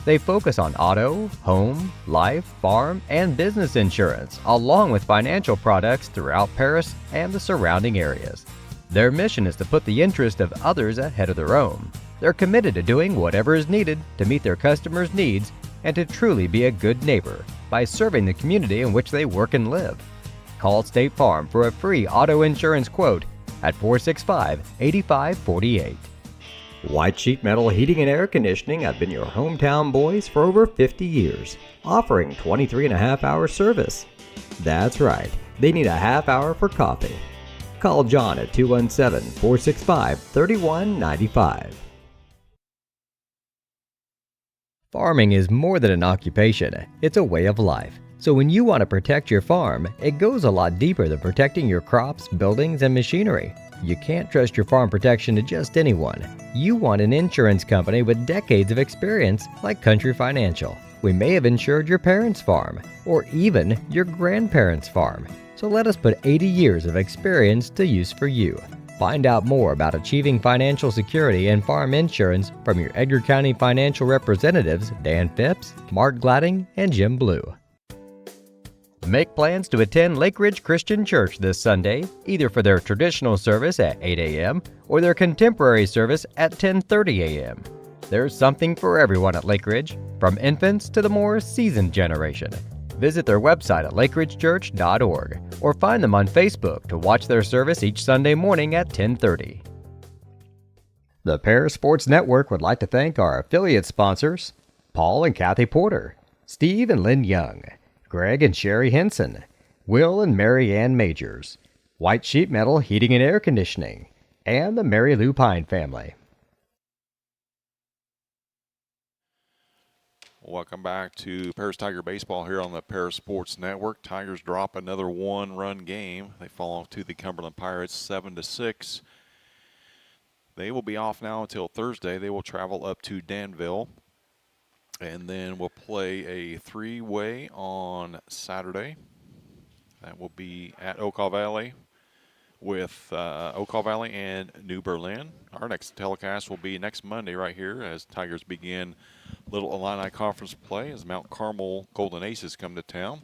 They focus on auto, home, life, farm, and business insurance, along with financial products throughout Paris and the surrounding areas. Their mission is to put the interest of others ahead of their own. They're committed to doing whatever is needed to meet their customers' needs and to truly be a good neighbor by serving the community in which they work and live. Call State Farm for a free auto insurance quote at 465-8548. White Sheet Metal Heating and Air Conditioning have been your hometown boys for over 50 years, offering 23.5-hour service. That's right, they need a half hour for coffee. Call John at 217-465-3195. Farming is more than an occupation, it's a way of life. So when you want to protect your farm, it goes a lot deeper than protecting your crops, buildings, and machinery. You can't trust your farm protection to just anyone. You want an insurance company with decades of experience like Country Financial. We may have insured your parents' farm, or even your grandparents' farm. So let us put 80 years of experience to use for you. Find out more about achieving financial security and farm insurance from your Edgar County financial representatives Dan Phipps, Mark Gladding, and Jim Blue. Make plans to attend Lake Ridge Christian Church this Sunday, either for their traditional service at 8 a.m. or their contemporary service at 10:30 a.m. There's something for everyone at Lake Ridge, from infants to the more seasoned generation. Visit their website at lakeridgechurch.org or find them on Facebook to watch their service each Sunday morning at 10:30. The Paris Sports Network would like to thank our affiliate sponsors, Paul and Kathy Porter, Steve and Lynn Young, Greg and Sherry Henson, Will and Mary Ann Majors, White Sheet Metal Heating and Air Conditioning, and the Mary Lou Pine family. Welcome back to Paris Tiger Baseball here on the Paris Sports Network. Tigers drop another one-run game. They fall off to the Cumberland Pirates 7-6. They will be off now until Thursday. They will travel up to Danville, and then we'll play a three-way on Saturday. That will be at Okaw Valley with Okaw Valley and New Berlin. Our next telecast will be next Monday right here as Tigers begin Little Illini Conference play as Mount Carmel Golden Aces come to town.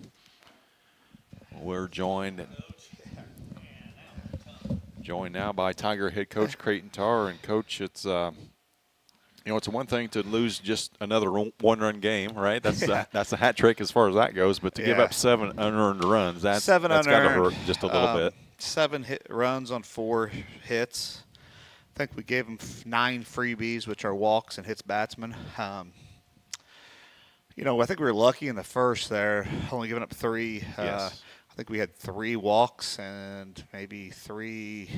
We're joined now by Tiger head coach Creighton Tarr. And Coach, it's it's one thing to lose just another one-run game, right? That's that's a hat trick as far as that goes. But to give up 7 unearned runs, that's got to hurt just a little bit. 7 runs on 4 hits. I think we gave them 9 freebies, which are walks and hits batsmen. I think we were lucky in the first there, only giving up 3. Yes. I think we had 3 walks and maybe 3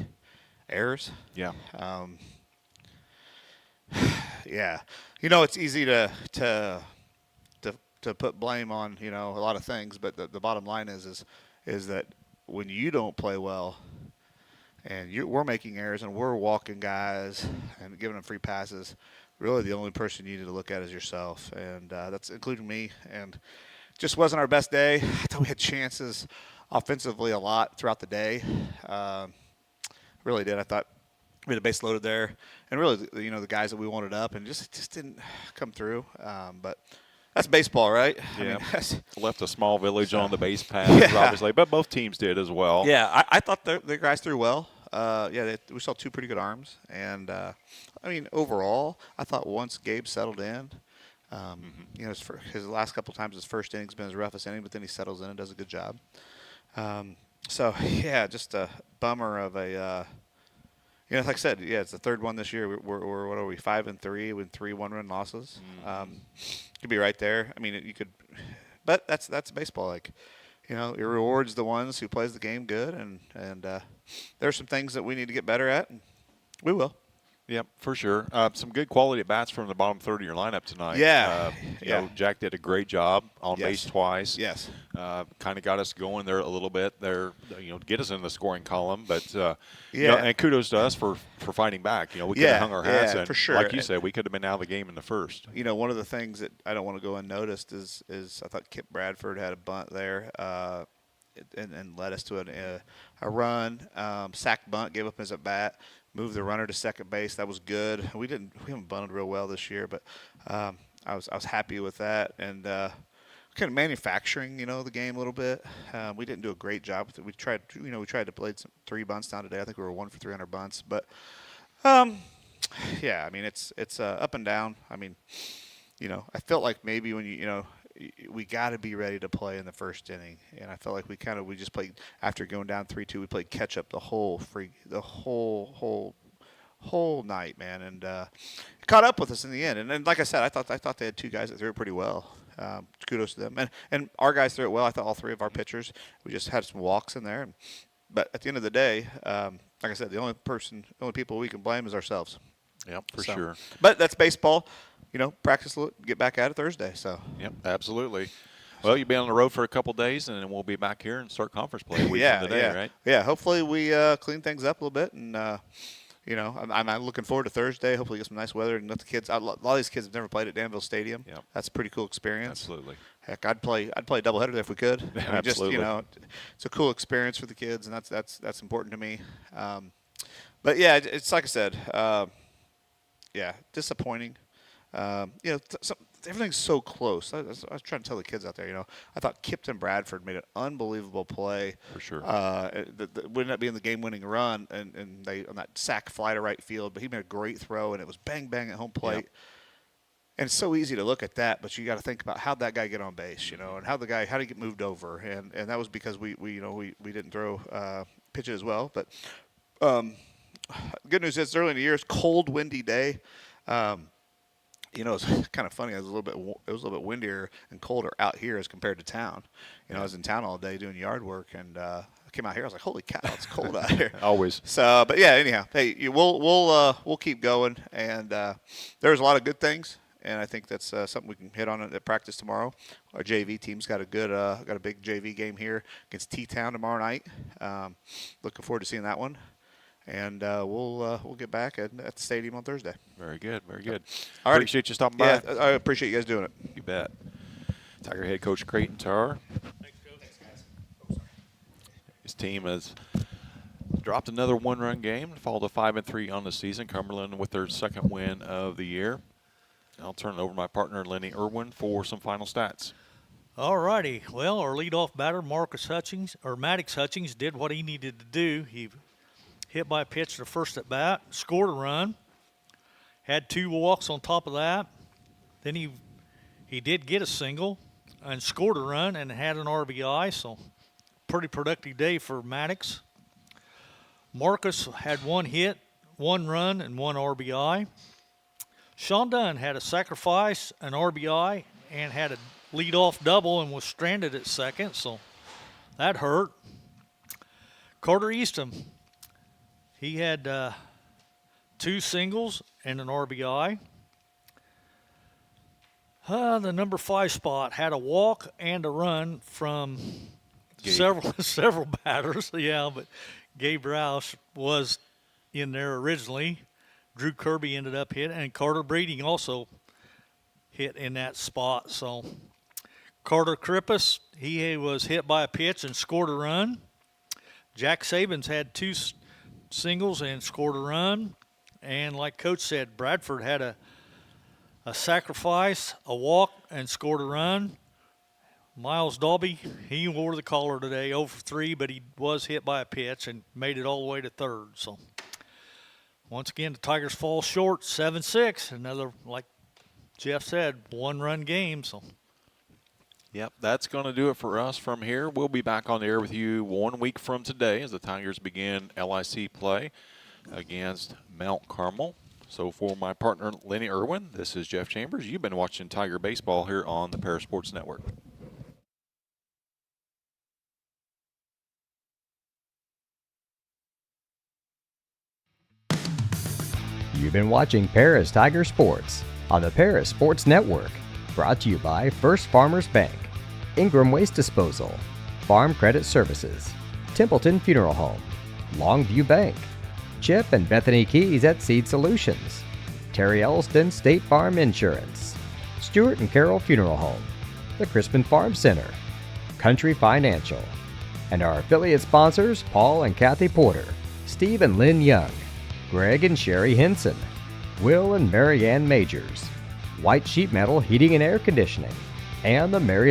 errors. Yeah. Yeah. It's easy to put blame on, a lot of things, but the bottom line is that when you don't play well and we're making errors and we're walking guys and giving them free passes, really the only person you need to look at is yourself, and that's including me. And just wasn't our best day. I thought we had chances offensively a lot throughout the day. Really did. I thought we had a base loaded there, and really, the guys that we wanted up, and just didn't come through. But that's baseball, right? Yeah. I mean, Left a small village on the base paths, obviously, but both teams did as well. Yeah, I thought the guys threw well. We saw 2 pretty good arms, and overall, I thought once Gabe settled in, his last couple times, his first inning's been his roughest inning, but then he settles in and does a good job. Just a bummer of a. Like I said, it's the third one this year. We're what are we, 5-3 with 3 one-run losses? Could be right there. I mean, you could, but that's baseball. Like, it rewards the ones who plays the game good, and there's some things that we need to get better at, and we will. Yep, for sure. Some good quality at bats from the bottom third of your lineup tonight. Yeah. Jack did a great job on base twice. Yes. Kind of got us going there a little bit there, get us in the scoring column. But, and kudos to us for fighting back. We could have hung our hats. And for sure. Like you said, we could have been out of the game in the first. One of the things that I don't want to go unnoticed is I thought Kip Bradford had a bunt there and led us to a run. Sack bunt, gave up his at-bat. Moved the runner to second base. That was good. We haven't bunted real well this year, but I was happy with that. And kind of manufacturing, the game a little bit. We didn't do a great job with it. We tried to play 3 bunts down today. I think we were 1 for 300 bunts. But it's up and down. I mean, I felt like maybe when we got to be ready to play in the first inning, and I felt like we just played after going down 3-2. We played catch up the whole night, man, and caught up with us in the end. And like I said, I thought they had 2 guys that threw it pretty well. Kudos to them, and our guys threw it well. I thought all 3 of our pitchers. We just had some walks in there, but at the end of the day, like I said, the only people we can blame is ourselves. Yep, for sure. But that's baseball. Practice, get back at it Thursday. So. Yep, absolutely. Well, you'll be on the road for a couple days, and then we'll be back here and start conference play a week from today, right? Yeah, hopefully we clean things up a little bit, and I'm looking forward to Thursday. Hopefully get some nice weather and let the kids. A lot of these kids have never played at Danville Stadium. Yep. That's a pretty cool experience. Absolutely. Heck, I'd play a doubleheader there if we could. Absolutely. It's a cool experience for the kids, and that's important to me. But yeah, it's like I said, disappointing. Everything's so close. I was trying to tell the kids out there, I thought Kipton Bradford made an unbelievable play. For sure. That would not be in the game-winning run, and they on that sack fly to right field, but he made a great throw, and it was bang, bang at home plate. Yep. And it's so easy to look at that, but you got to think about how'd that guy get on base, and how did he get moved over, and that was because we didn't throw pitches as well. But good news is early in the year, it's cold, windy day. It's kind of funny. It was a little bit windier and colder out here as compared to town. I was in town all day doing yard work, and I came out here. I was like, holy cow, it's cold out here. Always. So, but yeah, anyhow, hey, we'll keep going, and there's a lot of good things, and I think that's something we can hit on at practice tomorrow. Our JV team's got a big JV game here against T-Town tomorrow night. Looking forward to seeing that one, and we'll get back at the stadium on Thursday. Very good, very good. All right. Appreciate you stopping by. Yeah, I appreciate you guys doing it. You bet. Tiger head coach Creighton Tarr. His team has dropped another one-run game, followed a 5-3 on the season. Cumberland with their second win of the year. I'll turn it over to my partner Lenny Irwin for some final stats. All righty. Well, our leadoff batter, Maddox Hutchings, did what he needed to do. He hit by a pitch the first at bat, scored a run, had 2 walks on top of that. Then he did get a single and scored a run and had an RBI, so pretty productive day for Maddox. Marcus had 1 hit, 1 run, and 1 RBI. Sean Dunn had a sacrifice, an RBI, and had a leadoff double and was stranded at second, so that hurt. Carter Eastham, he had 2 singles and an RBI. The number 5 spot had a walk and a run from several batters. Yeah, but Gabe Rouse was in there originally. Drew Kirby ended up hitting, and Carter Breeding also hit in that spot. So Carter Krippus, he was hit by a pitch and scored a run. Jack Sabins had 2 singles and scored a run. And like Coach said, Bradford had a sacrifice, a walk, and scored a run. Miles Dalby, he wore the collar today, 0 for 3, but he was hit by a pitch and made it all the way to third. So once again, the Tigers fall short, 7-6. Another, like Jeff said, 1-run game. So. Yep, that's going to do it for us from here. We'll be back on the air with you 1 week from today as the Tigers begin LIC play against Mount Carmel. So for my partner, Lenny Irwin, this is Jeff Chambers. You've been watching Tiger Baseball here on the Paris Sports Network. You've been watching Paris Tiger Sports on the Paris Sports Network, brought to you by First Farmers Bank, Ingram Waste Disposal, Farm Credit Services, Templeton Funeral Home, Longview Bank, Chip and Bethany Keys at Seed Solutions, Terry Elston State Farm Insurance, Stuart and Carroll Funeral Home, the Crispin Farm Center, Country Financial, and our affiliate sponsors Paul and Kathy Porter, Steve and Lynn Young, Greg and Sherry Henson, Will and Mary Ann Majors, White Sheet Metal Heating and Air Conditioning, and the Mary